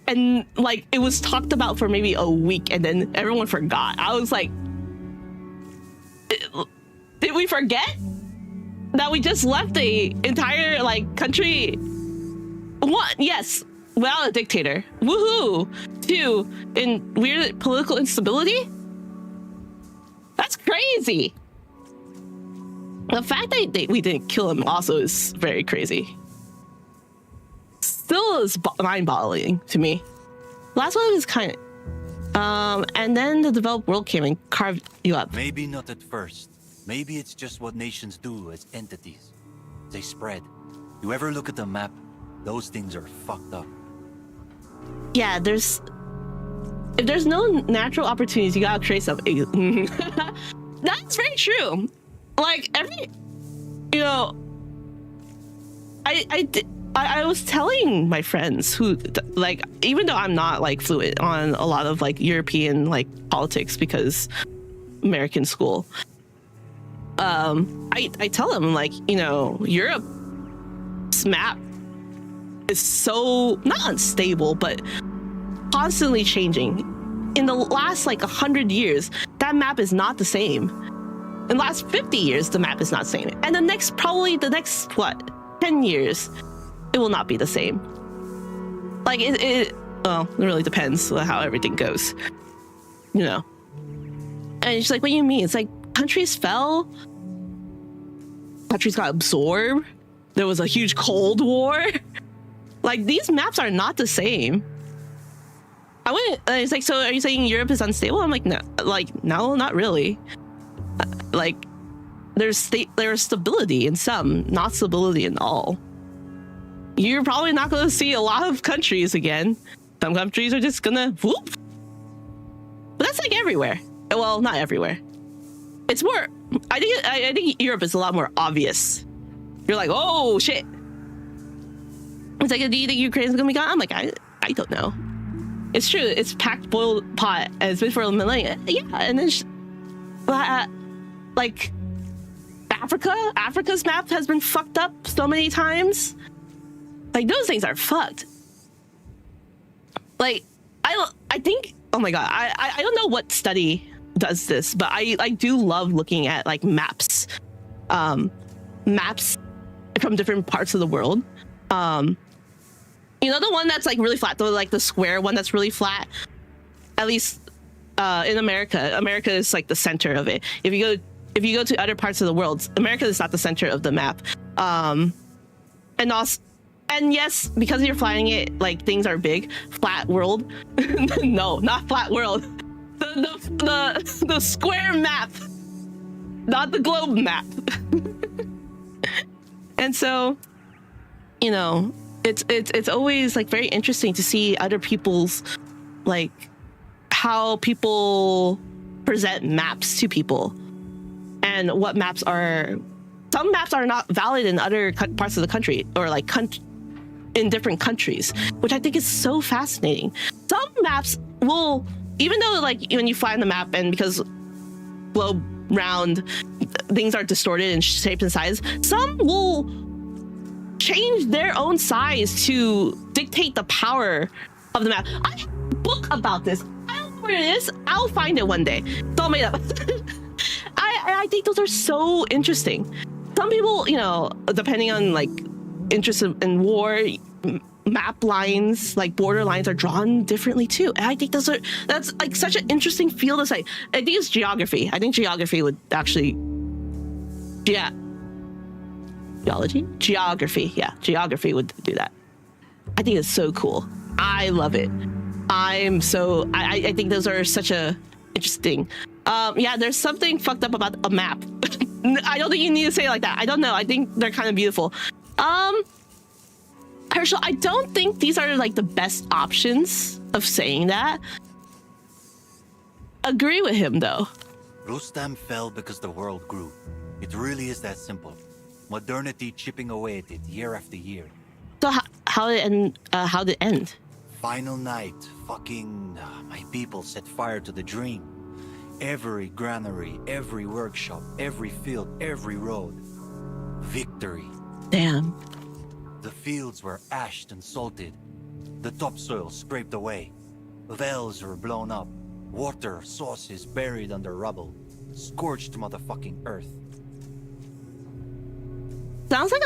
And like it was talked about for maybe a week and then everyone forgot. I was like, did we forget that we just left the entire like country? One, yes, without a dictator. Woohoo! Two, in weird political instability? That's crazy. The fact that we didn't kill him also is very crazy. Still is mind-boggling to me. Last one was kind of... and then the developed world came and carved you up. Maybe not at first. Maybe it's just what nations do as entities. They spread. You ever look at the map? Those things are fucked up. Yeah, if there's no natural opportunities, you gotta create something. That's very true. Like I was telling my friends who like, even though I'm not like fluent on a lot of like European like politics because American school, I tell them like, Europe's map is so not unstable, but constantly changing. In the last like 100 years, that map is not the same. In the last 50 years, the map is not the same. And the next 10 years, it will not be the same. Like it really depends on how everything goes, And she's like, what do you mean? It's like countries fell, countries got absorbed. There was a huge Cold War. Like these maps are not the same. It's like, so are you saying Europe is unstable? I'm like, no, not really. Like there's stability in some, not stability in all. You're probably not going to see a lot of countries again. Some countries are just gonna whoop. But that's like everywhere. Well, not everywhere. It's more. I think Europe is a lot more obvious. You're like, oh shit. It's like, do you think Ukraine's gonna be gone? I'm like, I don't know. It's true. It's packed boiled pot, and it's been for a millennia. Yeah, and then like Africa's map has been fucked up so many times. Like those things are fucked. Like I think, oh my god, I don't know what study does this, but I do love looking at like maps from different parts of the world. The one that's like really flat, the square one that's really flat, at least in America is like the center of it. If you go to other parts of the world, America is not the center of the map. And yes, because you're flying it, like things are big. Flat world. No, not flat world. The square map, not the globe map. And so, it's always like very interesting to see other people's, like, how people present maps to people, and what maps are. Some maps are not valid in other parts of the country, or like in different countries, which I think is so fascinating. Some maps will, even though like when you fly on the map and because globe round, things are distorted in shape and size, some will change their own size to dictate the power of the map. I have a book about this. I don't know where it is. I'll find it one day. It's all made up. I think those are so interesting. Some people, depending on like interest in war, map lines, like border lines, are drawn differently too. And I think that's like such an interesting field to say. I think it's geography. I think geography would actually, geography would do that. I think it's so cool. I love it. I think those are such a interesting Yeah, there's something fucked up about a map. I don't think you need to say it like that. I don't know. I think they're kind of beautiful. Herschel, I don't think these are like the best options of saying that. Agree with him though. Rustam fell because the world grew. It really is that simple. Modernity chipping away at it year after year. So how did it end? Final night, my people set fire to the dream. Every granary, every workshop, every field, every road. Victory. Damn. The fields were ashed and salted. The topsoil scraped away. Wells were blown up. Water sources buried under rubble. Scorched motherfucking earth. Sounds like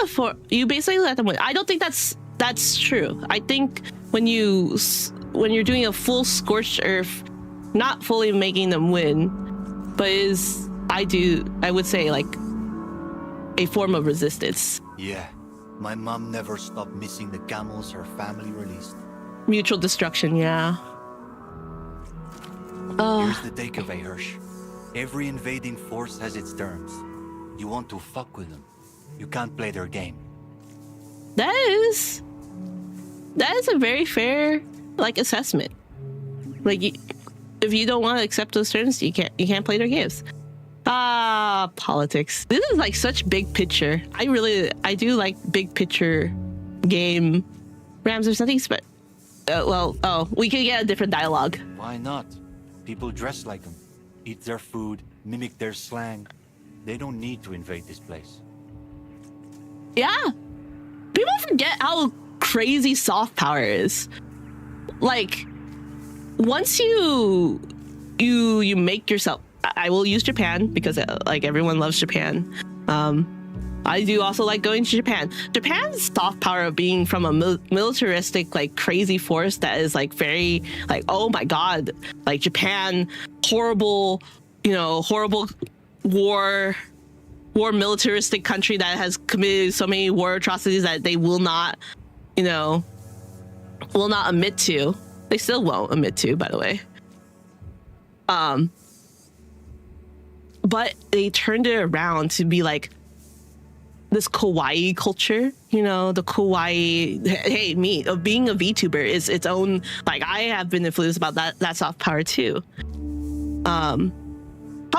you basically let them win. I don't think that's true. I think when you're doing a full scorched earth, not fully making them win, but I would say like a form of resistance. Yeah. My mom never stopped missing the camels her family released. Mutual destruction, yeah. Here's the takeaway, Hirsch. Every invading force has its terms. You want to fuck with them, you can't play their game. That is a very fair assessment. Like, if you don't want to accept those terms, you can't play their games. Politics. This is like such big picture. I do like big picture game. Rams, there's nothing we can get a different dialogue. Why not? People dress like them, eat their food, mimic their slang. They don't need to invade this place. Yeah. People forget how crazy soft power is. Like, once you make yourself, I will use Japan because everyone loves Japan. I do also like going to Japan. Japan's soft power of being from a militaristic crazy force that is very oh my god, Japan, horrible war militaristic country that has committed so many war atrocities that they will not admit to. They still won't admit to, by the way. But they turned it around to be this kawaii culture, the kawaii. Hey, being a VTuber is its own. I have been influenced about that soft power too. How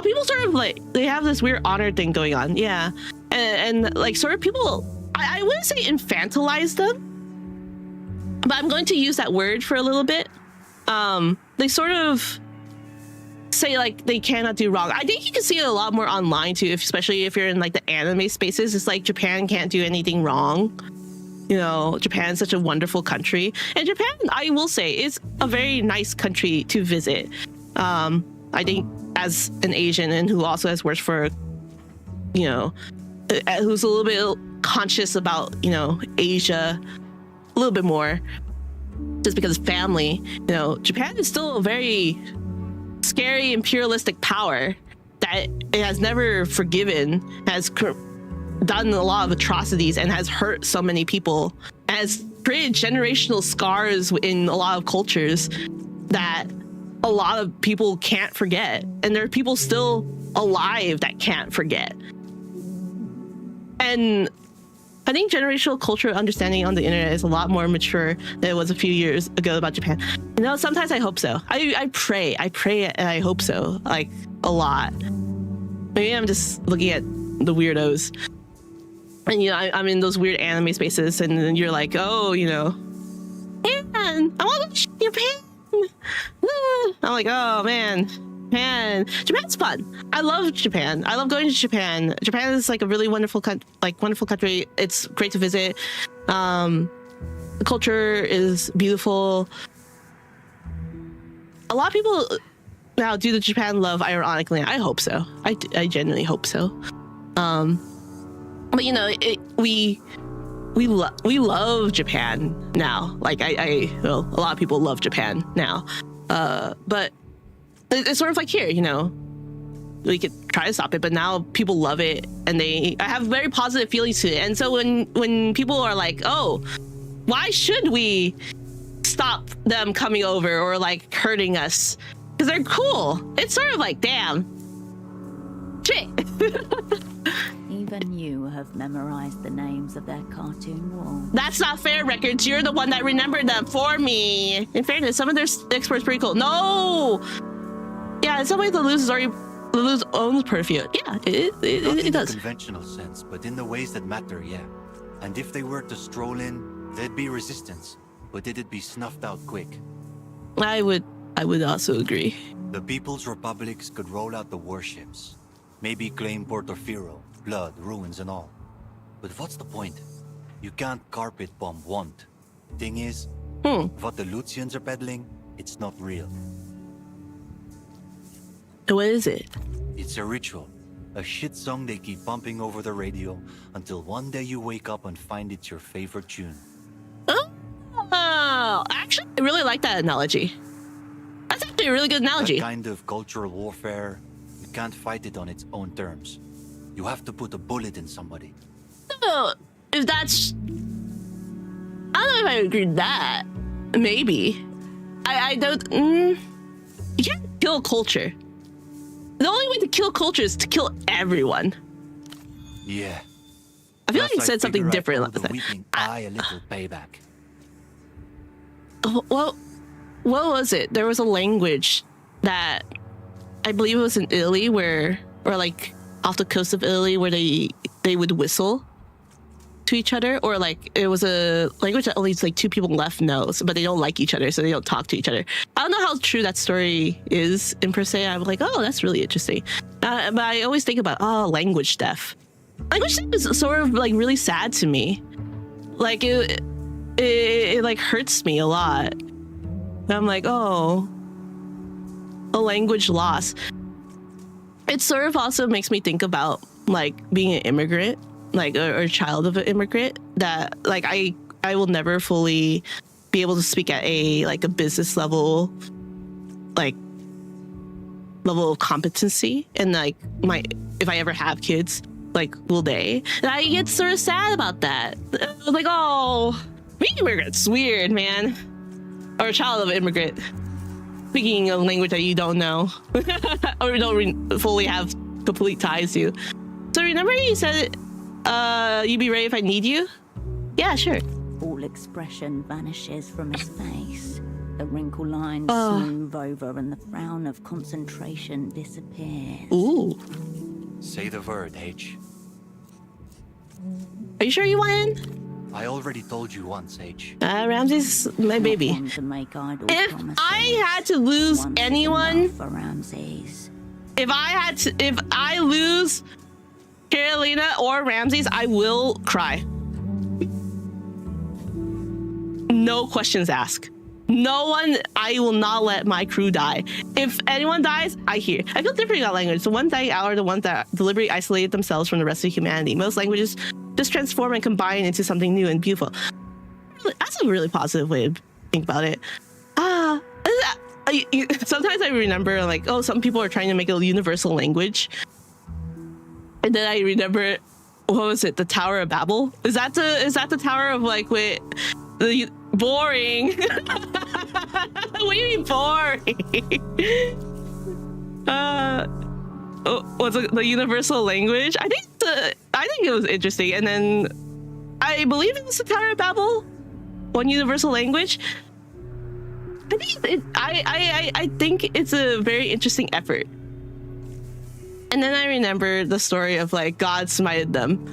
people sort of they have this weird honor thing going on, yeah, and sort of people. I wouldn't say infantilize them, but I'm going to use that word for a little bit. They sort of say they cannot do wrong. I think you can see it a lot more online too, especially if you're in the anime spaces. It's Japan can't do anything wrong. Japan's such a wonderful country, and Japan, I will say, is a very nice country to visit. I think as an Asian and who also has worked for, who's a little bit conscious about Asia a little bit more, just because of family. Japan is still a very scary imperialistic power that it has never forgiven, has done a lot of atrocities, and has hurt so many people, and has created generational scars in a lot of cultures that a lot of people can't forget, and there are people still alive that can't forget. And I think generational cultural understanding on the internet is a lot more mature than it was a few years ago about Japan. Sometimes I hope so. I pray and I hope so, a lot. Maybe I'm just looking at the weirdos. And, I'm in those weird anime spaces, and then you're oh, man, I want to go to Japan. I'm oh, man. Japan's fun. I love Japan. I love going to Japan. Japan is a really wonderful wonderful country. It's great to visit. The culture is beautiful. A lot of people now do the Japan love ironically. I hope so. I genuinely hope so. But we love Japan now. A lot of people love Japan now. But it's sort of here, we could try to stop it, but now people love it, and I have very positive feelings to it. And so when people are oh, why should we stop them coming over or hurting us because they're cool. It's sort of like, damn. Shit. Even you have memorized the names of their cartoon walls. That's not fair, Records. You're the one that remembered them for me. In fairness, some of their experts pretty cool. No! Yeah, in some way, the Luz owns perfume. Yeah, it does. In the conventional sense, but in the ways that matter, yeah. And if they were to stroll in, there'd be resistance, but it'd be snuffed out quick. I would also agree. The People's Republics could roll out the warships. Maybe claim Portofiro, blood, ruins and all. But what's the point? You can't carpet bomb want. Thing is, what the Lucians are peddling, it's not real. What is it? It's a ritual. A shit song they keep pumping over the radio until one day you wake up and find it's your favorite tune. Oh, actually, I really like that analogy. That's actually a really good analogy. That kind of cultural warfare, you can't fight it on its own terms. You have to put a bullet in somebody. Oh, if that's... I don't know if I agree with that. Maybe. I don't... you can't kill culture. The only way to kill culture is to kill everyone. Yeah. I feel like you said something different last the time. weeping eye a little payback. Well, what was it? There was a language that I believe it was in Italy or like off the coast of Italy where they would whistle to each other, or like it was a language that only like two people left knows, but they don't like each other, so they don't talk to each other. I don't know how true that story is in per se. I'm like, oh, that's really interesting. But I always think about language death. Language death is sort of like really sad to me. Like it like hurts me a lot. And I'm like, oh, a language loss. It sort of also makes me think about like being an immigrant, like or a child of an immigrant, that like I will never fully be able to speak at a business level, like level of competency. And like if I ever have kids, like will they? And I get sort of sad about that. Like, oh, being immigrant's weird, man. Or a child of an immigrant speaking a language that you don't know or don't fully have complete ties to. So remember you said you'd be ready if I need you? Yeah, sure. All expression vanishes from his face. The wrinkle lines smooth over and the frown of concentration disappears. Ooh. Say the word, H. Are you sure you want in? I already told you once, H. Ramses, my baby. If I had to lose anyone, for Ramses. if I lose Carolina or Ramses, I will cry. No questions asked. No one, I will not let my crew die. If anyone dies, I hear. I feel different about language. The ones dying out are the ones that deliberately isolated themselves from the rest of humanity. Most languages just transform and combine into something new and beautiful. That's a really positive way to think about it. Sometimes I remember like, oh, some people are trying to make a universal language. And then I remember, what was it? The Tower of Babel? Is that the Tower of like, wait, the boring? What do you mean boring? What's the universal language? I think it was interesting. And then I believe it was the Tower of Babel, one universal language. I think it's a very interesting effort. And then I remember the story of like God smited them.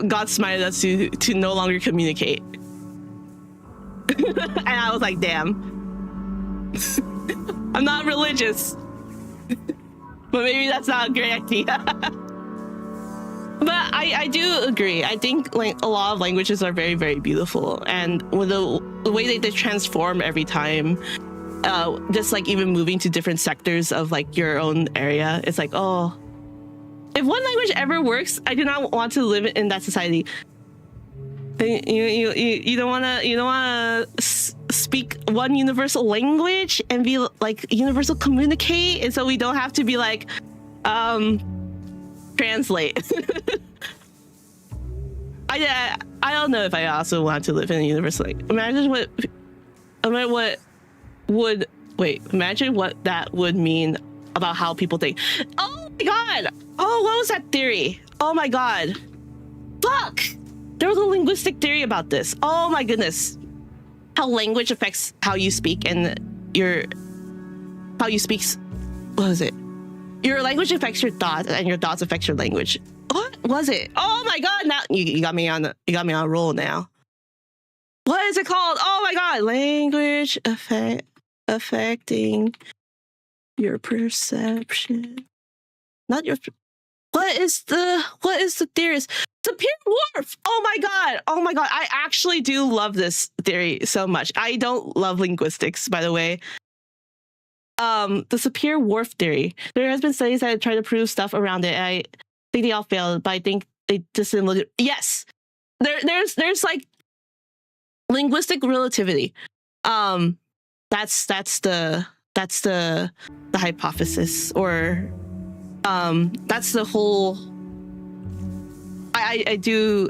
God smited us to no longer communicate. And I was like, damn. I'm not religious. But maybe that's not a great idea. But I do agree. I think like a lot of languages are very, very beautiful. And with the way that they transform every time, just like even moving to different sectors of like your own area, it's like, oh, if one language ever works, I do not want to live in that society. You don't want to speak one universal language and be like universal communicate, and so we don't have to be like translate. I don't know if I also want to live in a universal language. Imagine what would Wait, imagine what that would mean about how people think. Oh my god! Oh, what was that theory? Oh my god. Fuck! There was a linguistic theory about this. Oh my goodness. How language affects how you speak and how you speak. What was it? Your language affects your thoughts and your thoughts affects your language. What was it? Oh my god, now you got me on a roll now. What is it called? Oh my god, language affecting your perception. Not your. What is the theorist? Sapir-Whorf. Oh my god. I actually do love this theory so much. I don't love linguistics, by the way. The Sapir-Whorf theory. There has been studies that try to prove stuff around it. I think they all failed, but I think they just didn't look at. Yes, there's like linguistic relativity. That's the hypothesis, or that's the whole. I do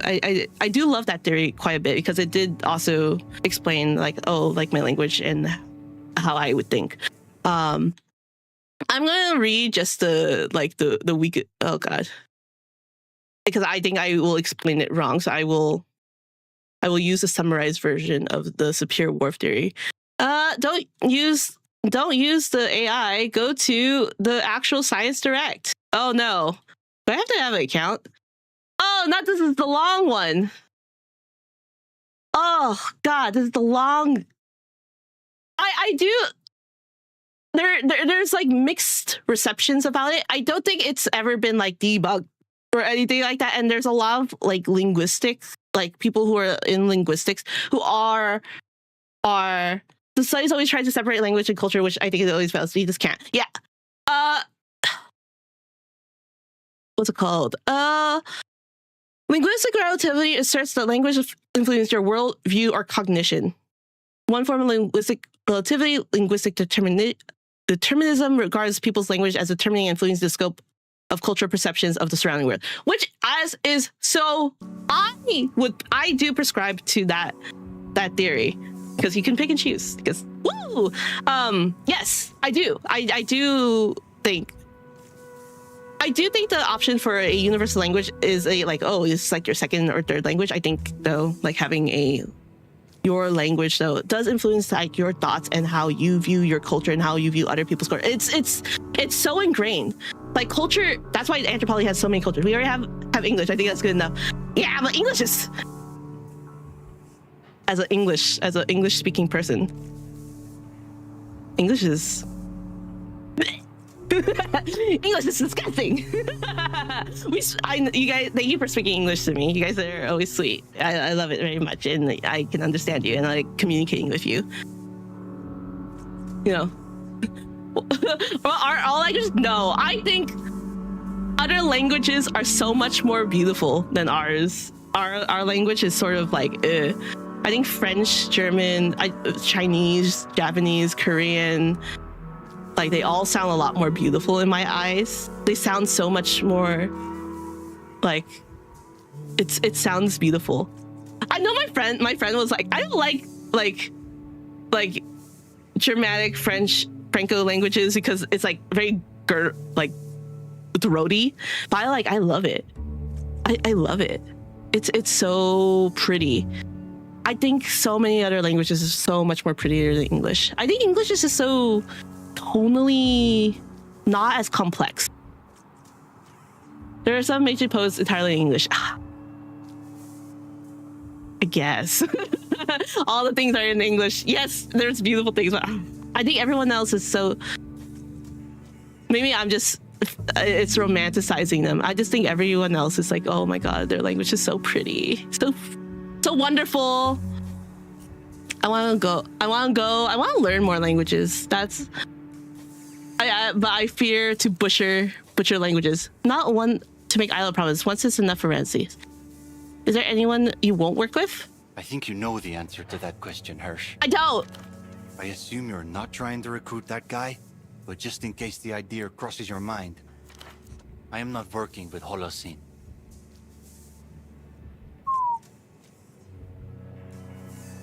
love that theory quite a bit because it did also explain like my language and how I would think. I'm gonna read just the weak. Oh god, because I think I will explain it wrong. So I will use a summarized version of the Sapir-Whorf theory. Don't use the AI. Go to the actual Science Direct. Oh no, do I have to have an account? Oh, not this is the long one. Oh god, this is the long. I do. There's like mixed receptions about it. I don't think it's ever been like debugged or anything like that. And there's a lot of like linguistics, like people who are in linguistics who are the studies always try to separate language and culture, which I think is always fails. You just can't. Yeah. What's it called? Linguistic relativity asserts that language influences your worldview or cognition. One form of linguistic relativity, linguistic determinism, regards people's language as determining and influencing the scope of cultural perceptions of the surrounding world. Which is so I do prescribe to that theory because you can pick and choose. Because woo, yes, I do. I do think the option for a universal language is it's like your second or third language. I think though, like having your language though does influence like your thoughts and how you view your culture and how you view other people's culture. It's so ingrained. Like culture, that's why anthropology has so many cultures. We already have English. I think that's good enough. Yeah, but English is as an English speaking person. English is English is disgusting. You guys, thank you for speaking English to me. You guys are always sweet. I love it very much, and I can understand you, and I like communicating with you. You know, are all languages? No, I think other languages are so much more beautiful than ours. Our language is sort of like, I think French, German, Chinese, Japanese, Korean. Like they all sound a lot more beautiful in my eyes. They sound so much more like it sounds beautiful. I know my friend was like, I don't like Germanic, French, Franco languages because it's like very throaty. But I love it. I love it. It's so pretty. I think so many other languages are so much more prettier than English. I think English is just so tonally not as complex. There are some major posts entirely in English. I guess. All the things are in English. Yes, there's beautiful things, but I think everyone else is so... Maybe it's romanticizing them. I just think everyone else is like, oh my god, their language is so pretty. So wonderful. I want to learn more languages. But I fear to butcher languages. Not one to make idle promises. Once is enough for Ramses. Is there anyone you won't work with? I think you know the answer to that question, Hirsch. I don't. I assume you're not trying to recruit that guy, but just in case the idea crosses your mind, I am not working with Holocene.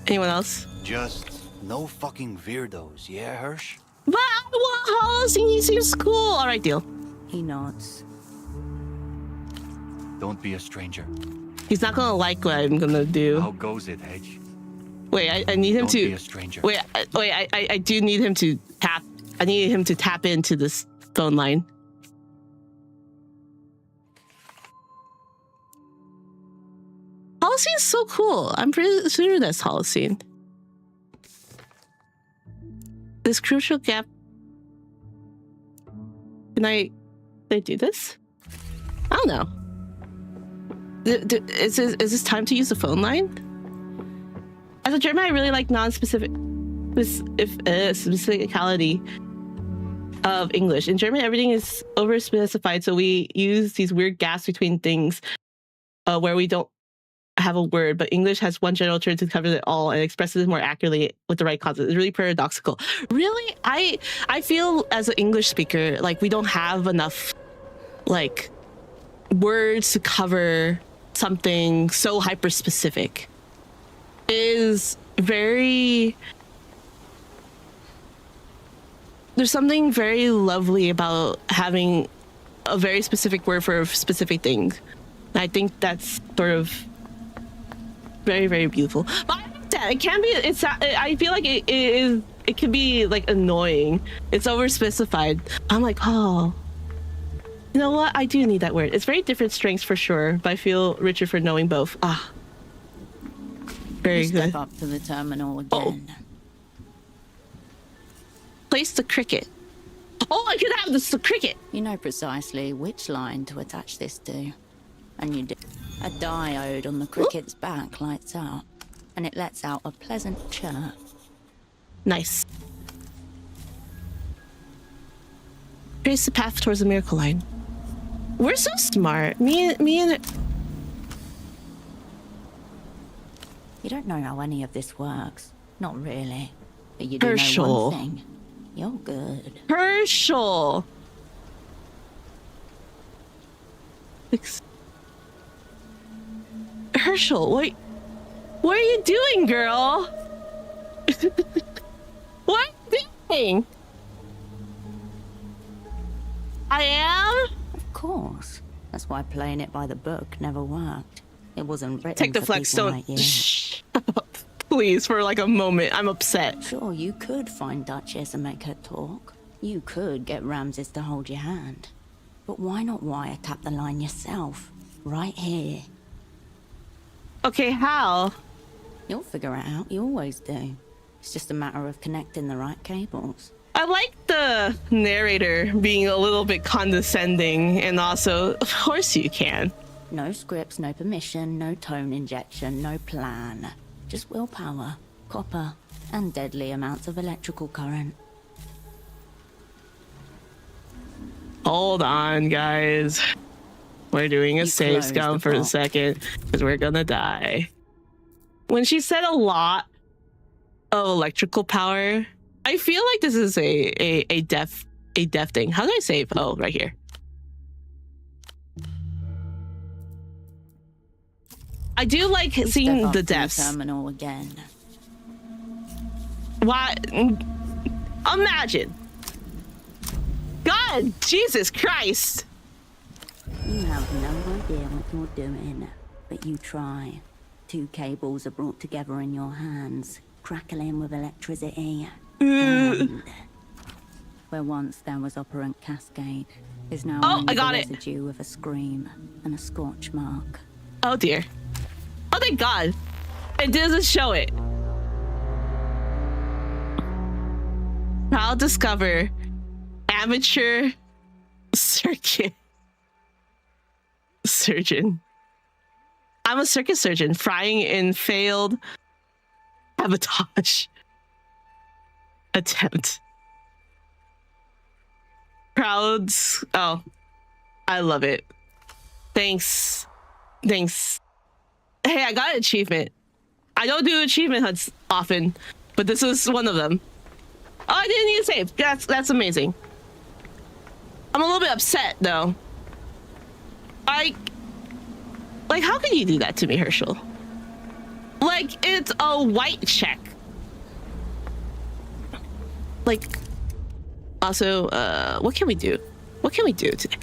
Anyone else? Just no fucking weirdos, yeah, Hirsch? But I want Holocene. He seems cool. All right, deal. He nods. Don't be a stranger. He's not gonna like what I'm gonna do. How goes it, Hedge? Wait, I need him Don't to. be a stranger. Wait, I do need him to tap. I need him to tap into this phone line. Holocene's so cool. I'm pretty sure that's Holocene. This crucial gap. Can I do this? I don't know. Is this time to use the phone line? As a German, I really like non-specific specificality of English. In German, everything is over-specified, so we use these weird gaps between things where we don't have a word, but English has one general term to cover it all and expresses it more accurately with the right concept. It's really paradoxical. Really, I feel as an English speaker, like we don't have enough like words to cover something so hyper specific. It is very. There's something very lovely about having a very specific word for a specific thing. I think that's sort of very, very beautiful. But I understand, it can be. I feel like it is. It can be like annoying. It's over specified. I'm like, oh, you know what? I do need that word. It's very different strengths for sure, but I feel richer for knowing both. Very You good. step up to the terminal again. Place the cricket. Oh, I could have the cricket. You know precisely which line to attach this to. And you do. A diode on the cricket's back lights up, and it lets out a pleasant chirp. Nice. Trace the path towards the miracle line. We're so smart. Me and You don't know how any of this works. Not really. But you do know Herschel. one thing. You're good. Herschel. Herschel, what are you doing, girl? What are you doing? I am? Of course. That's why playing it by the book never worked. It wasn't written Take the for flex people stone. like you. Shh. Please, for like a moment. I'm upset. Sure, you could find Duchess and make her talk. You could get Ramses to hold your hand. But why not wiretap the line yourself? Right here. Okay, how? You'll figure it out. You always do. It's just a matter of connecting the right cables. I like the narrator being a little bit condescending and also, of course you can. No scripts, no permission, no tone injection, no plan. Just willpower, copper, and deadly amounts of electrical current. Hold on, guys. We're doing a You save closed scum the for a box. second because we're gonna die. When she said a lot of electrical power, I feel like this is a deaf thing. How do I save? Oh, right here. I do like You seeing step up the to deaths. terminal again. Why? Imagine. God, Jesus Christ. You have no idea what you're doing, but you try. 2 cables are brought together in your hands, crackling with electricity. And where once there was operant cascade, is now Oh, only I got the it. residue of a scream and a scorch mark. Oh dear. Oh thank God. It doesn't show it. I'll discover amateur circuit surgeon. I'm a circus surgeon frying in failed sabotage attempt. Crowds. Oh, I love it. Thanks. Hey, I got an achievement. I don't do achievement hunts often, but this is one of them. Oh, I didn't need to save. That's amazing. I'm a little bit upset though. Like, how can you do that to me, Herschel? Like, it's a white check. Like, Also, what can we do? What can we do today?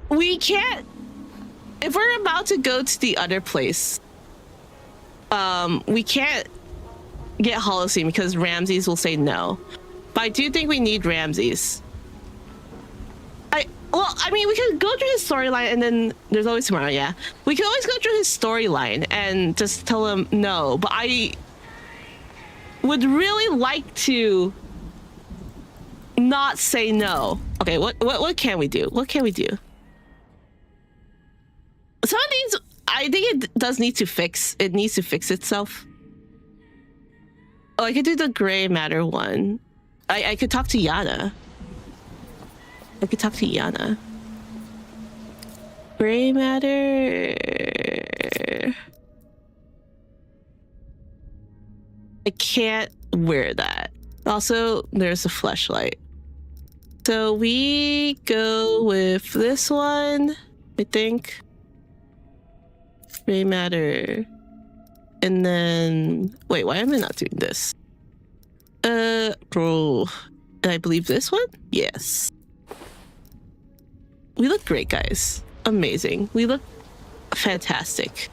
We can't. If we're about to go to the other place, we can't get Holocene because Ramses will say no. But I do think we need Ramses. Well, I mean, we can go through his storyline, and then there's always tomorrow. Yeah, we can always go through his storyline and just tell him no. But I would really like to not say no. Okay, what can we do? What can we do? Some of these, I think it does need to fix. It needs to fix itself. Oh, I could do the gray matter one. I could talk to Yana. I could talk to Yana. Gray matter. I can't wear that. Also, there's a fleshlight. So we go with this one, I think. Gray matter. And then, wait, why am I not doing this? Bro. And I believe this one? Yes. We look great, guys. Amazing. We look fantastic.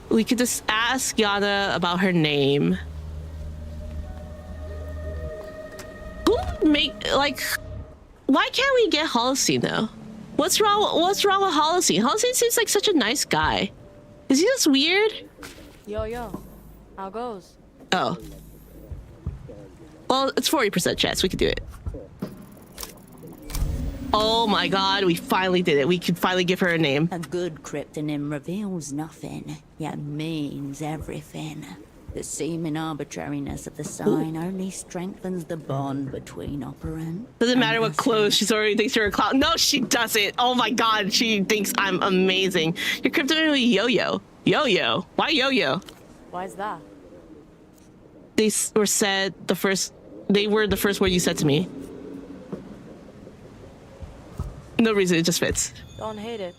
We could just ask Yana about her name. Who would make, like, why can't we get Holocene though? What's wrong with Holocene? Holocene seems like such a nice guy. Is he just weird? Yo, how goes? Oh. Well, it's 40% chance we could do it. Oh my god, we finally did it. We can finally give her a name. A good cryptonym reveals nothing, yet means everything. The seeming arbitrariness of the sign only strengthens the bond between operant. Doesn't matter what clothes, she's already thinks you're a clown. No, she doesn't. Oh my god, she thinks I'm amazing. Your cryptonym is Yo-Yo. Yo-Yo? Why Yo-Yo? Why is that? They were said the first... They were the first word you said to me. No reason, it just fits. Don't hate it.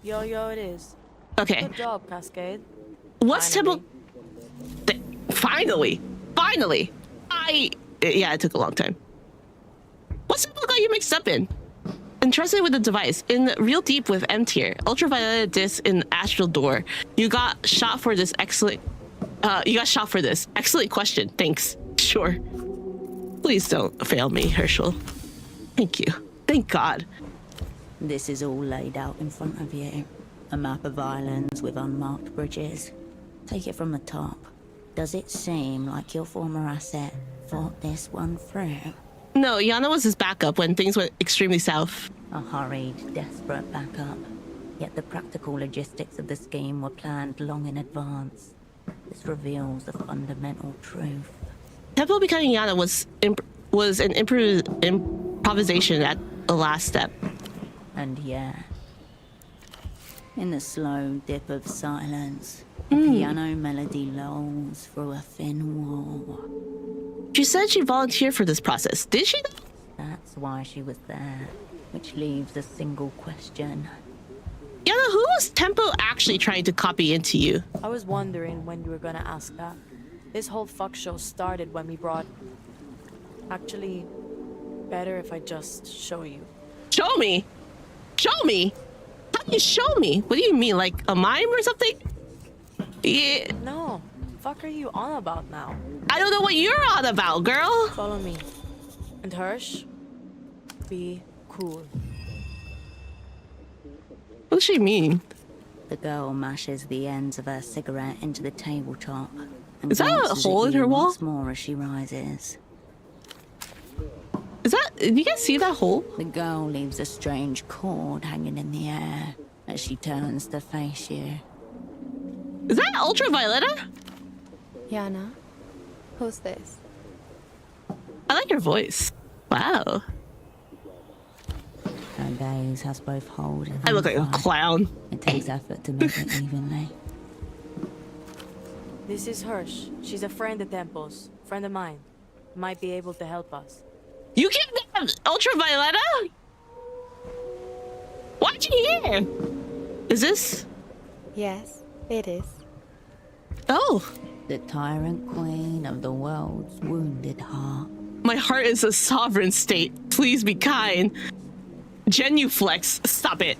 Yo it is. Okay. Good job, Cascade. What's Temple... Finally! Yeah, it took a long time. What's Temple got you mixed up in? Interested with the device. In Real Deep with M tier. Ultraviolet disc in Astral Door. You got shot for this excellent... Excellent question. Thanks. Sure. Please don't fail me, Herschel. Thank you. Thank God. This is all laid out in front of you. A map of islands with unmarked bridges. Take it from the top. Does it seem like your former asset thought this one through? No, Yana was his backup when things went extremely south. A hurried, desperate backup. Yet the practical logistics of the scheme were planned long in advance. This reveals a fundamental truth. Temple becoming Yana was an improvisation at the last step. And yeah, in the slow dip of silence, a piano melody lulls through a thin wall. She said she volunteered for this process. Did she? That's why she was there, which leaves a single question. Yana, who was Tempo actually trying to copy into you? I was wondering when you were gonna ask that. This whole fuck show started when we brought... Actually, better if I just show you. Show me? Show me? How do you show me? What do you mean, like a mime or something? Yeah. No. Fuck are you on about now? I don't know what you're on about, girl. Follow me. And Hirsch, be cool. What does she mean? The girl mashes the ends of her cigarette into the tabletop. And is that a hole in her wall? once more as she rises. Is that... Did you guys see that hole? The girl leaves a strange cord hanging in the air as she turns to face you. Is that Ultravioletta? Yana, who's this? I like your voice. Wow. Her gaze has both hold and I look like a clown. It takes effort to make it evenly. This is Hirsch. She's a friend of Temple's. Friend of mine. Might be able to help us. You kidnapped Ultravioletta? Why'd you here? Is this? Yes, it is. Oh. The tyrant queen of the world's wounded heart. My heart is a sovereign state. Please be kind. Genuflex, stop it.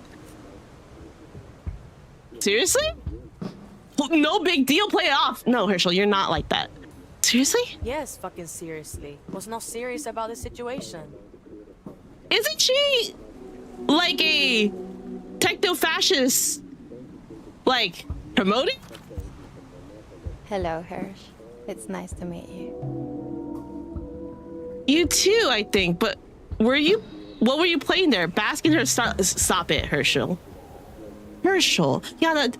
Seriously? No big deal, play it off. No, Herschel, you're not like that. Seriously? Yes, fucking seriously. Was not serious about the situation. Isn't she like a techno-fascist, like, promoting? Hello, Hirsch. It's nice to meet you. You too, I think, but what were you playing there? Basking her stop it, Herschel. Herschel. Yana,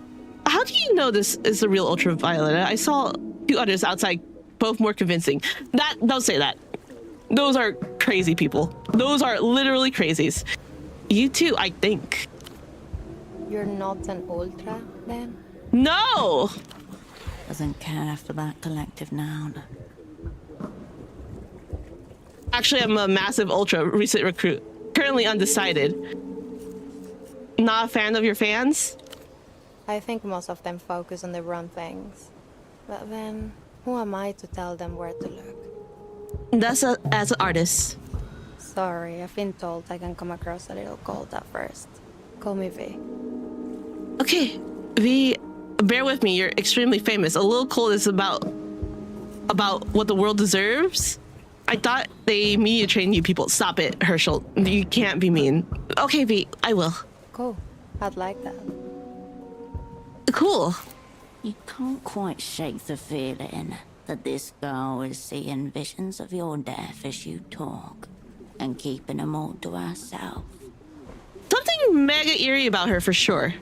how do you know this is the real Ultraviolet? I saw two others outside, both more convincing. Don't say that. Those are crazy people. Those are literally crazies. You too, I think. You're not an Ultra, then? No! Doesn't care for that collective noun. Actually, I'm a massive Ultra recent recruit. Currently undecided. Not a fan of your fans? I think most of them focus on the wrong things. But then, who am I to tell them where to look? That's as an artist. Sorry, I've been told I can come across a little cold at first. Call me V. Okay, V, bear with me. You're extremely famous. A little cold is about what the world deserves. I thought they media trained you people. Stop it, Herschel. You can't be mean. Okay, V, I will. Cool. I'd like that. Cool. You can't quite shake the feeling that this girl is seeing visions of your death as you talk and keeping them all to herself. Something mega eerie about her for sure.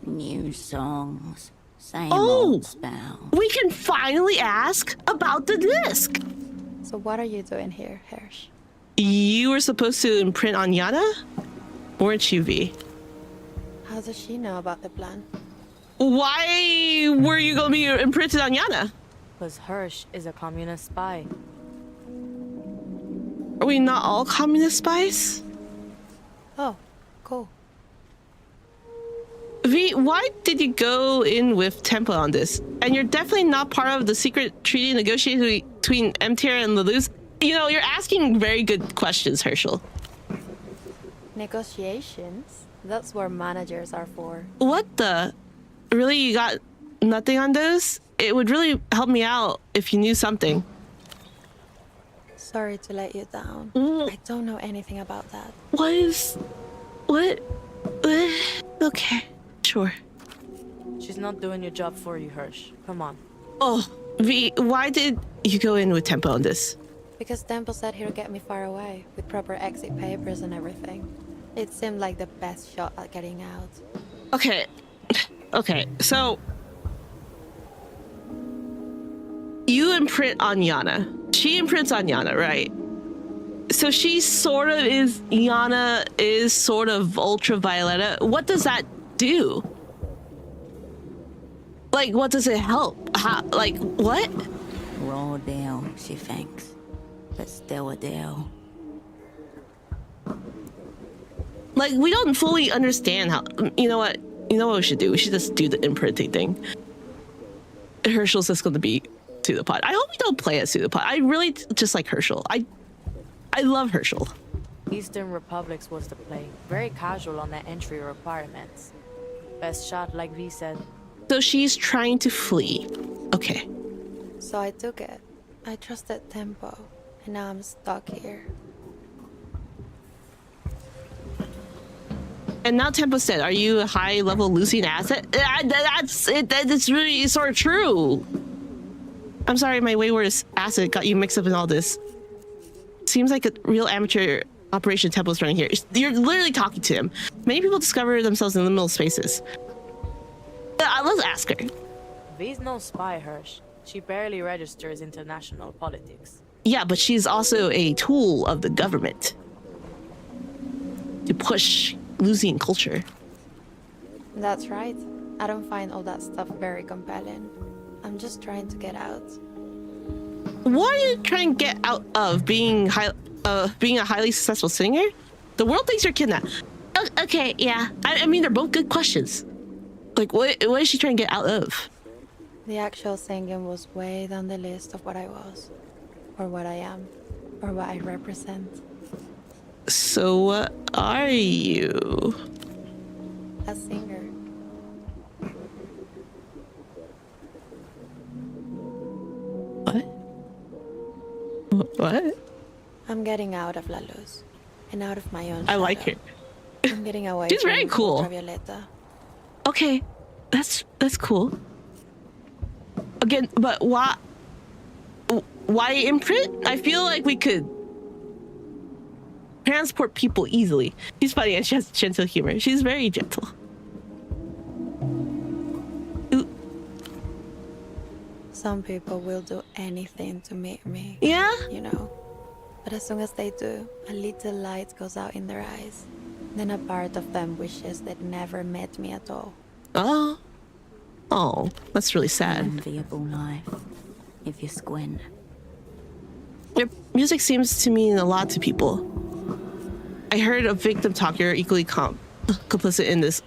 New songs, same Oh! old spell. We can finally ask about the disc. So what are you doing here, Hirsch? You were supposed to imprint on Yana? Weren't you, V? How does she know about the plan? Why were you gonna be imprinted on Yana? Because Hirsch is a communist spy. Are we not all communist spies? Oh, cool. V, why did you go in with Tempo on this? And you're definitely not part of the secret treaty negotiated between MTR and Lelouch. You know, you're asking very good questions, Herschel. Negotiations? That's where managers are for. What the? Really, you got nothing on those? It would really help me out if you knew something. Sorry to let you down. I don't know anything about that. What? Okay, sure. She's not doing your job for you, Hirsch. Come on. Oh, V, why did you go in with Tempo on this? Because Tempo said he'll get me far away, with proper exit papers and everything. It seemed like the best shot at getting out. Okay, so... You imprint on Yana. She imprints on Yana, right? So she sort of is... Yana is sort of Ultraviolet. What does that do? Like, what does it help? How, like, what? Raw deal, she thinks. But still a deal. Like, we don't fully understand how... You know what? You know what we should do? We should just do the imprinting thing. Herschel's just going to be Pseudopod. I hope we don't play as Pseudopod. I really just like Herschel. I love Herschel. Eastern Republics was the play. Very casual on their entry requirements. Best shot, like V said. So she's trying to flee. Okay. So I took it. I trusted Tempo, and now I'm stuck here. And now Tempo's dead. Are you a high-level Lucian asset? That's it. That's really sort of true. I'm sorry, my wayward asset got you mixed up in all this. Seems like a real amateur operation Tempo's running here. You're literally talking to him. Many people discover themselves in liminal spaces. Let's ask her. V's no spy, Hirsch. She barely registers international politics. Yeah, but she's also a tool of the government to push Lucian culture. That's right. I don't find all that stuff very compelling. I'm just trying to get out. What are you trying to get out of being a highly successful singer? The world thinks you're kidnapped. Okay, yeah. I mean, they're both good questions. Like, what is she trying to get out of? The actual singing was way down the list of what I was, or what I am, or what I represent. So what are you? A singer. What? What? I'm getting out of La Luz, and out of my own I like shadow. her. I'm getting away She's from very cool. Ultravioleta. Okay, that's cool. Again, but why imprint? I feel like we could transport people easily. She's funny and she has gentle humor. She's very gentle. Ooh. Some people will do anything to meet me. Yeah? You know. But as soon as they do, a little light goes out in their eyes. Then a part of them wishes they'd never met me at all. Oh. Oh, that's really sad. Enviable life, if you squint. Your music seems to mean a lot to people. I heard a victim talk. You're equally complicit in this.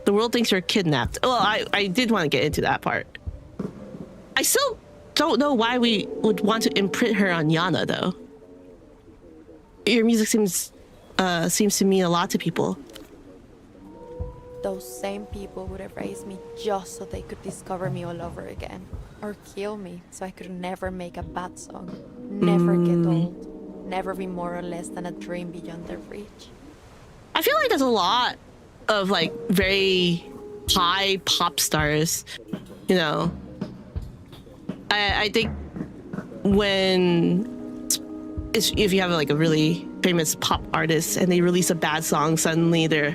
The world thinks you're kidnapped. Well, I did want to get into that part. I still don't know why we would want to imprint her on Yana, though. Your music seems to mean a lot to people. Those same people would have raised me just so they could discover me all over again. Or kill me so I could never make a bad song. Never get old. Never be more or less than a dream beyond their reach. I feel like there's a lot of like very high pop stars, you know. I think if you have like a really famous pop artist and they release a bad song, suddenly they're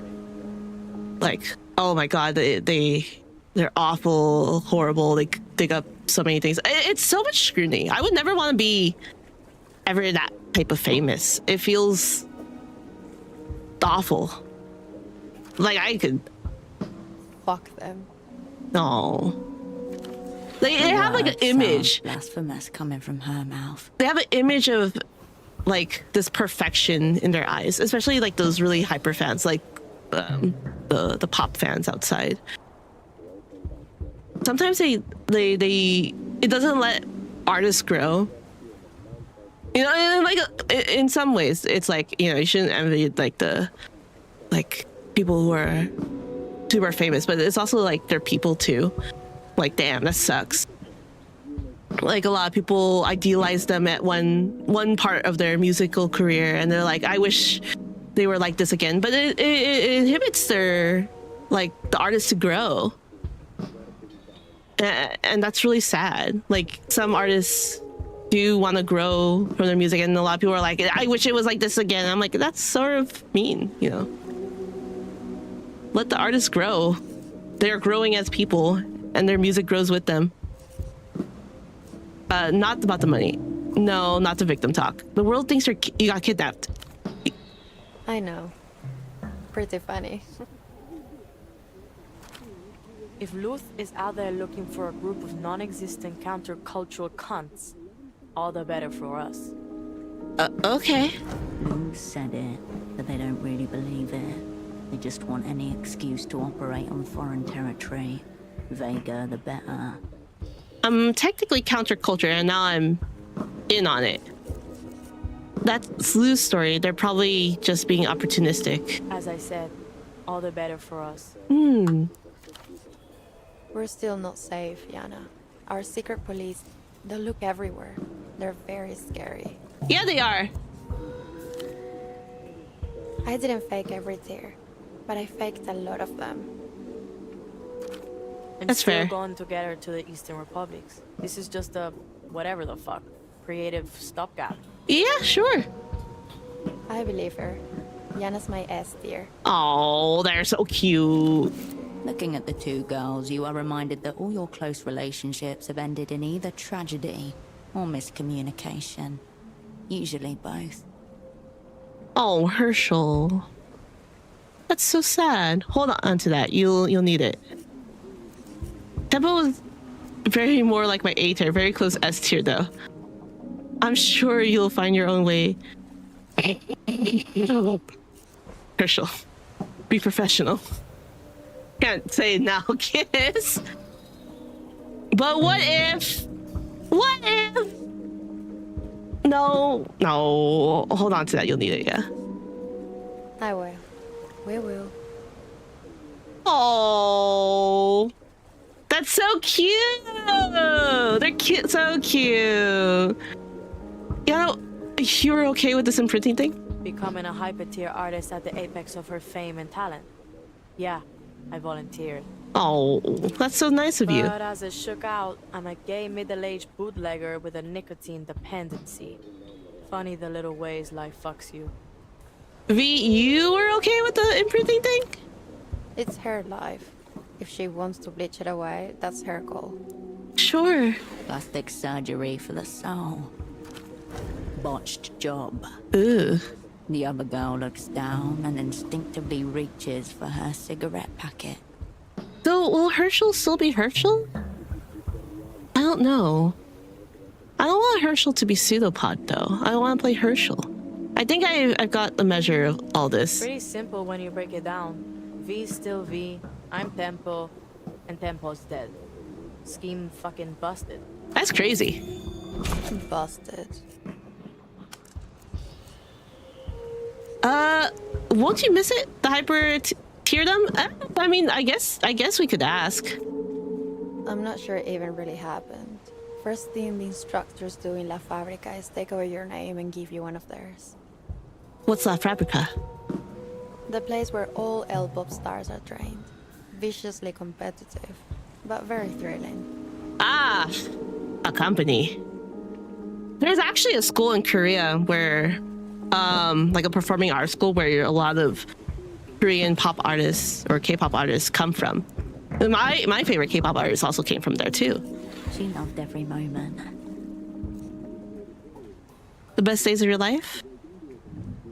like, oh my god, they're awful, horrible, they dig up so many things. It's so much scrutiny. I would never want to be ever that type of famous. It feels awful. Like I could. Fuck them. No. They have like an image. Blasphemous coming from her mouth. They have an image of like this perfection in their eyes, especially like those really hyper fans, like the pop fans outside. Sometimes they it doesn't let artists grow. You know, and like in some ways, it's like, you know, you shouldn't envy like the people who are super famous, but it's also like they're people too. Like, damn, that sucks. Like a lot of people idealize them at one part of their musical career, and they're like, I wish they were like this again. But it inhibits their the artist to grow, and that's really sad. Like some artists do want to grow from their music, and a lot of people are like, I wish it was like this again. I'm like, that's sort of mean, you know. Let the artists grow. They're growing as people, and their music grows with them. Not about the money. No, not the victim talk. The world thinks you got kidnapped. I know. Pretty funny. If Luth is out there looking for a group of non-existent countercultural cunts, all the better for us. Okay. Luth said it, but they don't really believe it. They just want any excuse to operate on foreign territory. Vaguer the better. I'm technically counterculture, and now I'm in on it. That's Lou's story. They're probably just being opportunistic. As I said, all the better for us. Hmm. We're still not safe, Yana. Our secret police, they look everywhere. They're very scary. Yeah, they are. I didn't fake every tear, but I faked a lot of them. And That's still fair. going together to the Eastern Republics. This is just a whatever the fuck creative stopgap. Yeah, sure. I believe her. Yana's my S tier. Oh, they're so cute. Looking at the two girls, you are reminded that all your close relationships have ended in either tragedy or miscommunication. Usually both. Oh, Herschel. That's so sad. Hold on to that. You'll need it. Tempo was very more like my A tier, very close S tier though. I'm sure you'll find your own way. Herschel, be professional. Can't say it now, kiss. But what if? What if? No. Hold on to that. You'll need it, yeah. I will. We will. Oh, that's so cute. They're cute, so cute. You know, you're okay with this imprinting thing? Becoming a hyper-tier artist at the apex of her fame and talent. Yeah, I volunteered. Oh, that's so nice of you. But as it shook out, I'm a gay middle-aged bootlegger with a nicotine dependency. Funny the little ways life fucks you. V, you were okay with the imprinting thing? It's her life. If she wants to bleach it away, that's her call. Sure. Plastic surgery for the soul. Botched job. Ugh. The other girl looks down and instinctively reaches for her cigarette packet. So, will Herschel still be Herschel? I don't know. I don't want Herschel to be Pseudopod, though. I want to play Herschel. I think I've got the measure of all this. Pretty simple when you break it down. V's still V, I'm Tempo, and Tempo's dead. Scheme fucking busted. That's crazy. Busted. Won't you miss it? The hyper-tierdom? I mean, I guess we could ask. I'm not sure it even really happened. First thing the instructors do in La Fabrica is take over your name and give you one of theirs. What's La Fabrica? The place where all L-pop stars are trained. Viciously competitive, but very thrilling. Ah, a company. There's actually a school in Korea where, like a performing arts school where a lot of Korean pop artists or K-pop artists come from. My favorite K-pop artist also came from there too. She loved every moment. The best days of your life?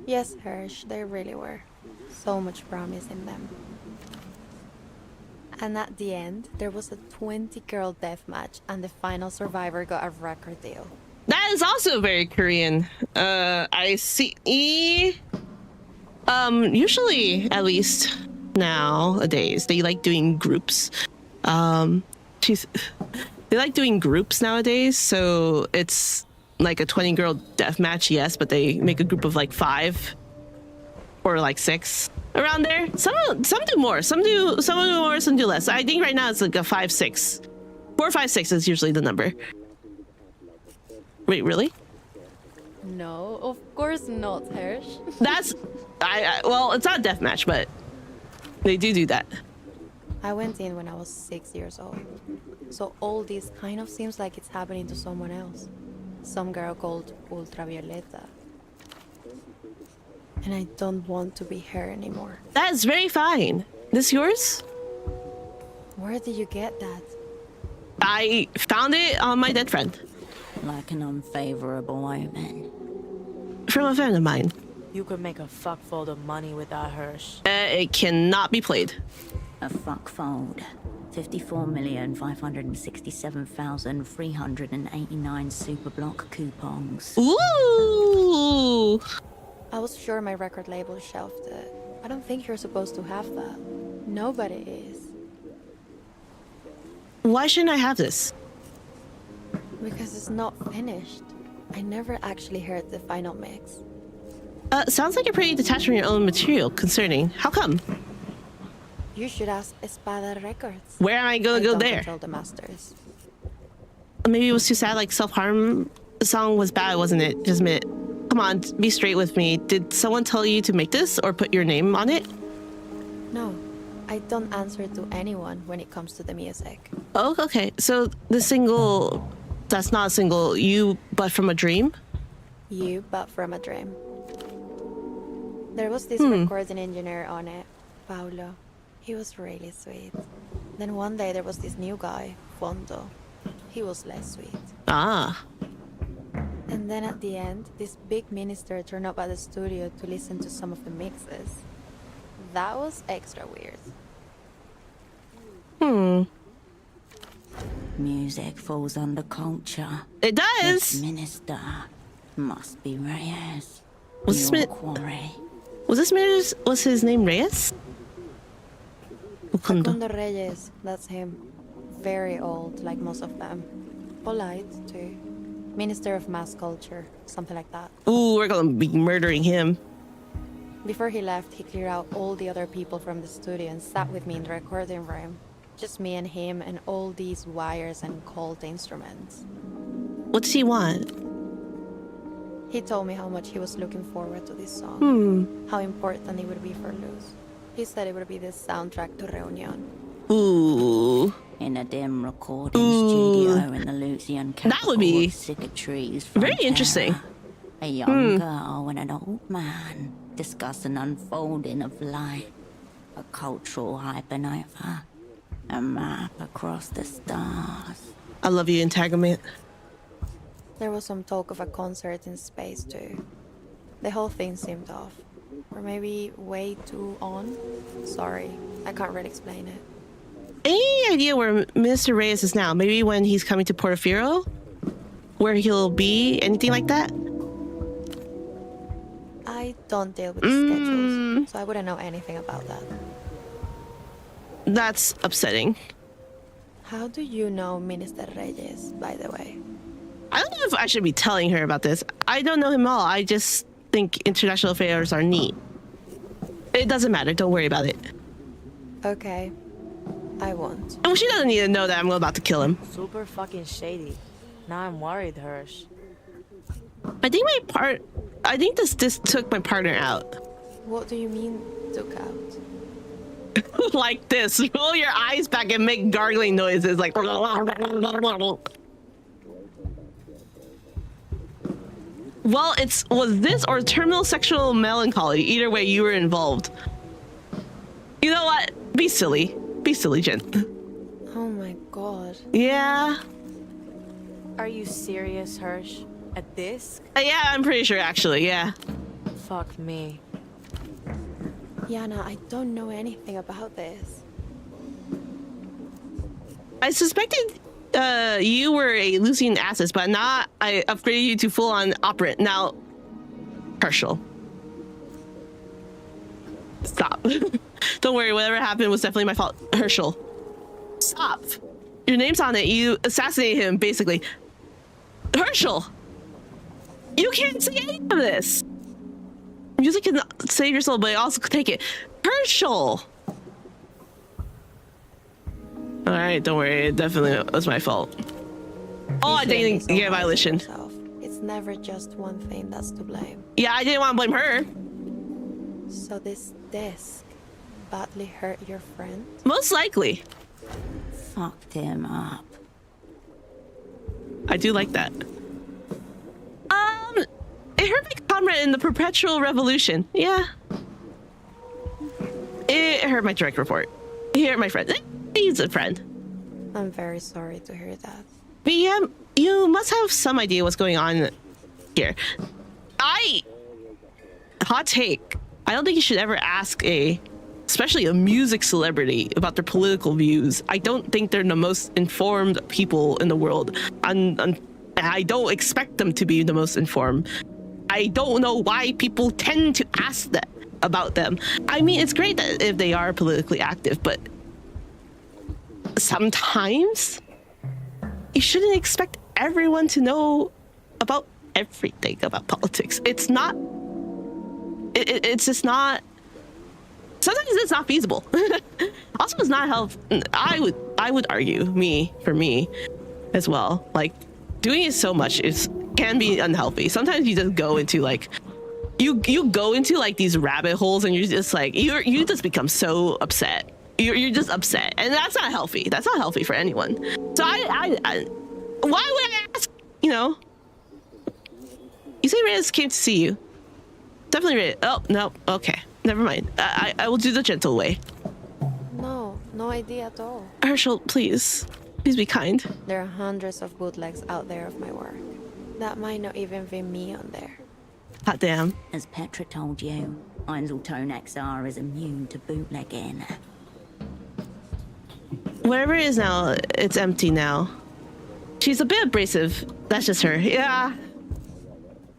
Yes, Hirsch, they really were. So much promise in them. And at the end, there was a 20-girl deathmatch, and the final survivor got a record deal. That is also very Korean. I see. Usually, at least nowadays, they like doing groups. They like doing groups nowadays, so it's like a 20-girl deathmatch, yes, but they make a group of like 5 or like 6 around there. Some do more, some do more, some do less. I think right now it's like a 5-6. 4, 5, 6 is usually the number. Wait, really? No, of course not, Hirsch. That's well, it's not a deathmatch, but they do that. I went in when I was 6 years old. So all this kind of seems like it's happening to someone else. Some girl called Ultravioleta. And I don't want to be her anymore. That is very fine. This yours? Where did you get that? I found it on my dead friend. Like an unfavorable omen. From a friend of mine. You could make a fuckfold of money with that, Hirsch. It cannot be played. A fuckfold. 54,567,389 Superblock coupons. Ooh! I was sure my record label shelved it. I don't think you're supposed to have that. Nobody is. Why shouldn't I have this? Because it's not finished. I never actually heard the final mix. Sounds like you're pretty detached from your own material. Concerning. How come? You should ask Espada Records. Where am I gonna go don't there? Control the masters. Maybe it was too sad, like self-harm. The song was bad, wasn't it? Just admit. Come on, be straight with me. Did someone tell you to make this or put your name on it? No, I don't answer to anyone when it comes to the music. Oh, okay. So the single, that's not a single, You But From a Dream? You But From a Dream. There was this recording engineer on it, Paulo. He was really sweet. Then one day there was this new guy, Fondo. He was less sweet. Ah. And then at the end, this big minister turned up at the studio to listen to some of the mixes. That was extra weird. Music falls under culture. It This does! minister must be Reyes. Was Your this quarry. was his name Reyes? Facundo. Facundo Reyes, that's him. very old, like most of them. Polite, too. Minister of Mass Culture, something like that. Ooh, we're gonna be murdering him. Before he left, he cleared out all the other people from the studio and sat with me in the recording room. Just me and him and all these wires and cold instruments. What does he want? He told me how much he was looking forward to this song. How important it would be for Luz. He said it would be the soundtrack to Reunion. Ooh. In a dim recording studio in the Lucian capital that would be of Cicatrice, very Frontera. interesting. A young girl and an old man discuss an unfolding of life, a cultural hypernova, a map across the stars. I love you, Integument. There was some talk of a concert in space too. The whole thing seemed off. Or maybe way too on? Sorry, I can't really explain it. Any idea where Mr. Reyes is now? Maybe when he's coming to Portofino? Where he'll be? Anything like that? I don't deal with schedules, so I wouldn't know anything about that. That's upsetting. How do you know Minister Reyes, by the way? I don't know if I should be telling her about this. I don't know him all. I just think international affairs are neat. It doesn't matter. Don't worry about it. Okay, I won't. Oh, she doesn't need to know that I'm about to kill him. Super fucking shady. Now I'm worried, Hirsch. I think this took my partner out. What do you mean, took out? Like this. Roll your eyes back and make gargling noises like. Well, was this or terminal sexual melancholy? Either way, you were involved. You know what? Be silly. Be silly, Jen. Oh my god. Yeah. Are you serious, Hirsch? A disc? Yeah, I'm pretty sure, actually, yeah. Fuck me. Yana, I don't know anything about this. I suspected you were a Lucian Assis, but not. I upgraded you to full-on operant. Now, Herschel. Stop. Don't worry, whatever happened was definitely my fault. Herschel. Stop. Your name's on it. You assassinated him, basically. Herschel! You can't say any of this! Music can save your soul, but it also could take it. Herschel! Alright, don't worry. It definitely was my fault. Oh, I didn't get a violation. It's never just one thing that's to blame. Yeah, I didn't want to blame her. So this disc badly hurt your friend? Most likely. Fucked him up. I do like that. It hurt my comrade in the Perpetual Revolution. Yeah. It hurt my direct report. It hurt my friend. He's a friend. I'm very sorry to hear that. But yeah, you must have some idea what's going on here. Hot take. I don't think you should ever ask especially a music celebrity about their political views. I don't think they're the most informed people in the world. I don't expect them to be the most informed. I don't know why people tend to ask that about them. I mean, it's great that if they are politically active, but sometimes you shouldn't expect everyone to know about everything about politics. It's not. It's just not. Sometimes it's not feasible. Also, it's not helpful. I would argue, for me, as well. Like, doing it so much can be unhealthy. Sometimes you just go into like, you go into like these rabbit holes, and you're just like, you just become so upset. You're just upset, and that's not healthy. That's not healthy for anyone. So I why would I ask? You know, you say Reyes came to see you. Definitely Reyes. Oh no, okay, never mind. I will do the gentle way. No idea at all. Herschel, please be kind. There are hundreds of bootlegs out there of my work. That might not even be me on there. Hot damn. As Petra told you, Einzeltone XR is immune to bootlegging. Whatever it is now, it's empty now. She's a bit abrasive. That's just her. Yeah.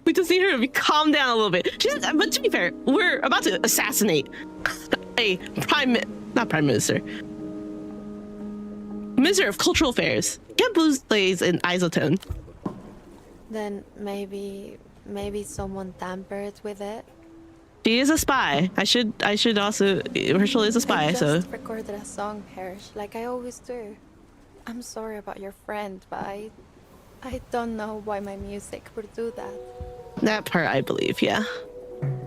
We just need her to calm down a little bit. But to be fair, we're about to assassinate a not prime minister. Minister of Cultural Affairs. Camp Blue plays in Isotone. Then maybe someone tampered with it. She is a spy. I should also. Herschel is a spy, I just so. recorded a song, Hersh, like I always do. I'm sorry about your friend, but I don't know why my music would do that. That part I believe, yeah.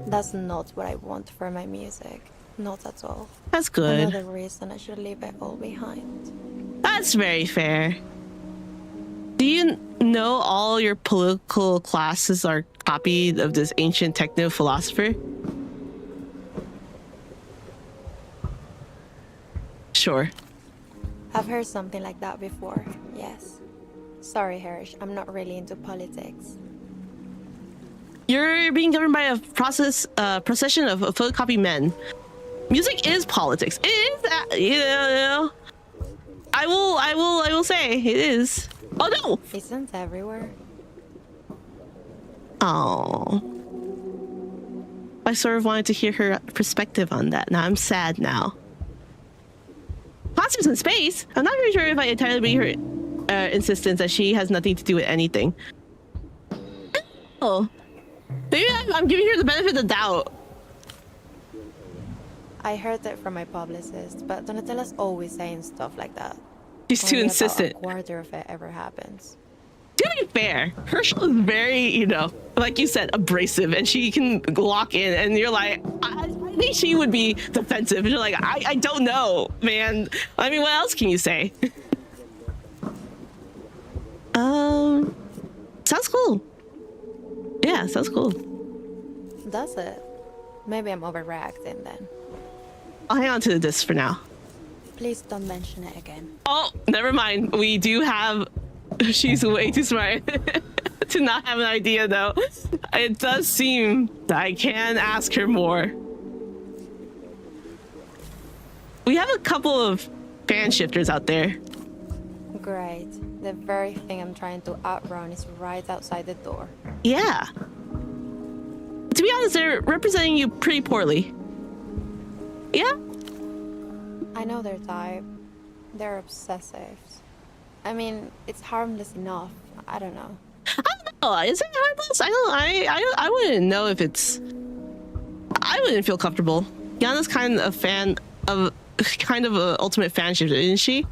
That's not what I want for my music. Not at all. That's good. Another reason I should leave it all behind. That's very fair. Do you know all your political classes are copied of this ancient techno philosopher? Sure. I've heard something like that before, yes. Sorry, Hersh, I'm not really into politics. You're being governed by a procession of photocopy men. Music is politics. It is, you know. I will say it is. Oh no! Isn't everywhere? Oh. I sort of wanted to hear her perspective on that. Now I'm sad now. Concerts in space? I'm not really sure if I entirely believe her insistence that she has nothing to do with anything. Oh. Maybe I'm giving her the benefit of the doubt. I heard it from my publicist, but Donatella's always saying stuff like that. She's too Only insistent. About a quarter of it ever happens. To be fair, Herschel is very, you know, like you said, abrasive, and she can lock in, and you're like, I think she would be defensive. And you're like, I don't know, man. I mean, what else can you say? Sounds cool. Yeah, sounds cool. Does it? Maybe I'm overreacting then. I'll hang on to the disc for now. Please don't mention it again. Oh, never mind. We do have... She's way too smart to not have an idea, though. It does seem that I can ask her more. We have a couple of fan shifters out there. Great. The very thing I'm trying to outrun is right outside the door. Yeah. To be honest, they're representing you pretty poorly. Yeah? I know their type. They're obsessive. I mean, it's harmless enough. I don't know. I don't know. Is it harmless? I wouldn't know if it's... I wouldn't feel comfortable. Yana's kind of a fan of... kind of an ultimate fan shifter, isn't she?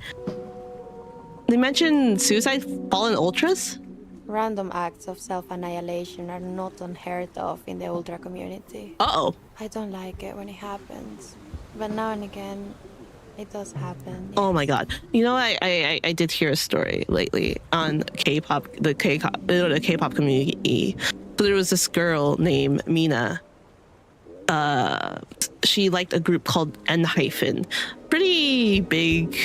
They mentioned suicide fallen ultras? Random acts of self-annihilation are not unheard of in the ultra community. Uh-oh. I don't like it when it happens. But now and again, it does happen. Yes. Oh my god. You know, I did hear a story lately on K-pop, the K-pop community. So there was this girl named Mina. She liked a group called N-Hyphen. Pretty big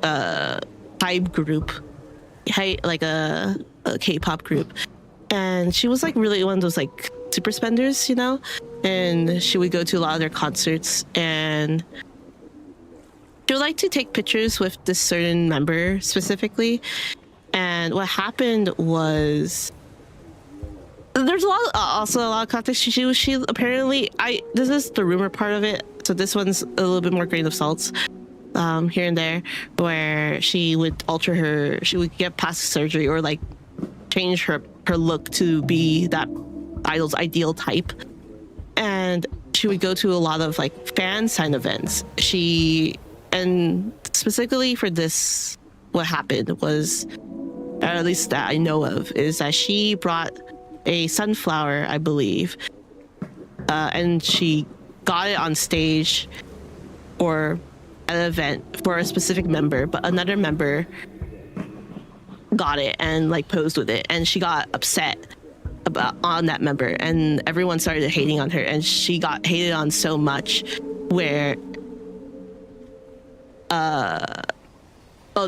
hype group. Like a K-pop group. And she was like really one of those like super spenders, you know? And she would go to a lot of their concerts, and she would like to take pictures with this certain member specifically. And what happened was there's also a lot of context. She apparently, this is the rumor part of it, so this one's a little bit more grain of salt here and there, where she would she would get plastic surgery or like change her look to be that idol's ideal type. And she would go to a lot of like fan sign events. And specifically for this, what happened was, or at least that I know of, is that she brought a sunflower, I believe, and she got it on stage or an event for a specific member, but another member got it and like posed with it, and she got upset on that member, and everyone started hating on her, and she got hated on so much where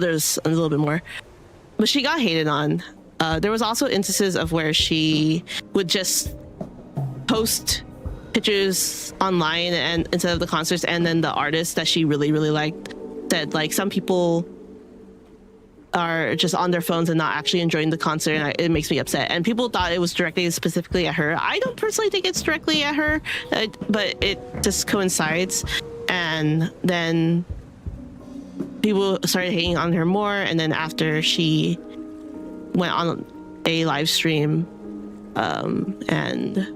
there's a little bit more, but she got hated on. There was also instances of where she would just post pictures online and instead of the concerts, and then the artist that she really liked said like some people are just on their phones and not actually enjoying the concert, and it makes me upset. And people thought it was directly specifically at her. I don't personally think it's directly at her, but it just coincides. And then people started hating on her more, and then after she went on a live stream, and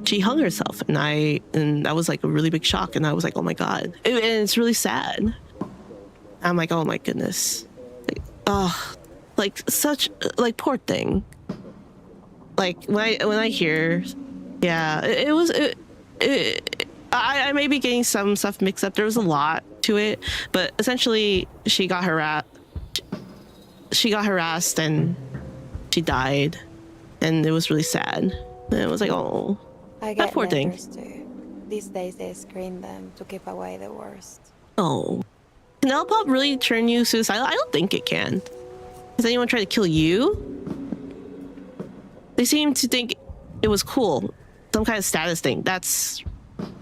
she hung herself, and that was like a really big shock, and I was like, oh my god, and it's really sad. I'm like, oh my goodness, like, oh, like such like poor thing. Like when I hear, yeah, I may be getting some stuff mixed up. There was a lot to it, but essentially she got harassed and she died, and it was really sad. And it was like, oh, I that get poor thing. letters too. These days they screen them to keep away the worst. Oh, can L-pop really turn you suicidal? I don't think it can. Has anyone tried to kill you? They seem to think it was cool, some kind of status thing. That's,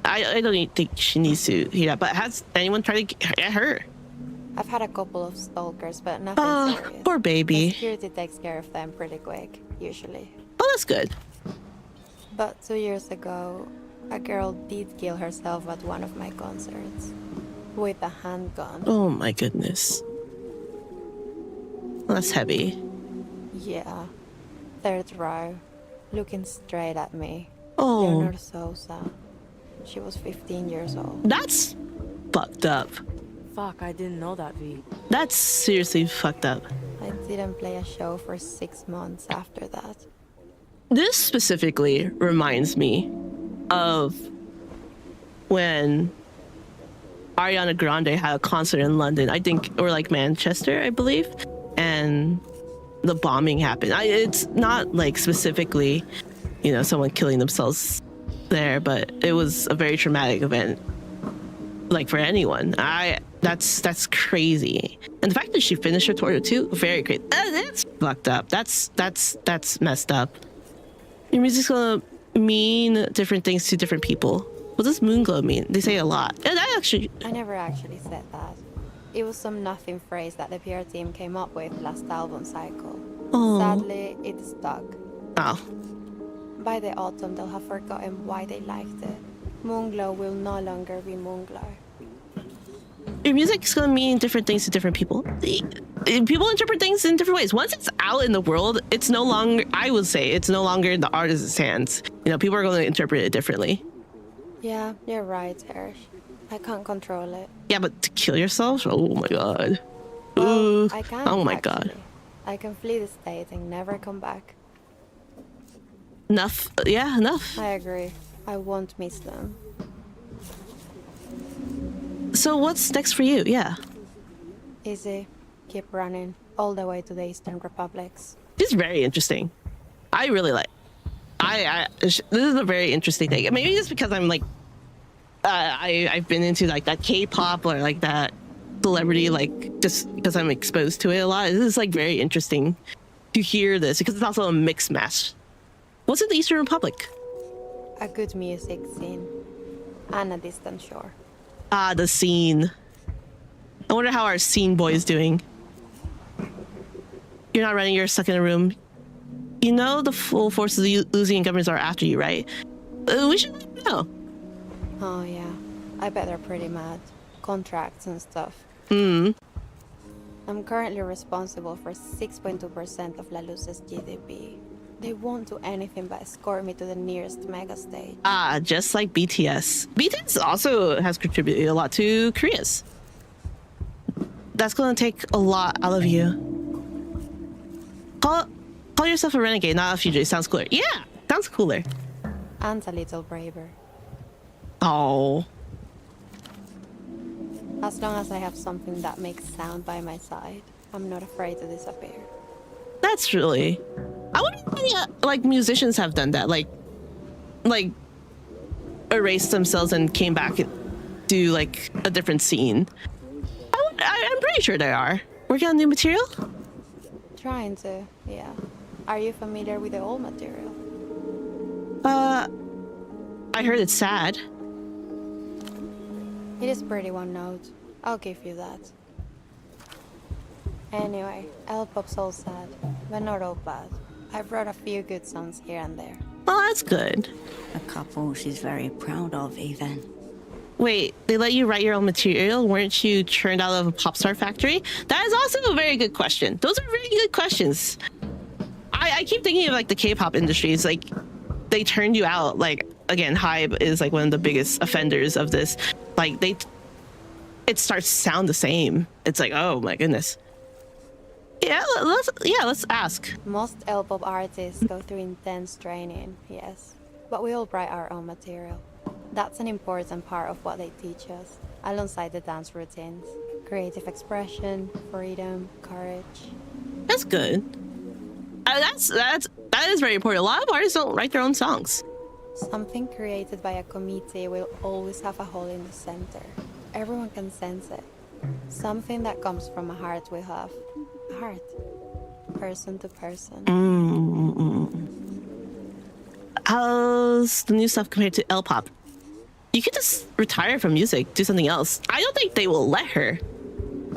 I don't even think she needs to hear that. But has anyone tried to get her? I've had a couple of stalkers, but nothing serious. Poor baby. The security takes care of them pretty quick, usually. Oh, that's good. But 2 years ago, a girl did kill herself at one of my concerts with a handgun. Oh my goodness. That's heavy. Yeah. Third row, looking straight at me. Oh. Leonor Sosa. She was 15 years old. That's fucked up. Fuck, I didn't know that, V. That's seriously fucked up. I didn't play a show for 6 months after that. This specifically reminds me of when Ariana Grande had a concert in London, I think, or like Manchester, I believe, and the bombing happened. It's not like specifically, you know, someone killing themselves there, but it was a very traumatic event, like for anyone. That's crazy, and the fact that she finished her tour too, very crazy. That's fucked up. That's messed up. Your music's gonna mean different things to different people. What does Moonglow mean? They say a lot. And I never actually said that. It was some nothing phrase that the PR team came up with last album cycle. Oh. Sadly, it stuck. Oh. By the autumn, they'll have forgotten why they liked it. Moonglow will no longer be Moonglow. Your music's gonna mean different things to different people. People interpret things in different ways. Once it's out in the world, it's no longer, I would say, it's no longer in the artist's hands. You know, people are going to interpret it differently. Yeah, you're right, Hersh. I can't control it. Yeah, but to kill yourself? Oh my god. Well, I can. Oh my actually. god. I can flee the state and never come back. Enough. Yeah, enough. I agree. I won't miss them. So what's next for you? Yeah. Easy. Keep running all the way to the Eastern Republics. It's very interesting. I really like. This is a very interesting thing. Maybe it's because I'm like, I've been into like that K-pop or like that celebrity, like just because I'm exposed to it a lot. This is like very interesting to hear this because it's also a mixed match. What's in the Eastern Republic? A good music scene and a distant shore. Ah, the scene. I wonder how our scene boy is doing. You're not running, you're stuck in a room. You know the full forces of the Lusian governments are after you, right? We should let them know. Oh yeah, I bet they're pretty mad. Contracts and stuff. Hmm. I'm currently responsible for 6.2% of La Luz's GDP. They won't do anything but escort me to the nearest mega stage. Ah, just like BTS. BTS also has contributed a lot to Korea's. That's gonna take a lot out of you. Call yourself a renegade, not a fugitive. Sounds cooler. Yeah, sounds cooler. And a little braver. Oh. As long as I have something that makes sound by my side, I'm not afraid to disappear. That's really... I wonder if any, like, musicians have done that. Like, erased themselves and came back and do, like, a different scene. I'm pretty sure they are. Working on new material? Trying to, yeah. Are you familiar with the old material? I heard it's sad. It is pretty one note. I'll give you that. Anyway, L-pop's all sad, but not all bad. I brought a few good songs here and there. Oh, that's good. A couple she's very proud of, even. Wait, they let you write your own material? Weren't you churned out of a pop star factory? That is also a very good question. Those are very good questions. I keep thinking of like the K-pop industry. It's like they turned you out. Like again, HYBE is like one of the biggest offenders of this. Like it starts to sound the same. It's like, oh my goodness. Yeah, let's ask. Most L-pop artists go through intense training, yes, but we all write our own material. That's an important part of what they teach us, alongside the dance routines. Creative expression, freedom, courage. That's good. That is very important. A lot of artists don't write their own songs. Something created by a committee will always have a hole in the center. Everyone can sense it. Something that comes from a heart we have. A heart. Person to person. How's the new stuff compared to L-pop? You could just retire from music, do something else. I don't think they will let her.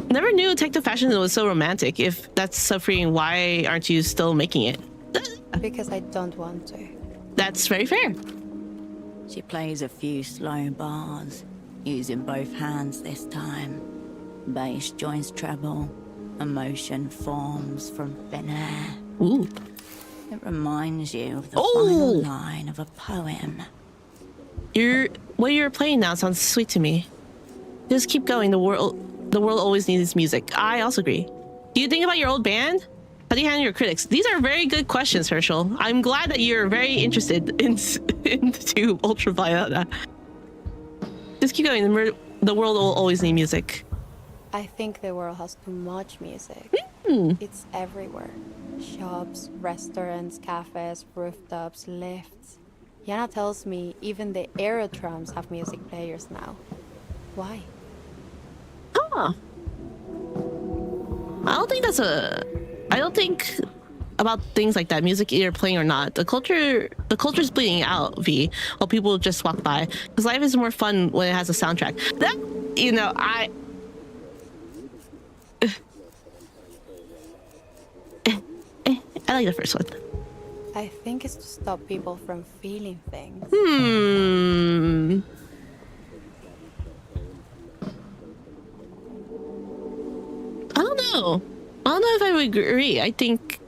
Never knew techno fashion was so romantic. If that's so freeing, why aren't you still making it? Because I don't want to. That's very fair. She plays a few slow bars, using both hands this time. Bass joins treble. Emotion forms from thin air. Ooh. It reminds you of the final line of a poem. What you're playing now sounds sweet to me. Just keep going. The world always needs music. I also agree. Do you think about your old band? How do you handle your critics? These are very good questions, Herschel. I'm glad that you're very interested into Ultraviolet. Just keep going. The world will always need music. I think the world has too much music. It's everywhere. Shops, restaurants, cafes, rooftops, lifts. Yana tells me even the aerotrams have music players now. Why? Huh. I don't think about things like that, music you're playing or not. The culture's bleeding out, V, while people just walk by. Because life is more fun when it has a soundtrack. That, I like the first one. I think it's to stop people from feeling things. I don't know if I would agree. I think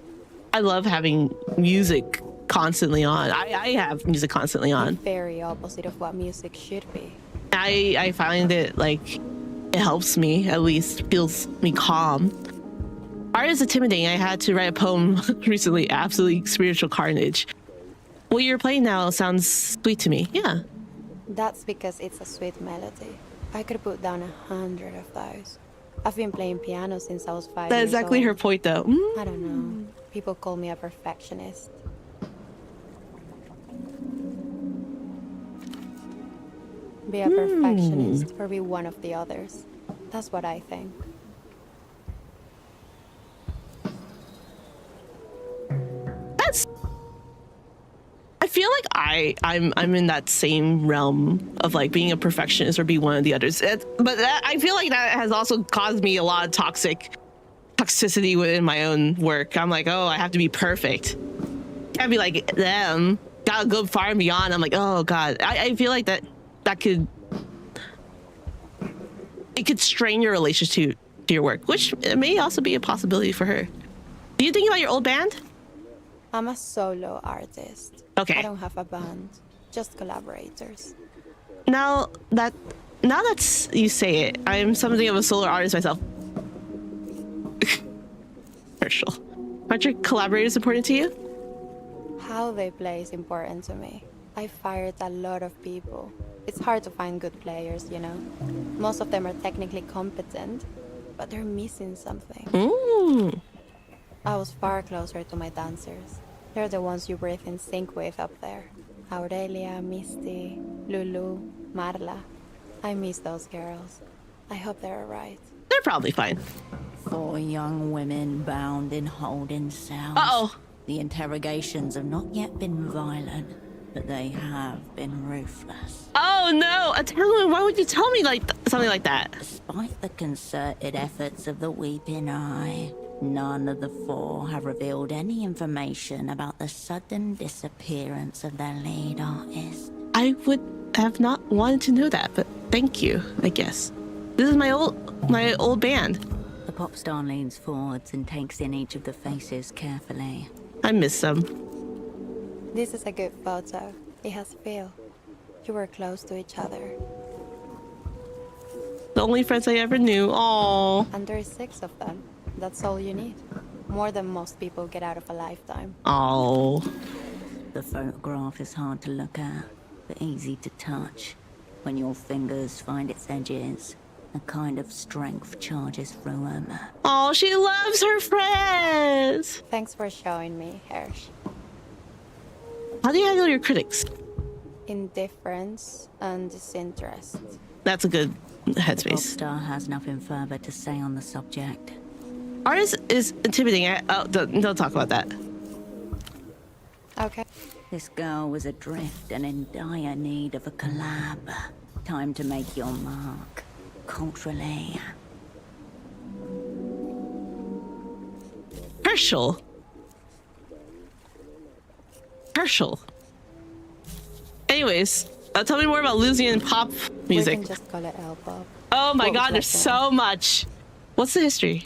I love having music constantly on. I have music constantly on. The very opposite of what music should be. I find it like it helps me, at least feels me calm. Art is intimidating. I had to write a poem recently, absolutely spiritual carnage. What you're playing now sounds sweet to me. Yeah. That's because it's a sweet melody. I could put down 100 of those. I've been playing piano since I was 5 years old. That's exactly her point, though. I don't know. People call me a perfectionist. Be a perfectionist or be one of the others. That's what I think. I feel like I'm in that same realm of like being a perfectionist or be one of the others. I feel like that has also caused me a lot of toxicity within my own work. I'm like, oh, I have to be perfect. Can't be like them. Gotta go far and beyond. I'm like, oh god. I feel like that could strain your relationship to your work, which may also be a possibility for her. Do you think about your old band? I'm a solo artist. Okay. I don't have a band, just collaborators. Now that you say it, I'm something of a solo artist myself. Herschel, aren't your collaborators important to you? How they play is important to me. I fired a lot of people. It's hard to find good players, you know. Most of them are technically competent, but they're missing something. I was far closer to my dancers. They're the ones you breathe in sync with up there. Aurelia, Misty, Lulu, Marla. I miss those girls. I hope they're alright. They're probably fine. 4 young women bound in holding cells. Uh-oh. The interrogations have not yet been violent, but they have been ruthless. Oh no! Why would you tell me something like that? Despite the concerted efforts of the Weeping Eye, none of the 4 have revealed any information about the sudden disappearance of their lead artist. I would have not wanted to know that, but thank you, I guess. This is my old band. The pop star leans forwards and takes in each of the faces carefully. I miss them. This is a good photo. It has feel. You were close to each other. The only friends I ever knew. Aww. And there is 6 of them. That's all you need. More than most people get out of a lifetime. Oh. The photograph is hard to look at, but easy to touch. When your fingers find its edges, a kind of strength charges through them. Oh, she loves her friends. Thanks for showing me, Hersh. How do you handle your critics? Indifference and disinterest. That's a good headspace. Popstar has nothing further to say on the subject. Artist is intimidating. Don't talk about that. Okay. This girl was adrift and in dire need of a collab. Time to make your mark, culturally. Herschel. Anyways, tell me more about Lusian pop music. We can just call it L-pop. Oh my What god, was there's that so much. What's the history?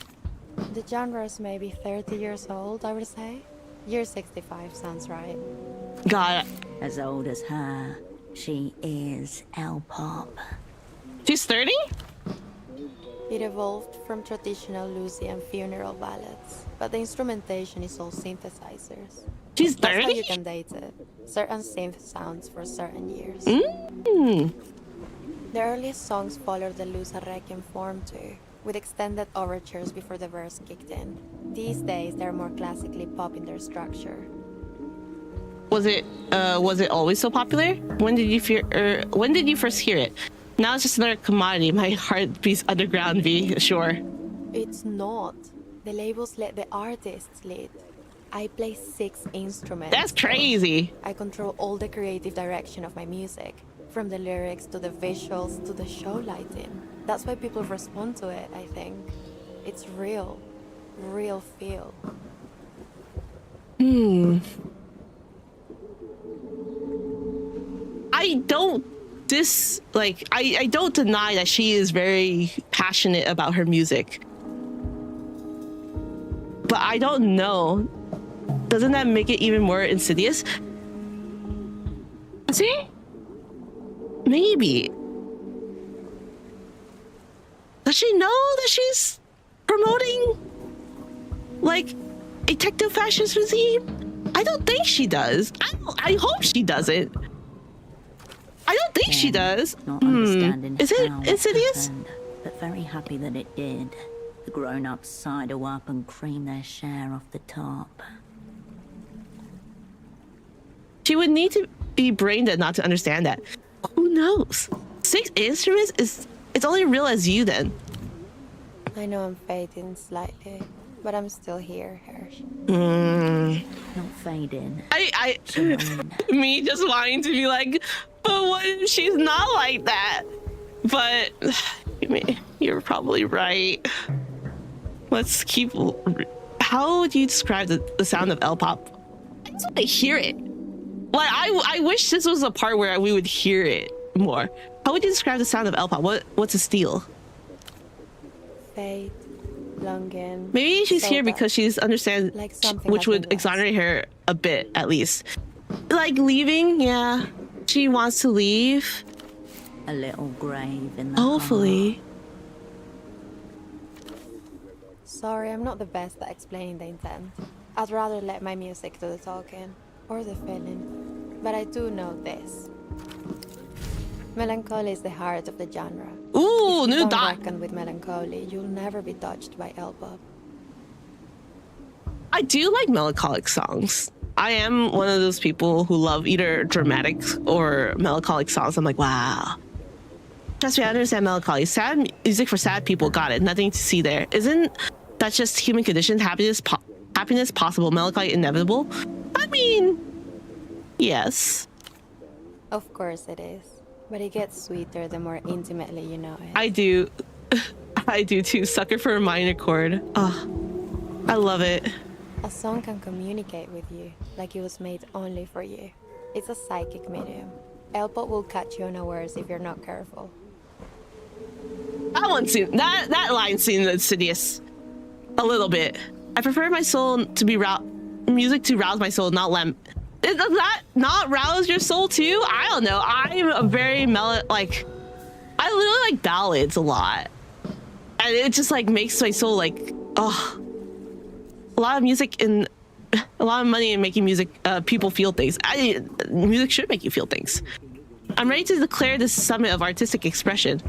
The genre is maybe 30 years old, I would say. Year 65 sounds right. God. As old as her, she is L-pop. She's 30? It evolved from traditional Lusian funeral ballads, but the instrumentation is all synthesizers. She's That's how 30? you can date it. Certain synth sounds for certain years. Mm. The earliest songs followed the Lusa Requiem form too, with extended overtures before the verse kicked in. These days, they're more classically pop in their structure. Was it always so popular? When did you first hear it? Now it's just another commodity. My heart beats underground, be sure. It's not. The labels let the artists lead. I play 6 instruments. That's crazy. I control all the creative direction of my music, from the lyrics to the visuals to the show lighting. That's why people respond to it, I think. It's real feel. I don't I don't deny that she is very passionate about her music. But I don't know. Doesn't that make it even more insidious? See? Maybe. Does she know that she's promoting like a techno-fascist regime? I don't think she does. I hope she doesn't. I don't think she does. Not understanding Is it how insidious? happened, but very happy that it did. The grown-ups sidle up and cream their share off the top. She would need to be brain dead not to understand that. Who knows? 6 instruments it's only real as you then. I know I'm fading slightly, but I'm still here, Hersh. Not fading. I me just wanting to be like, but what if she's not like that? But you're probably right. Let's keep. How would you describe the sound of L-pop? I just want to hear it. Like I wish this was a part where we would hear it more. How would you describe the sound of L-pop? What's a steal? Fade, longing. Maybe she's here soda. because she understands, Like something which has would been lost. exonerate her a bit at least. Like leaving, yeah. She wants to leave. A little grave in the Hopefully. Sorry, I'm not the best at explaining the intent. I'd rather let my music do the talking, or the feeling. But I do know this. Melancholy is the heart of the genre. Ooh, If you new don't dot. reckon with melancholy, you'll never be touched by L-pop. I do like melancholic songs. I am one of those people who love either dramatic or melancholic songs. I'm like, wow. Trust me, I understand melancholy. Sad music for sad people, got it. Nothing to see there. Isn't that just human condition? Happiness possible, melancholy inevitable? I mean, yes. Of course it is. But it gets sweeter the more intimately you know it. I do. I do too. Sucker for a minor chord. Oh, I love it. A song can communicate with you like it was made only for you. It's a psychic medium. Elpop will catch you unawares if you're not careful. That one seemed that line seemed insidious. A little bit. I prefer my soul to be music to rouse my soul, not Does that not rouse your soul too? I don't know. I'm a very I literally like ballads a lot, and it just like makes my soul like, oh. A lot of music and a lot of money in making music people feel things. Music should make you feel things. I'm ready to declare this summit of artistic expression.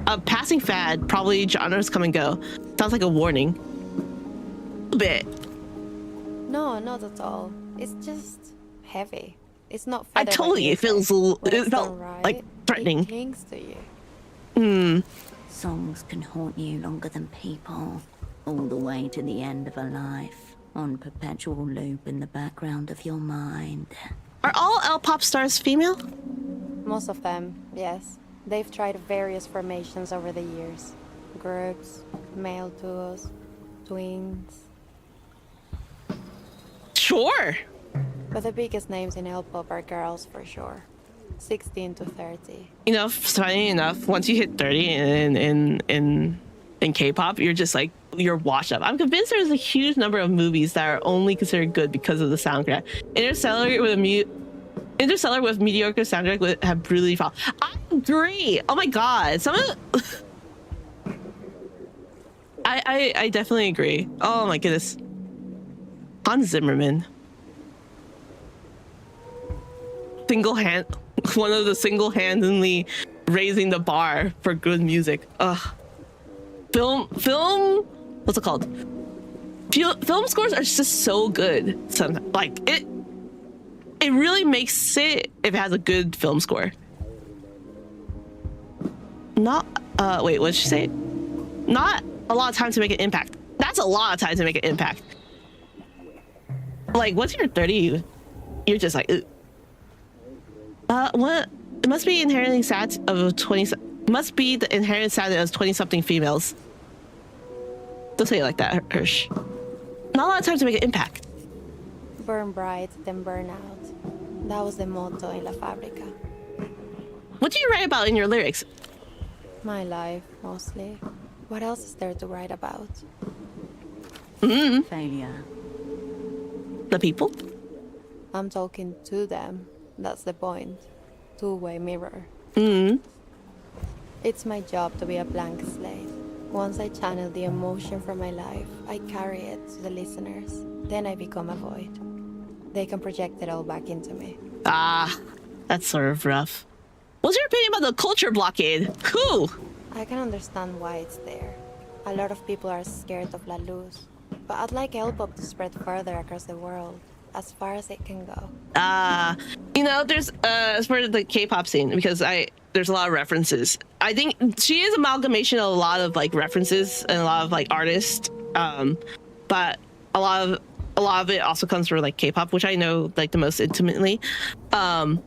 A passing fad, probably genres come and go. Sounds like a warning. A bit. No, not at all. It's just heavy. It's not. I totally. It feels. It felt right, like threatening. It clings to you. Songs can haunt you longer than people, all the way to the end of a life, on perpetual loop in the background of your mind. Are all L-pop stars female? Most of them, yes. They've tried various formations over the years. Groups, male duos, twins. Sure. But the biggest names in L-pop are girls for sure. 16 to 30. You know, funny enough, once you hit 30 in K-pop, you're just like, you're washed up. I'm convinced there's a huge number of movies that are only considered good because of the soundtrack. Interstellar with mediocre soundtrack would have brutally fallen. I agree. Oh my god, some of I definitely agree. Oh my goodness, Hans Zimmerman, one of the single-handedly raising the bar for good music. Ugh. Film. What's it called? Film scores are just so good. Like it really makes it if it has a good film score. Not wait, what did she say? Not a lot of time to make an impact. That's a lot of time to make an impact. Like once you're 30, you're just like, what? It must be inherently sad of 20. Must be the inherent sadness of 20-something females. Don't say it like that, Hirsch. Not a lot of time to make an impact. Burn bright, then burn out. That was the motto in La Fábrica. What do you write about in your lyrics? My life, mostly. What else is there to write about? Failure. The people? I'm talking to them. That's the point. Two-way mirror. It's my job to be a blank slate. Once I channel the emotion from my life, I carry it to the listeners. Then I become a void. They can project it all back into me. Ah, that's sort of rough. What's your opinion about the culture blockade? Who? I can understand why it's there. A lot of people are scared of La Luz. But I'd like L-pop to spread further across the world, as far as it can go. You know, there's as for the K-pop scene, because there's a lot of references. I think she is amalgamation of a lot of like references and a lot of like artists. But a lot of it also comes from like K-pop, which I know like the most intimately. The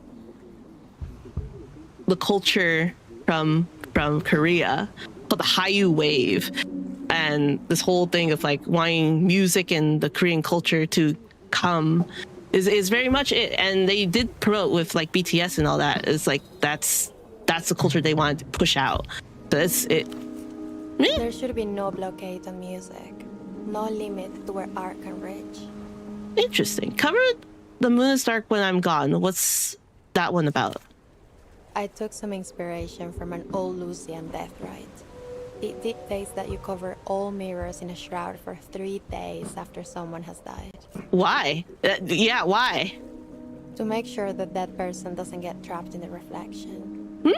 culture from Korea called the Hallyu wave, and this whole thing of like wanting music and the Korean culture to come is very much it. And they did promote with like BTS and all that. It's like that's the culture they wanted to push out. So that's it. There should be no blockade on music, no limit to where art can reach. Interesting. Cover The Moon is Dark When I'm Gone. What's that one about? I took some inspiration from an old Lucian death rite. It dictates that you cover all mirrors in a shroud for 3 days after someone has died. Why? Why? To make sure that that person doesn't get trapped in the reflection.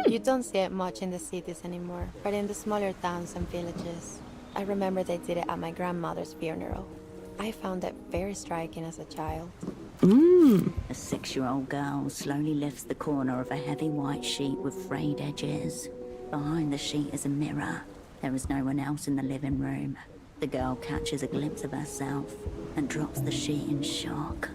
You don't see it much in the cities anymore, but in the smaller towns and villages. I remember they did it at my grandmother's funeral. I found it very striking as a child. A 6-year-old girl slowly lifts the corner of a heavy white sheet with frayed edges. Behind the sheet is a mirror. There is no one else in the living room. The girl catches a glimpse of herself and drops the sheet in shock.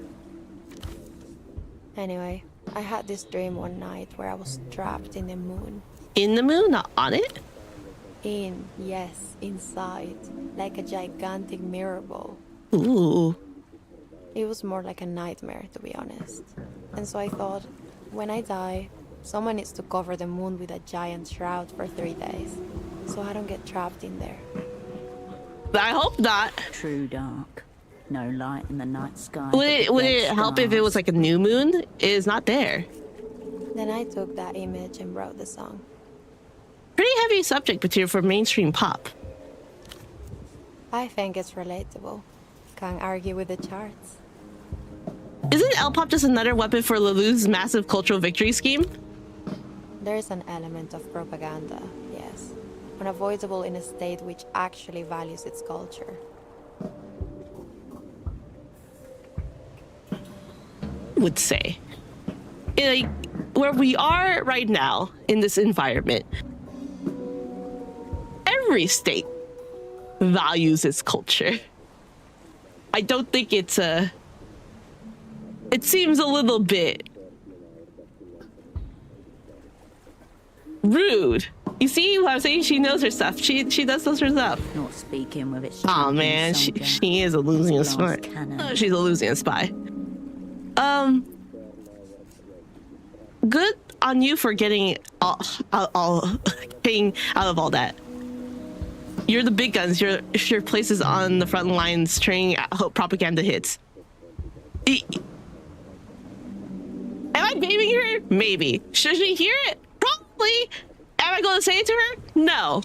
Anyway, I had this dream one night where I was trapped in the moon. In the moon, not on it? Yes, inside. Like a gigantic mirror ball. Ooh. It was more like a nightmare, to be honest. And so I thought, when I die, Someone needs to cover the moon with a giant shroud for 3 days, so I don't get trapped in there. I hope not. True dark. No light in the night sky. Would it help if it was like a new moon? It is not there. Then I took that image and wrote the song. Pretty heavy subject material for mainstream pop. I think it's relatable. Can't argue with the charts. Isn't L-pop just another weapon for Lelou's massive cultural victory scheme? There's an element of propaganda, yes. Unavoidable in a state which actually values its culture. Would say. Like, where we are right now in this environment, every state values its culture. I don't think it's a... It seems a little bit rude. You see what I'm saying? She knows her stuff. She does know her stuff. Not speaking with its. Oh man, she is a losing spy. Oh, she's a losing spy. Good on you for getting getting out of all that. You're the big guns. Your place is on the front lines, turning propaganda hits. Am I blaming her? Maybe. Should she hear it? Probably. Am I going to say it to her? No.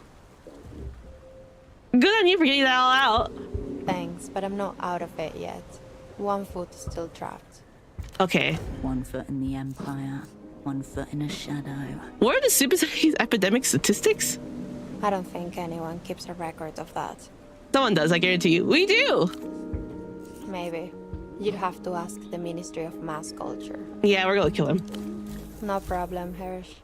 Good on you for getting that all out. Thanks, but I'm not out of it yet. One foot is still trapped. Okay. 1 foot in the Empire, 1 foot in a shadow. What are the Super Series epidemic statistics? I don't think anyone keeps a record of that. Someone does, I guarantee you. We do. Maybe. You'd have to ask the Ministry of Mass Culture. Yeah, we're gonna kill him. No problem, Hirsch.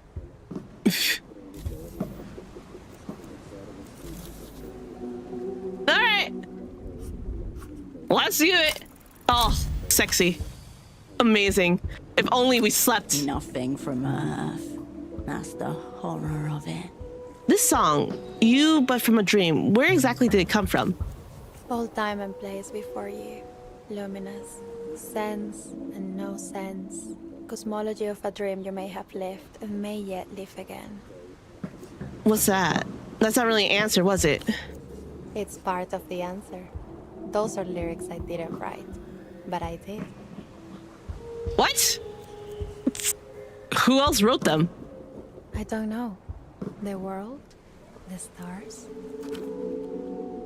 Alright. Let's do it. Oh, sexy. Amazing. If only we slept. Nothing from Earth. That's the horror of it. This song, You But From a Dream, where exactly did it come from? All time and place before you. Luminous. Sense and no sense. Cosmology of a dream you may have lived and may yet live again. What's that? That's not really an answer, was it? It's part of the answer. Those are lyrics I didn't write, but I did. What? Who else wrote them? I don't know. The world? The stars?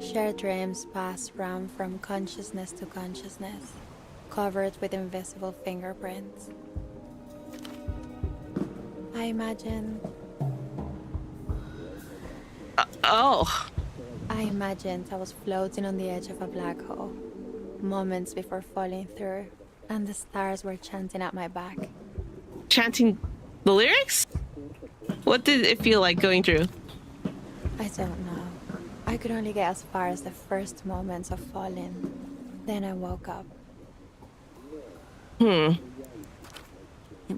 Shared dreams pass round from consciousness to consciousness, covered with invisible fingerprints. I imagine... I imagined I was floating on the edge of a black hole, moments before falling through, and the stars were chanting at my back. Chanting the lyrics? What did it feel like going through? I don't know. I could only get as far as the first moments of falling. Then I woke up. It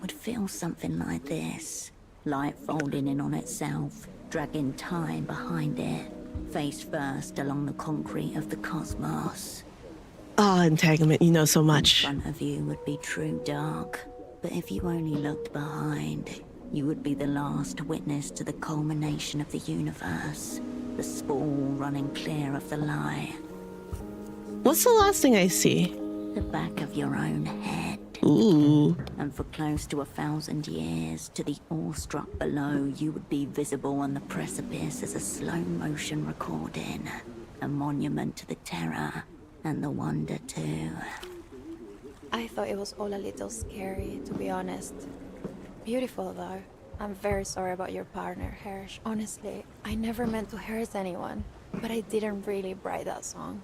would feel something like this. Light folding in on itself, dragging time behind it, face first along the concrete of the cosmos. Oh, entanglement, you know so much. In front of you would be true dark, but if you only looked behind, you would be the last witness to the culmination of the universe, the spool running clear of the lie. What's the last thing I see? The back of your own head. Ooh. And for close to 1,000 years, to the awestruck below, you would be visible on the precipice as a slow-motion recording, a monument to the terror and the wonder too. I thought it was all a little scary, to be honest. Beautiful though. I'm very sorry about your partner, Hirsch. Honestly, I never meant to hurt anyone, but I didn't really write that song.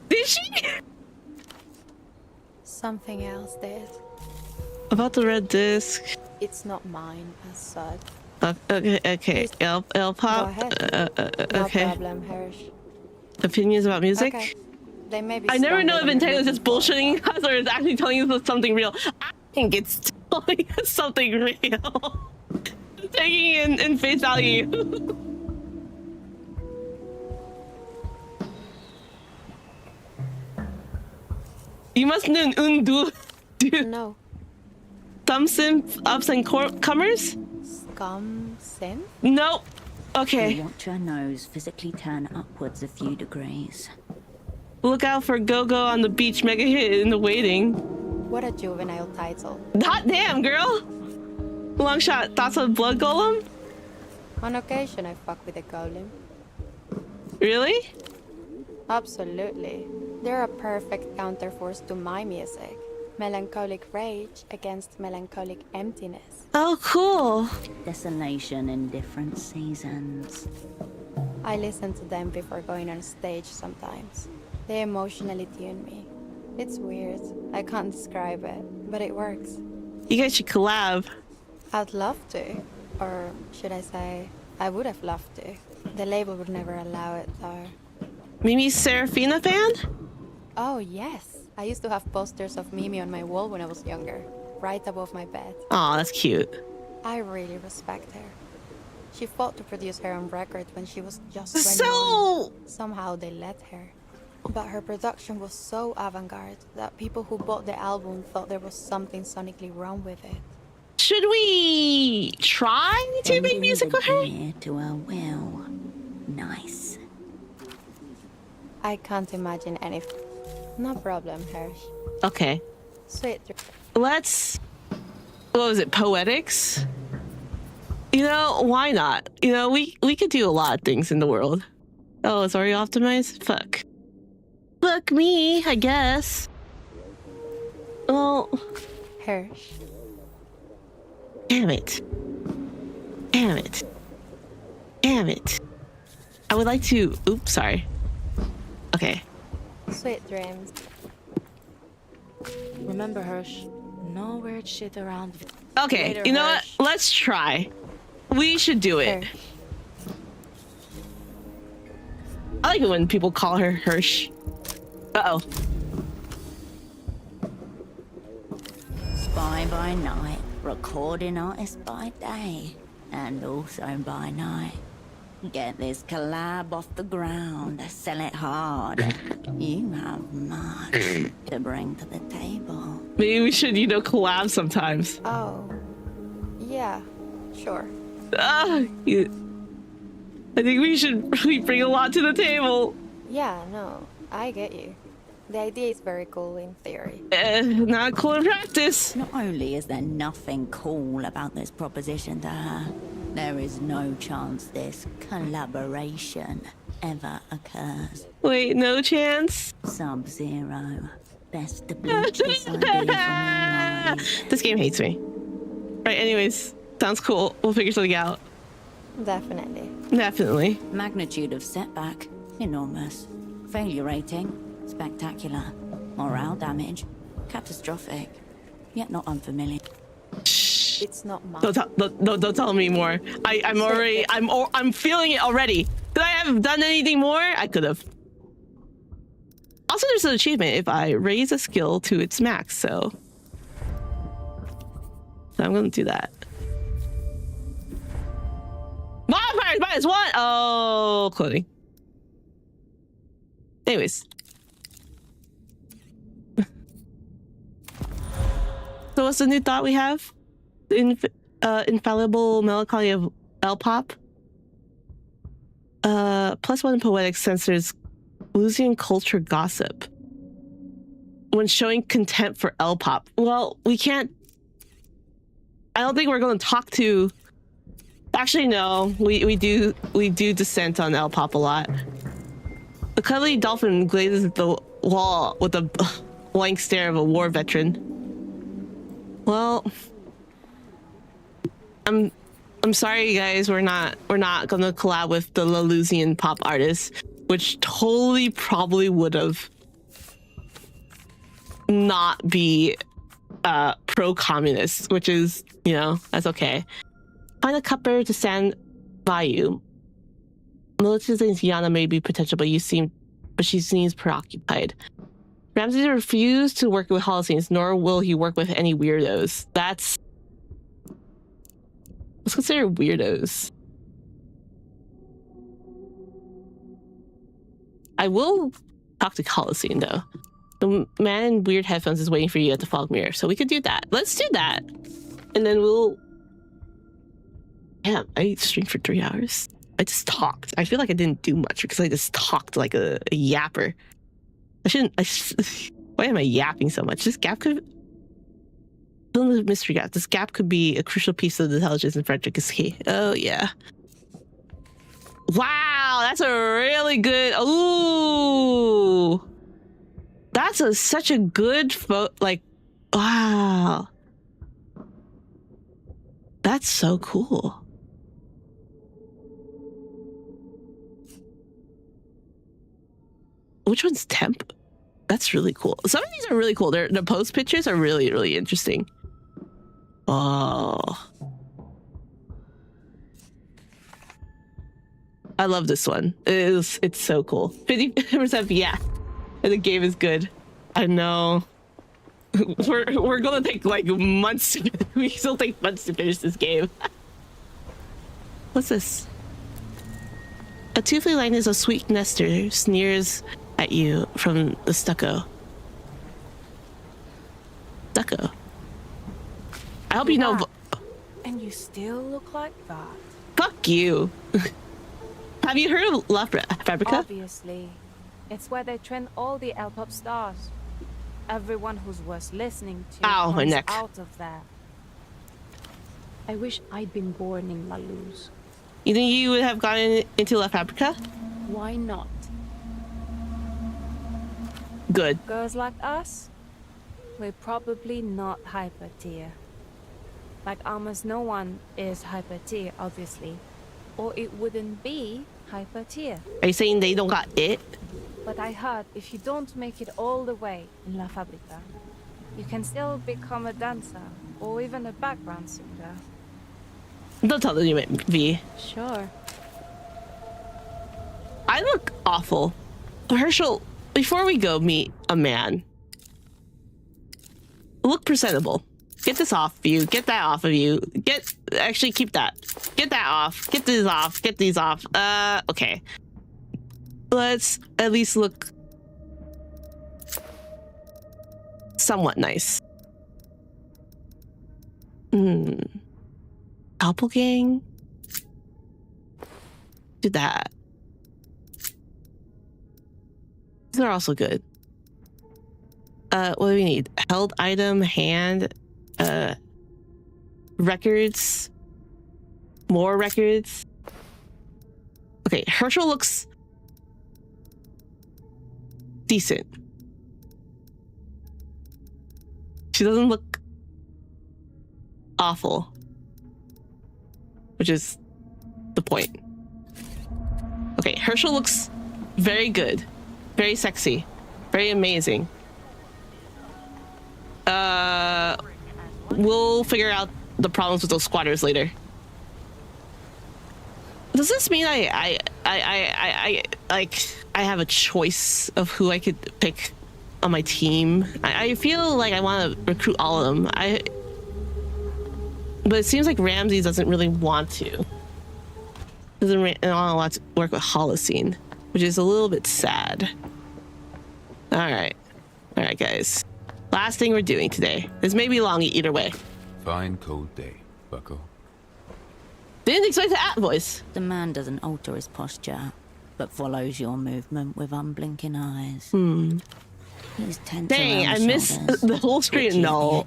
Did she? Something else did. About the red disc. It's not mine, as such. Okay. L Go pop. ahead. No Okay. problem, Hirsch. Opinions about music. Okay. They may be I never know if stronger than Entanglement is you're just bullshitting us or is actually telling us something real. I think it's telling us something real. Taking it in face value. You must know undo. No, thumb synth ups and comers? Scum synth? Nope. Okay. Watch your nose physically turn upwards a few degrees. Look out for Go-Go on the beach mega hit in the waiting. What a juvenile title. Hot damn, girl! Long shot, thoughts on Blood Golem? On occasion, I fuck with a golem. Really? Absolutely. They're a perfect counterforce to my music. Melancholic rage against melancholic emptiness. Oh, cool. Desolation in different seasons. I listen to them before going on stage sometimes. They emotionally tune me. It's weird. I can't describe it, but it works. You guys should collab. I'd love to. Or should I say, I would have loved to. The label would never allow it, though. Mimi's Seraphina fan? Oh, yes. I used to have posters of Mimi on my wall when I was younger, right above my bed. Aw, that's cute. I really respect her. She fought to produce her own record when she was just 21. So... Somehow they let her. But her production was so avant-garde that people who bought the album thought there was something sonically wrong with it. Should we try to make music with her? To her will. Nice. I can't imagine anything. No problem, Hirsch. Okay. Sweet. Let's... What was it? Poetics? You know, why not? You know, we could do a lot of things in the world. Oh, it's already optimized? Fuck. Fuck me, I guess. Well... Hirsch. Damn it. Damn it. Damn it. I would like to... Oops, sorry. Okay. Sweet dreams. Remember, Hirsch, no weird shit around. Okay, Later, you know Hirsch. what? Let's try. We should do it. Hirsch. I like it when people call her Hirsch. Uh-oh. Spy by night, recording artist by day, and also by night. Get this collab off the ground, sell it hard. You have much to bring to the table. Maybe we should, you know, collab sometimes. Oh. Yeah, sure. I think we should really bring a lot to the table. Yeah, no, I get you. The idea is very cool in theory. Not cool in practice. Not only is there nothing cool about this proposition to her, there is no chance this collaboration ever occurs. Wait, no chance? Sub-Zero. Best to bleach this idea from your mind. This game hates me. Right, anyways, sounds cool. We'll figure something out. Definitely. Definitely. Magnitude of setback, enormous. Failure rating, spectacular. Morale damage, catastrophic. Yet not unfamiliar. Shh. It's not mine. Don't tell me more. I'm feeling it already. Could I have done anything more? I could have. Also, there's an achievement if I raise a skill to its max, so I'm gonna do that. Modifiers -1. Oh, clothing. Anyways. So what's the new thought we have? The infallible melancholy of L-pop. +1 poetic censors Lucian culture gossip when showing contempt for L-pop. Well, we can't. I don't think we're going to talk to. Actually, no. We do dissent on L-pop a lot. The cuddly dolphin glazes the wall with a blank stare of a war veteran. Well, I'm sorry, guys. We're not gonna collab with the Lalusian pop artist, which totally probably would have not be pro-communist, which is, you know, that's okay. Find a cupbearer to stand by you. Melissa thinks Yana may be potential, but she seems preoccupied. Ramsey refused to work with Holocene, nor will he work with any weirdos. Let's consider weirdos. I will talk to Holocene though. The man in weird headphones is waiting for you at the fog mirror, so we could do that. Let's do that. And then we'll... Damn, I streamed for 3 hours. I just talked. I feel like I didn't do much because I just talked like a yapper. Why am I yapping so much? This gap could... Film the mystery gap. This gap could be a crucial piece of the intelligence in Frederick is key. Oh, yeah. Wow, that's a really good... Ooh! That's such a good photo. Like, wow. That's so cool. Which one's temp? That's really cool. Some of these are really cool. The post pictures are really, really interesting. Oh. I love this one. It's so cool. 50% yeah. And the game is good. I know. We're gonna take like months. We still take months to finish this game. What's this? A two-flea line is a sweet nester, sneers at you from the stucco. Stucco. I hope you know. And you still look like that. Fuck you. Have you heard of La Fabrica? Obviously. It's where they train all the L-pop stars. Everyone who's worth listening to Ow, my comes neck. out of there. I wish I'd been born in La Luz. You think you would have gotten into La Fabrica? Why not? Good. Girls like us, we're probably not hyper tier. Like almost no one is hyper tier, obviously. Or it wouldn't be hyper tier. Are you saying they don't got it? But I heard if you don't make it all the way in La Fabrica, you can still become a dancer or even a background singer. Don't tell them you meant V. Sure. I look awful. Herschel, before we go meet a man, look presentable. Get this off you. Get that off of you. Actually, keep that. Get that off. Get these off. Get these off. Okay. Let's at least look somewhat nice. Doppelgang? Do that. These are also good. What do we need? Held item, hand, records, more records. Okay, Herschel looks decent. She doesn't look awful, which is the point. Okay, Herschel looks very good, very sexy, very amazing. We'll figure out the problems with those squatters later. Does this mean I have a choice of who I could pick on my team? I feel like I want to recruit all of them. But it seems like Ramsey doesn't really want to. Doesn't want to work with Holocene, which is a little bit sad. All right, guys. Last thing we're doing today. This may be long either way. Fine cold day, bucko. Didn't expect that voice. The man doesn't alter his posture, but follows your movement with unblinking eyes. He's tense. Dang, I around the missed shoulders, the whole stream. twitchy at No.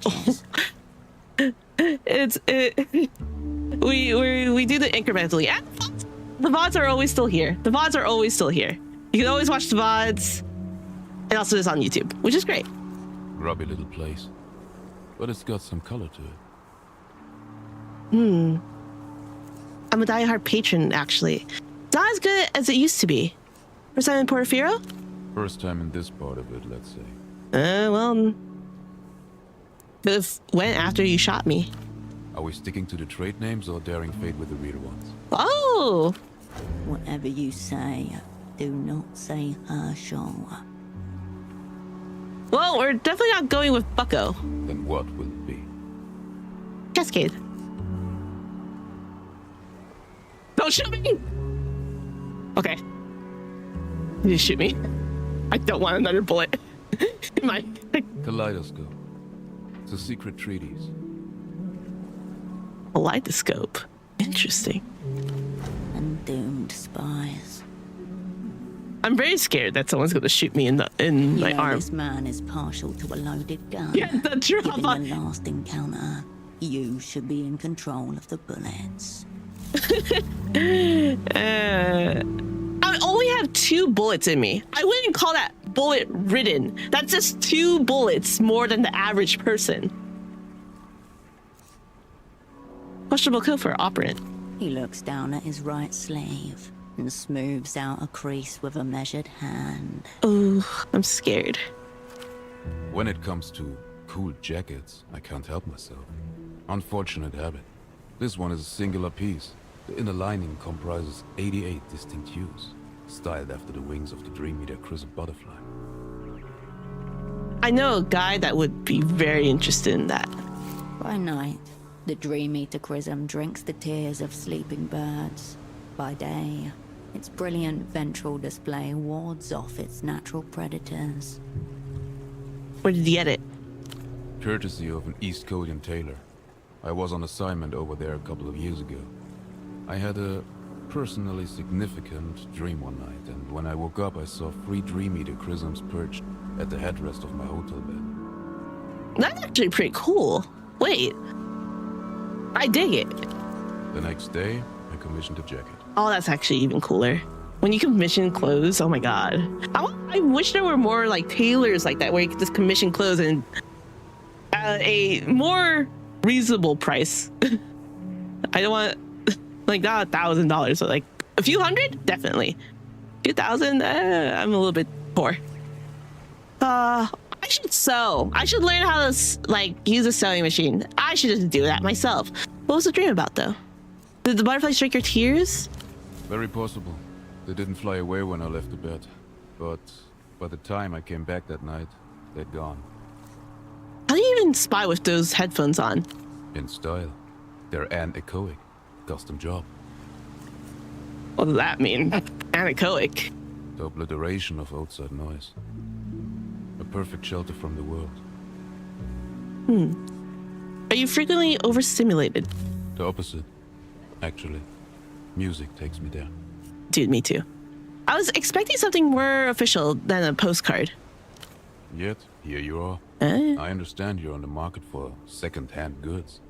the edges. We do the incrementally. And the VODs are always still here. The VODs are always still here. You can always watch the VODs, and also it's on YouTube, which is great. Grubby little place, but it's got some color to it. I'm a diehard patron, actually. It's not as good as it used to be. First time in Portofino? First time in this part of it, let's say. Well, could have went after you shot me. Are we sticking to the trade names or daring fate with the real ones? Oh! Whatever you say, do not say Herschel. Well, we're definitely not going with Bucko. Then what will it be? Cascade. Don't shoot me! Okay. You shoot me. I don't want another bullet. My Kaleidoscope. It's a secret treatise. kaleidoscope. Interesting. And doomed spies. I'm very scared that someone's gonna shoot me in my arm. This man is partial to a loaded gun. Yeah, the Given drama. the last encounter, you should be in control of the bullets. I only have 2 bullets in me. I wouldn't call that bullet ridden. That's just 2 bullets more than the average person. Questionable code for operant. He looks down at his right sleeve and smooths out a crease with a measured hand. Oh, I'm scared. When it comes to cool jackets, I can't help myself. Unfortunate habit. This one is a singular piece. The inner lining comprises 88 distinct hues, styled after the wings of the Dream Eater crescent butterfly. I know a guy that would be very interested in that. By night, the Dream Eater Chrism drinks the tears of sleeping birds. By day, its brilliant ventral display wards off its natural predators. Where did you get it? Courtesy of an East Coast tailor. I was on assignment over there a couple of years ago. I had a personally significant dream one night, and when I woke up I saw 3 Dream Eater Chrisms perched at the headrest of my hotel bed. That's actually pretty cool. Wait. I dig it. The next day, I commissioned a jacket. Oh, that's actually even cooler. When you commission clothes, oh my god. I wish there were more like tailors like that where you could just commission clothes and a more reasonable price. I don't want like not $1,000, but like a few hundred, definitely. A few thousand, I'm a little bit poor. I should sew. I should learn how to like use a sewing machine. I should just do that myself. What was the dream about though? Did the butterflies drink your tears? Very possible. They didn't fly away when I left the bed, but by the time I came back that night, they'd gone. How do you even spy with those headphones on? In style. They're anechoic. Custom job. What does that mean? Anechoic. The obliteration of outside noise. A perfect shelter from the world. Are you frequently overstimulated? The opposite, actually. Music takes me there. Dude, me too. I was expecting something more official than a postcard. Yet, here you are. I understand you're on the market for second-hand goods.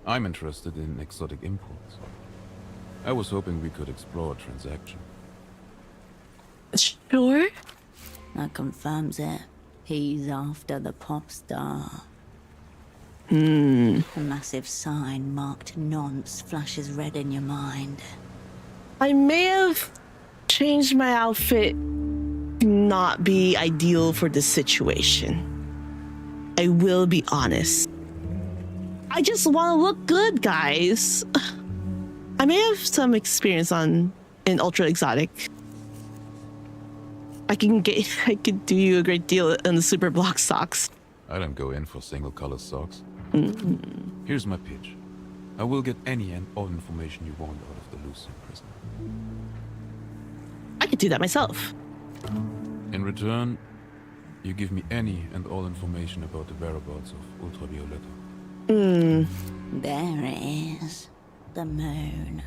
I'm interested in exotic imports. I was hoping we could explore a transaction. Sure. That confirms it. He's after the pop star. A massive sign marked nonce flashes red in your mind. I may have changed my outfit to not be ideal for this situation. I will be honest. I just want to look good, guys. I may have some experience in ultra exotic. I could do you a great deal in the super block socks. I don't go in for single color socks. Here's my pitch. I will get any and all information you want out of the Lucian prisoner. I could do that myself. In return, you give me any and all information about the whereabouts of Ultravioleta. There it is. The moon.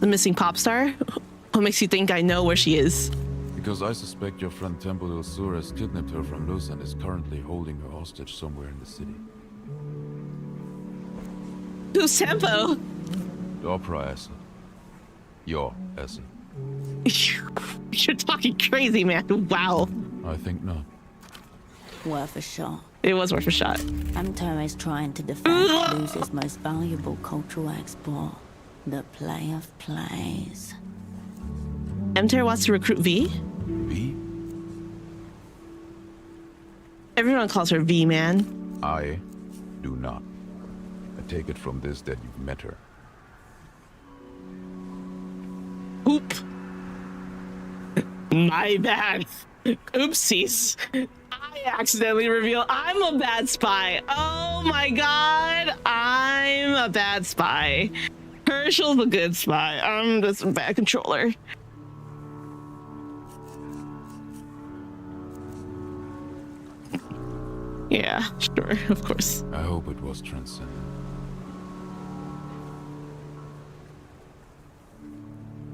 The missing pop star? What makes you think I know where she is? Because I suspect your friend Temple Ilsur has kidnapped her from Luz and is currently holding her hostage somewhere in the city. Who's Tempo? The opera asset. Your asset. You're talking crazy, man. Wow. I think not. Worth a shot. It was worth a shot. Amto is trying to defend Luz's most valuable cultural export, the play of plays. Emter wants to recruit V? V? Everyone calls her V, man. I do not. I take it from this that you've met her. Oop. My bad. Oopsies. I accidentally revealed I'm a bad spy. Oh my god. I'm a bad spy. Herschel's a good spy. I'm just a bad controller. Yeah, sure, of course. I hope it was transcendent.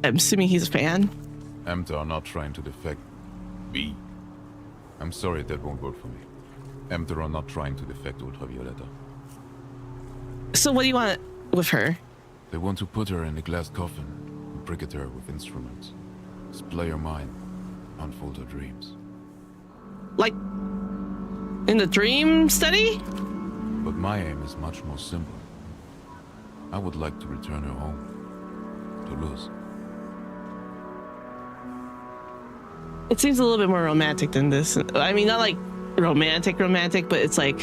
I'm assuming he's a fan. Emta are not trying to defect me. I'm sorry, that won't work for me. Emta are not trying to defect Ultravioleta. So what do you want with her? They want to put her in a glass coffin and bricket her with instruments. Display her mind, unfold her dreams. Like, in the dream study? But my aim is much more simple. I would like to return her home. To Luz. It seems a little bit more romantic than this. I mean, not like romantic, but it's like,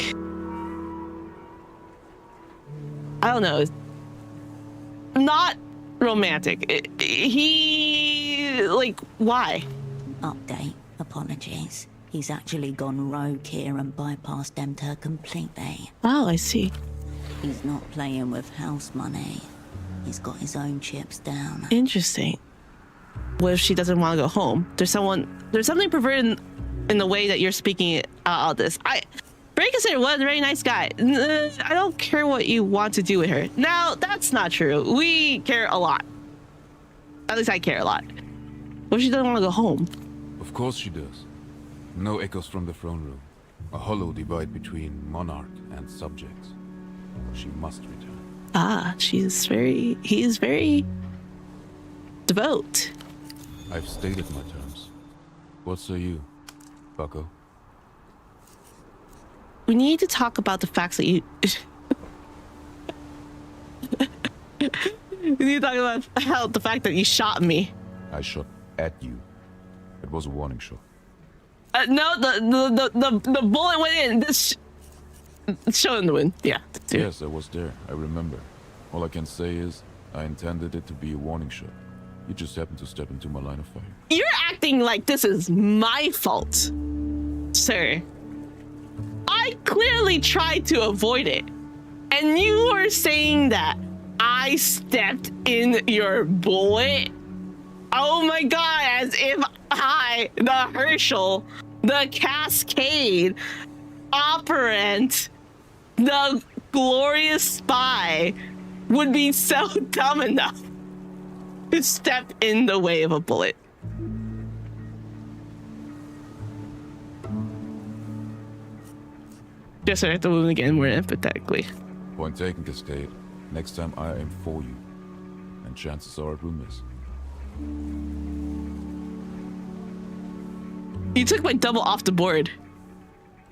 I don't know. Not romantic. Why? Update. Apologies. He's actually gone rogue here and bypassed Emta completely. Oh, I see. He's not playing with house money. He's got his own chips down. Interesting. What if she doesn't want to go home? There's something perverted in the way that you're speaking out this. Very considerate, was a very nice guy. I don't care what you want to do with her. Now, that's not true. We care a lot. At least I care a lot. What if she doesn't want to go home? Of course she does. No echoes from the throne room. A hollow divide between monarch and subjects. She must return. Ah, he is very devout. I've stated my terms. What say you, Bucko? We need to talk about the facts that you... We need to talk about the fact that you shot me. I shot at you. It was a warning shot. No, the bullet went in. Show in the wind. Yeah. Yes, I was there. I remember. All I can say is I intended it to be a warning shot. You just happened to step into my line of fire. You're acting like this is my fault, sir. I clearly tried to avoid it. And you are saying that I stepped in your bullet? Oh my god, as if I, the Herschel, the Cascade, operant, the glorious spy, would be so dumb enough to step in the way of a bullet. Just I have to wound again more empathetically. Point taken, Cascade. Next time I aim for you. And chances are it will miss. You took my double off the board.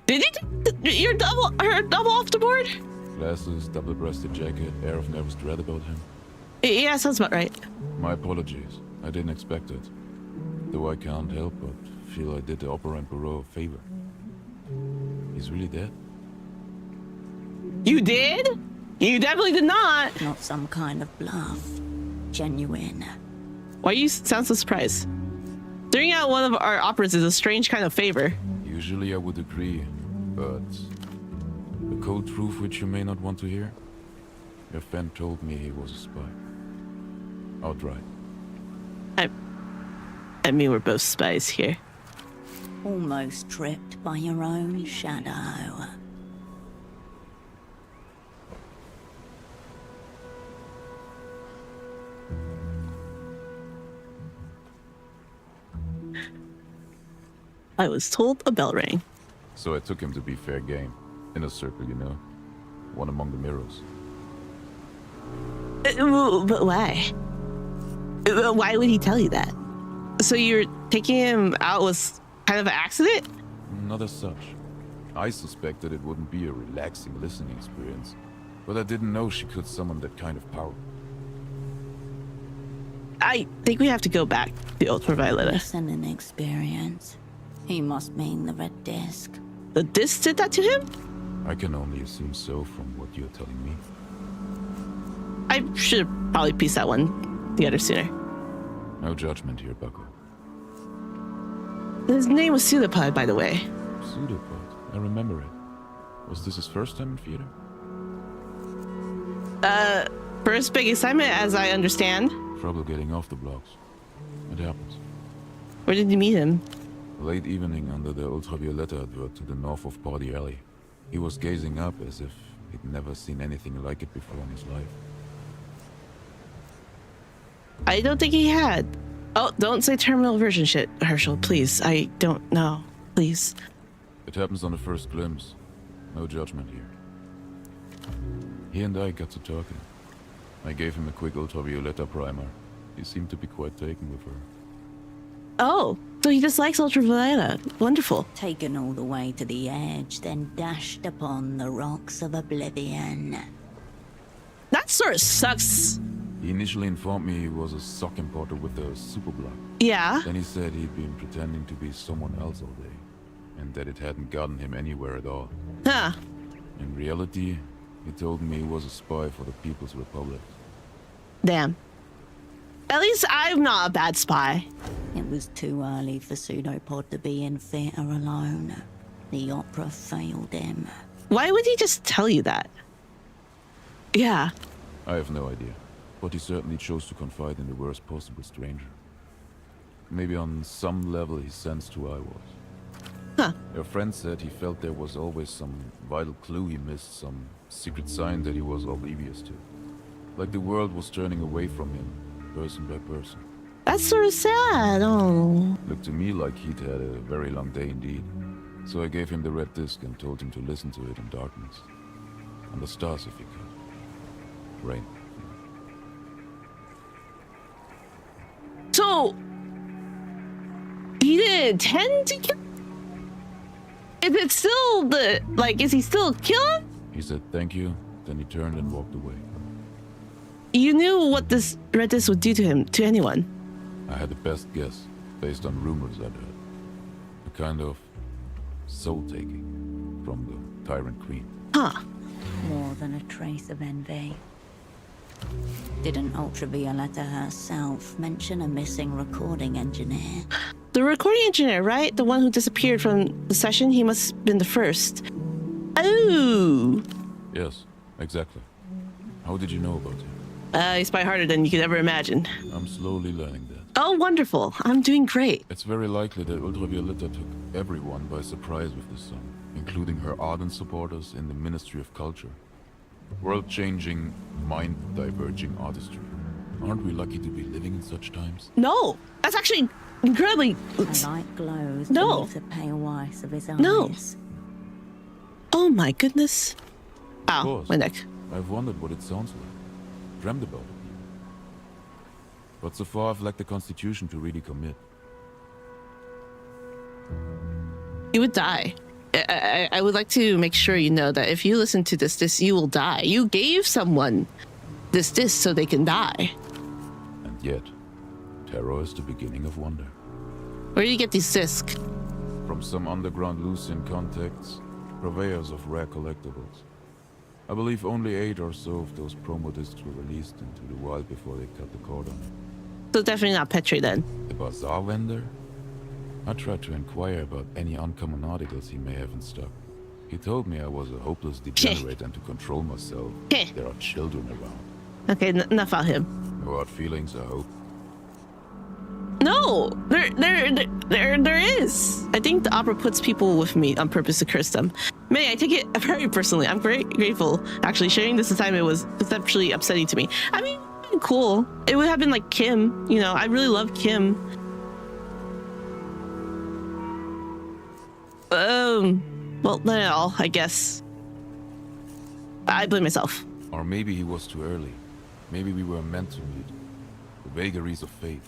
Did you take her double off the board? Glasses, double-breasted jacket, air of nervous dread about him. Yeah, sounds about right. My apologies. I didn't expect it. Though I can't help but feel I did the Operant Bureau a favor. He's really dead? You did? You definitely did not. Not some kind of bluff. Genuine. Why you sound so surprised? Throwing out one of our operatives is a strange kind of favor. Usually I would agree, but the cold truth which you may not want to hear? Your friend told me he was a spy. Outright. I mean, we're both spies here. Almost tripped by your own shadow. I was told a bell rang. So I took him to be fair game. In a circle, you know. One among the mirrors. But why? Why would he tell you that? So you're taking him out was kind of an accident? Not as such. I suspected it wouldn't be a relaxing listening experience, but I didn't know she could summon that kind of power. I think we have to go back to Ultravioleta. Listening experience. He must mean the red disc. The disc did that to him? I can only assume so from what you're telling me. I should have probably pieced that one together sooner. No judgment here, Bucko. His name was Pseudopod, by the way. Pseudopod. I remember it. Was this his first time in theater? First big assignment, as I understand. Trouble getting off the blocks. It happens. Where did you meet him? Late evening under the Ultravioleta advert to the north of Party Alley. He was gazing up as if he'd never seen anything like it before in his life. I don't think he had. Oh, don't say terminal version shit, Herschel, please. I don't know. Please. It happens on the first glimpse. No judgment here. He and I got to talking. I gave him a quick Ultravioletta primer. He seemed to be quite taken with her. Oh, so he just likes Ultravioletta. Wonderful. Taken all the way to the edge, then dashed upon the rocks of oblivion. That sort of sucks. He initially informed me he was a sock importer with a superblock. Yeah. Then he said he'd been pretending to be someone else all day, and that it hadn't gotten him anywhere at all. Huh. In reality, he told me he was a spy for the People's Republic. Damn. At least I'm not a bad spy. It was too early for Pseudopod to be in theatre alone. The opera failed him. Why would he just tell you that? Yeah. I have no idea, but he certainly chose to confide in the worst possible stranger. Maybe on some level he sensed who I was. Huh. Your friend said he felt there was always some vital clue he missed, some secret sign that he was oblivious to. Like the world was turning away from him, person by person. That's sort of sad. Oh. Looked to me like he'd had a very long day indeed. So I gave him the red disc and told him to listen to it in darkness. On the stars if he could. Rain. So, he didn't intend to kill? Is it still the, like, is he still killing? He said thank you, then he turned and walked away. You knew what this red disc would do to him, to anyone. I had the best guess, based on rumors I'd heard. A kind of soul-taking from the Tyrant Queen. Huh. More than a trace of envy. Didn't Ultravioletta herself mention a missing recording engineer? The recording engineer, right? The one who disappeared from the session? He must have been the first. Oh! Yes, exactly. How did you know about him? I spy harder than you could ever imagine. I'm slowly learning that. Oh, wonderful. I'm doing great. It's very likely that Ultravioletta took everyone by surprise with this song, including her ardent supporters in the Ministry of Culture. World-changing, mind-diverging artistry. Aren't we lucky to be living in such times? No! That's actually incredibly... A light glows No. beneath the pale whites of his eyes. No. Oh my goodness. Of Ow, course. my neck. I've wondered what it sounds like. Dreamt about it. But so far I've lacked the constitution to really commit. You would die. I would like to make sure you know that if you listen to this, you will die. You gave someone this disc so they can die. And yet, terror is the beginning of wonder. Where do you get these discs? From some underground Lucian contacts, purveyors of rare collectibles. I believe only 8 or so of those promo discs were released into the wild before they cut the cord on it. So definitely not Petri then. The bazaar vendor? I tried to inquire about any uncommon articles he may have in stock. He told me I was a hopeless degenerate and to control myself. There are children around. Okay, enough about him. No hard feelings, I hope. No, there is. I think the opera puts people with me on purpose to curse them. May I take it very personally. I'm very grateful. Actually, sharing this assignment was conceptually upsetting to me. I mean, cool. It would have been like Kim. You know, I really love Kim. Well, not at all, I guess. I blame myself. Or maybe he was too early. Maybe we were meant to meet. The vagaries of fate.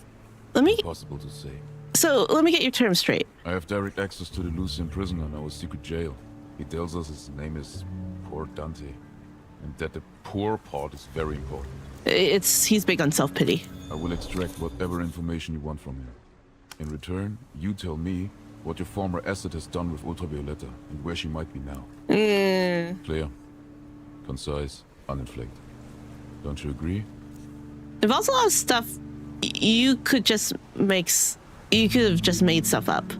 Impossible to say. So, let me get your terms straight. I have direct access to the Lucian prisoner in our secret jail. He tells us his name is Port Dante. And that the poor part is very important. He's big on self-pity. I will extract whatever information you want from him. In return, you tell me what your former asset has done with Ultravioletta and where she might be now. Clear, concise, uninflected. Don't you agree? There's also a lot of stuff you could just you could have just made stuff up.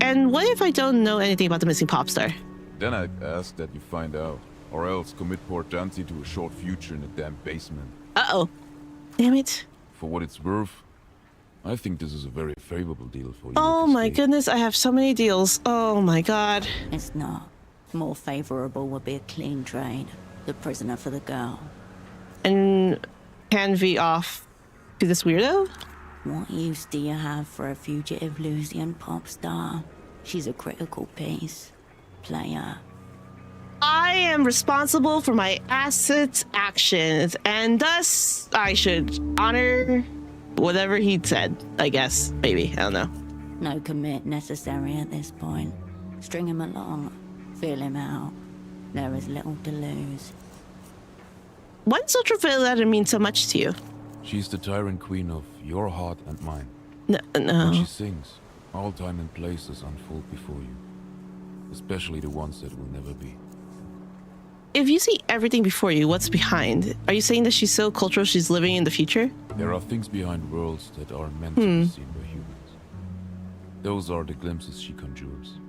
And what if I don't know anything about the missing pop star? Then I'd ask that you find out, or else commit Port Dante to a short future in a damn basement. Uh-oh. Damn it. For what it's worth, I think this is a very favorable deal for you. Oh my goodness, I have so many deals. Oh my god. It's not. More favorable would be a clean trade. The prisoner for the girl. And hand V off to this weirdo? What use do you have for a fugitive Lucian pop star? She's a critical piece. Player. I am responsible for my assets' actions, and thus I should honor whatever he said, I guess. Maybe. I don't know. No commit necessary at this point. String him along. Feel him out. There is little to lose. Why does Ultraviolet mean so much to you? She's the tyrant queen of your heart and mine. No. When she sings, all time and places unfold before you. Especially the ones that will never be. If you see everything before you, what's behind? Are you saying that she's so cultural she's living in the future? There are things behind worlds that are meant to be seen by humans. Those are the glimpses she conjures.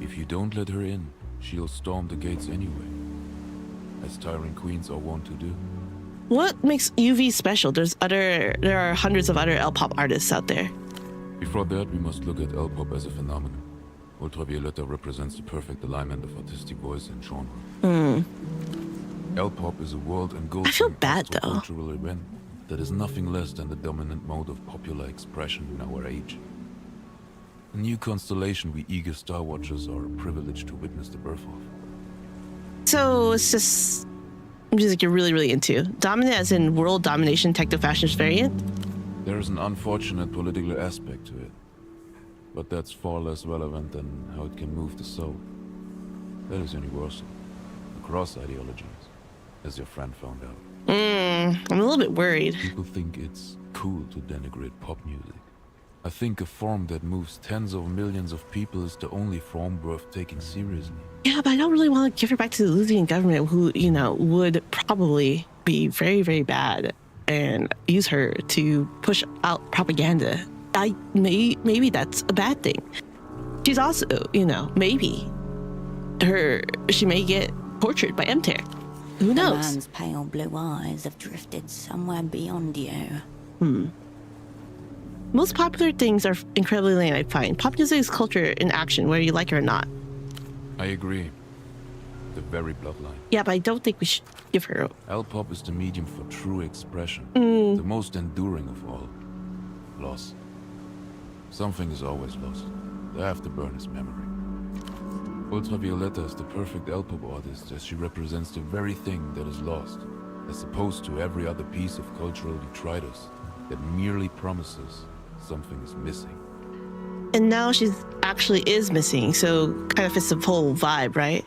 If you don't let her in, she'll storm the gates anyway. As tyrant queens are wont to do. What makes UV special? There are hundreds of other L-pop artists out there. Before that, we must look at L-pop as a phenomenon. Ultravioletta represents the perfect alignment of artistic voice and genre. L-pop is a world engulfing I feel bad though. cultural event that is nothing less than the dominant mode of popular expression in our age. A new constellation we eager Star Watchers are privileged to witness the birth of. So it's just music you're really, really into. Dominant as in world domination techno-fascist variant? There is an unfortunate political aspect to it. But that's far less relevant than how it can move the soul. That is universal, across ideologies, as your friend found out. I'm a little bit worried. People think it's cool to denigrate pop music. I think a form that moves tens of millions of people is the only form worth taking seriously. Yeah, but I don't really want to give her back to the Lucian government who, would probably be very, very bad and use her to push out propaganda. Maybe that's a bad thing. She's also, maybe she may get tortured by MTech. Who knows? The man's pale blue eyes have drifted somewhere beyond you. Most popular things are incredibly lame, I find. Pop music is culture in action, whether you like it or not. I agree. The very bloodline. Yeah, but I don't think we should give her. L-pop is the medium for true expression. The most enduring of all. Loss. Something is always lost. The afterburn is memory. Ultravioletta is the perfect L-pop artist as she represents the very thing that is lost, as opposed to every other piece of cultural detritus that merely promises something is missing. And now she's actually is missing, so kind of fits the whole vibe, right?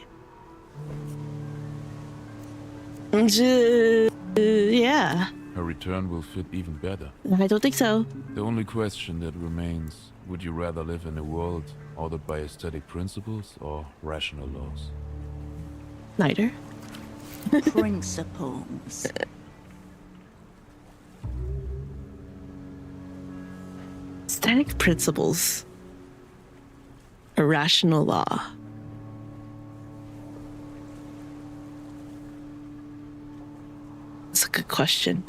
Yeah. Her return will fit even better. I don't think so. The only question that remains, would you rather live in a world ordered by aesthetic principles or rational laws? Neither. Principles. Aesthetic principles. A rational law. That's a good question.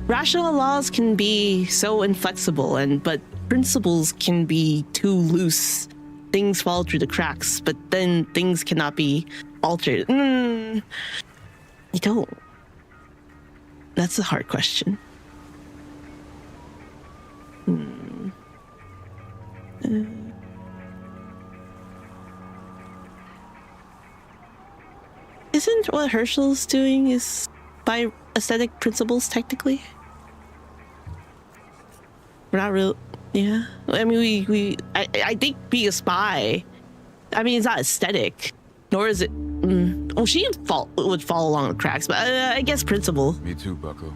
Rational laws can be so inflexible, but principles can be too loose. Things fall through the cracks, but then things cannot be altered. I don't. That's a hard question. Isn't what Herschel's doing is by aesthetic principles technically? We're not real. Yeah. I mean, I think being a spy, I mean, it's not aesthetic, nor is it. Well, she would fall along the cracks, but I guess principle. Me too, Bucko.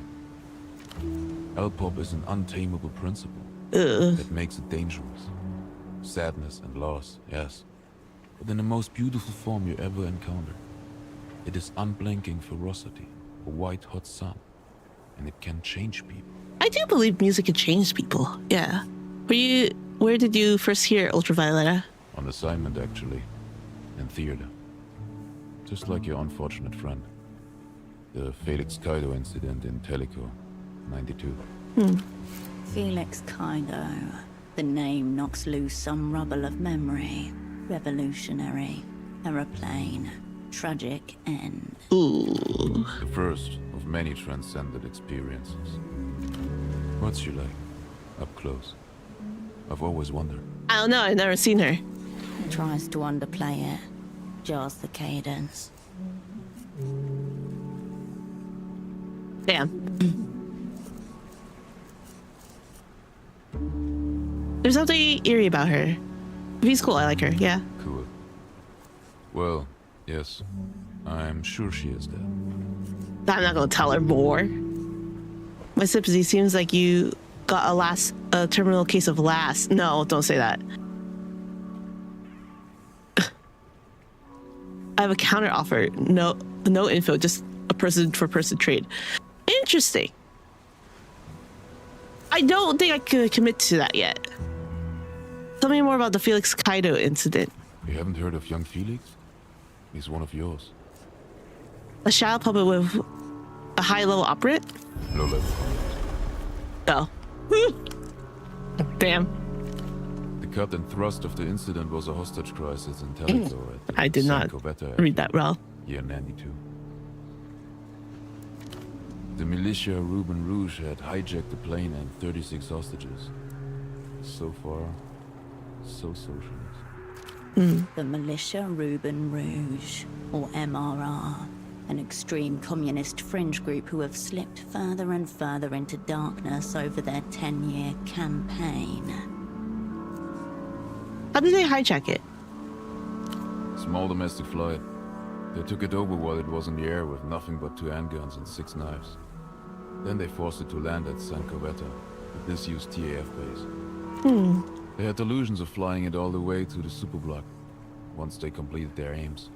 L-pop is an untamable principle Ugh. that makes it dangerous. Sadness and loss, yes, but in the most beautiful form you ever encountered. It is unblinking ferocity, a white-hot sun, and it can change people. I do believe music can change people. Yeah. Where did you first hear Ultravioletta? On assignment, actually. In theater. Just like your unfortunate friend. The Felix Kaido incident in Teleco, 92. Felix Kaido. The name knocks loose some rubble of memory. Revolutionary. Aeroplane. Tragic end. Ooh. The first of many transcendent experiences. What's she like? Up close. I've always wondered. I don't know. I've never seen her. Tries to underplay it. Jars the cadence. Damn. There's something eerie about her. She's cool. I like her. Yeah. Cool. Well, yes. I'm sure she is dead. I'm not gonna tell her more. My sympathy seems like you got a terminal case of last. No, don't say that. I have a counter offer. No info, just a person for person trade. Interesting. I don't think I could commit to that yet. Tell me more about the Felix Kaido incident. You haven't heard of young Felix? He's one of yours. A shadow puppet with a high-level operate? Low-level. Oh. Damn. The cut and thrust of the incident was a hostage crisis in Teleco at I did not read that well. Year 92. The militia Ruben Rouge had hijacked the plane and 36 hostages. So far, so socialist. The militia Ruben Rouge, or MRR, an extreme communist fringe group who have slipped further and further into darkness over their 10-year campaign. How did they hijack it? Small domestic flight. They took it over while it was in the air with nothing but 2 handguns and 6 knives. Then they forced it to land at San Covetta, a disused TAF base. They had delusions of flying it all the way to the superblock, once they completed their aims.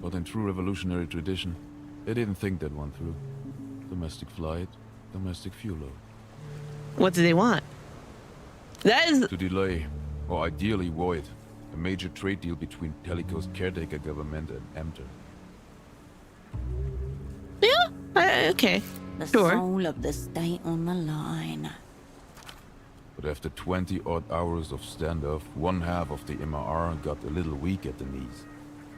But in true revolutionary tradition, they didn't think that one through. Domestic flight, domestic fuel load. What do they want? That is... To delay, or ideally void, a major trade deal between Teleco's caretaker government and Emter. Yeah, okay. The Sure. soul of the state on the line. But after 20-odd hours of standoff, one half of the MRR got a little weak at the knees,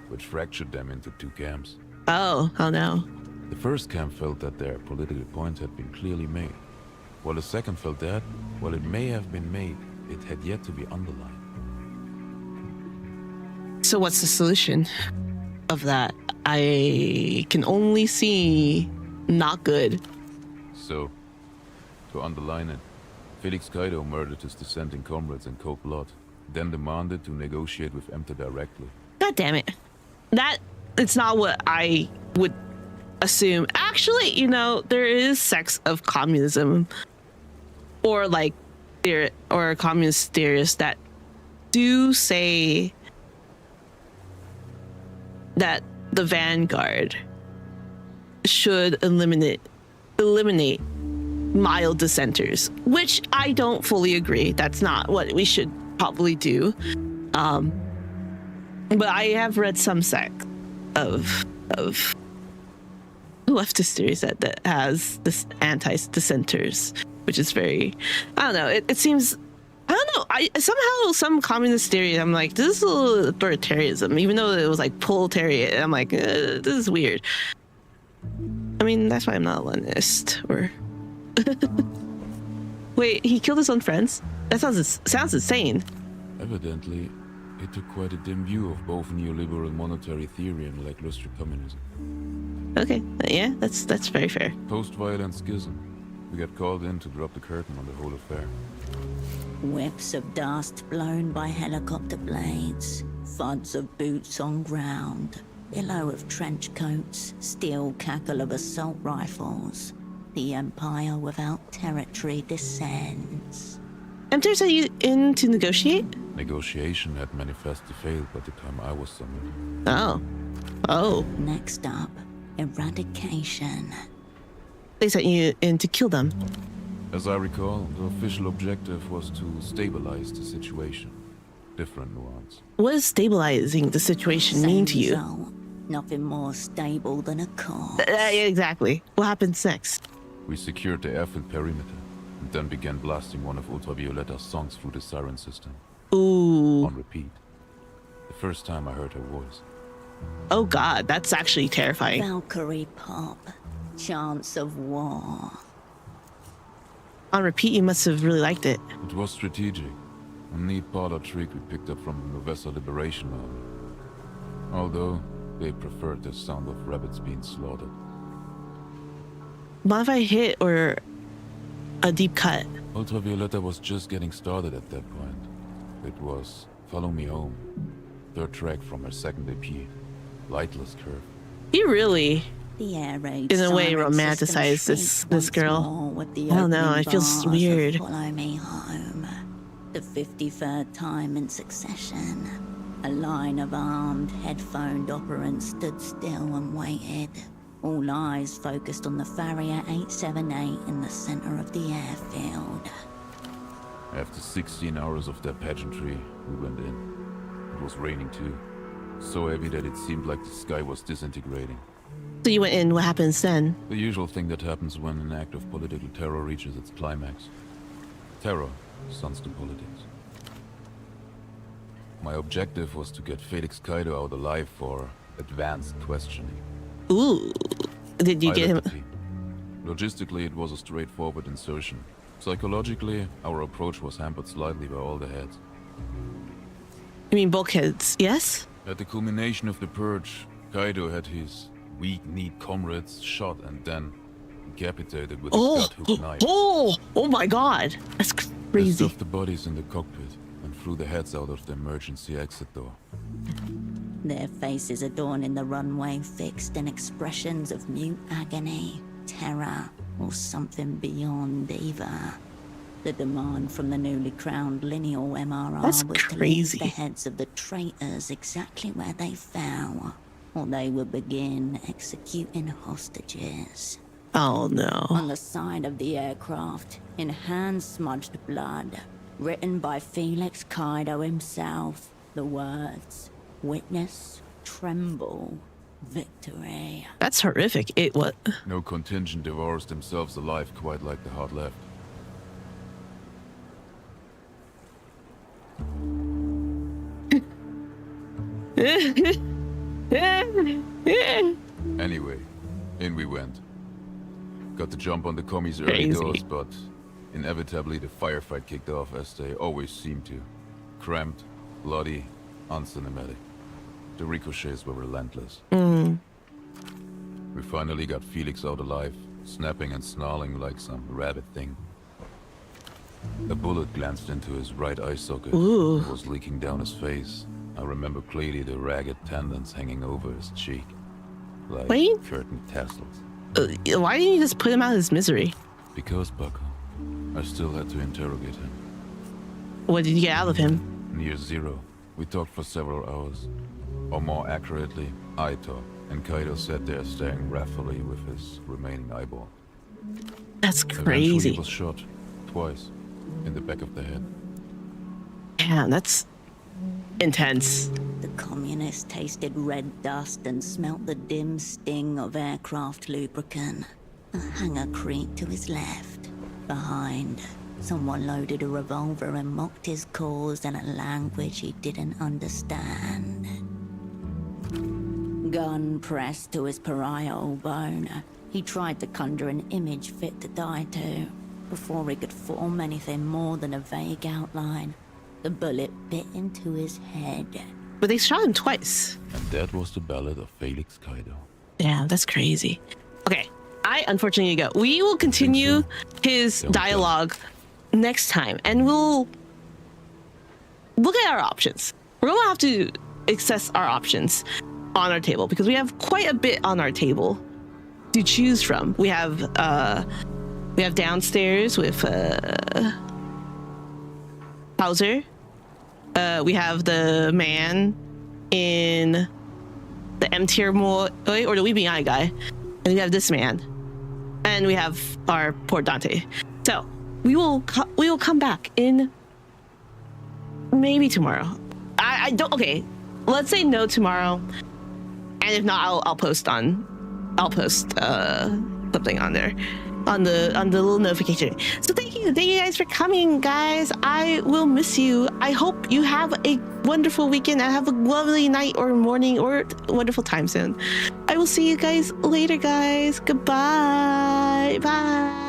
which fractured them into 2 camps. Oh no. The first camp felt that their political point had been clearly made, while the second felt that, while it may have been made, it had yet to be underlined. So what's the solution of that? I can only see not good. So, to underline it, Felix Kaido murdered his dissenting comrades in cold blood, then demanded to negotiate with Emter directly. God damn it. It's not what I would assume. Actually, there is sects of communism or communist theorists that do say that the vanguard should eliminate mild dissenters, which I don't fully agree. That's not what we should probably do. But I have read some sect of leftist theories that has this anti-dissenters, which is very, I don't know. It seems, I don't know. Somehow some communist theory, I'm like, this is a little authoritarianism, even though it was like proletariat. I'm like, this is weird. I mean, that's why I'm not a Leninist. Or wait, he killed his own friends? That sounds insane. Evidently, he took quite a dim view of both neoliberal monetary theory and lackluster communism. Okay, yeah, that's very fair. Post-violent schism. We got called in to drop the curtain on the whole affair. Whiffs of dust blown by helicopter blades, thuds of boots on ground, billow of trench coats, steel cackle of assault rifles. The empire without territory descends. Emter sent you in to negotiate? Negotiation had manifestly failed by the time I was summoned. Oh. Next up, eradication. They sent you in to kill them. As I recall, the official objective was to stabilize the situation. different nuance. What does stabilizing the situation mean to you? Result. Nothing more stable than a corpse. Exactly. What happens next? We secured the airfield perimeter, and then began blasting one of Ultravioletta's songs through the siren system. Ooh. On repeat. The first time I heard her voice. Oh god, that's actually terrifying. Valkyrie pop. Chance of war. On repeat, you must have really liked it. It was strategic. A neat parlor trick we picked up from the Novessa Liberation Army. Although, they preferred the sound of rabbits being slaughtered. Modify hit or a deep cut? Ultravioletta was just getting started at that point. It was Follow Me Home, third track from her second EP, Lightless Curve. You really, The air raid in a way, siren romanticize system this shrieked girl. once more with the I don't know, opening it feels bars of weird. Follow Me Home. The 53rd time in succession. A line of armed, headphoned operants stood still and waited. All eyes focused on the Farrier 878 in the center of the airfield. After 16 hours of that pageantry, we went in. It was raining too. So heavy that it seemed like the sky was disintegrating. So you went in, what happens then? The usual thing that happens when an act of political terror reaches its climax. Terror sons to politics. My objective was to get Felix Kaido out alive for advanced questioning. Ooh, did you get him? Logistically, it was a straightforward insertion. Psychologically, our approach was hampered slightly by all the heads. You mean bulkheads, yes? At the culmination of the purge, Kaido had his weak-kneed comrades shot and then decapitated with a gut-hook knife. Oh my god, that's They crazy. stuffed the bodies in the cockpit and threw the heads out of the emergency exit door. Their faces adorning the runway fixed in expressions of mute agony, terror, or something beyond either. The demand from the newly crowned lineal MRR That's was to crazy. leave the heads of the traitors exactly where they fell, or they would begin executing hostages. Oh no. On the side of the aircraft, in hand-smudged blood, written by Felix Kaido himself, the words, "Witness, tremble, victory." That's horrific. It what? No contingent devours themselves alive quite like the hard left. Anyway, in we went. Got the jump on the commies early Crazy. doors, but inevitably the firefight kicked off as they always seem to. Cramped, bloody, uncinematic. The ricochets were relentless. We finally got Felix out alive, snapping and snarling like some rabid thing. A bullet glanced into his right eye socket. Ooh. It was leaking down his face. I remember clearly the ragged tendons hanging over his cheek, like Wait. curtain tassels. Why didn't you just put him out of his misery? Because, Bucko, I still had to interrogate him. What did you get out of him? Near zero, we talked for several hours. Or more accurately, I talked, and Kaido sat there staring wrathfully with his remaining eyeball. That's Eventually crazy. he was shot, twice, in the back of the head. Damn, that's intense. The communist tasted red dust and smelt the dim sting of aircraft lubricant. A hangar creaked to his left. Behind, someone loaded a revolver and mocked his cause in a language he didn't understand. Gun pressed to his parietal bone, he tried to conjure an image fit to die to. Before he could form anything more than a vague outline, the bullet bit into his head. But they shot him twice. And that was the ballad of Felix Kaido. Damn, that's crazy. Okay, I unfortunately go. We will continue his Don't dialogue next time, and we'll look at our options. We're gonna have to access our options on our table because we have quite a bit on our table to choose from. We have downstairs with Bowser. We have the man in the M tier or the Weeping Eye guy, and we have this man, and we have our poor Dante. So we will come back in maybe tomorrow. I don't. Okay, let's say no tomorrow, and if not, I'll post something on there, on the little notification. So thank you guys for coming, guys. I will miss you. I hope you have a wonderful weekend and have a lovely night or morning or wonderful time zone. I will see you guys later, guys. Goodbye. Bye.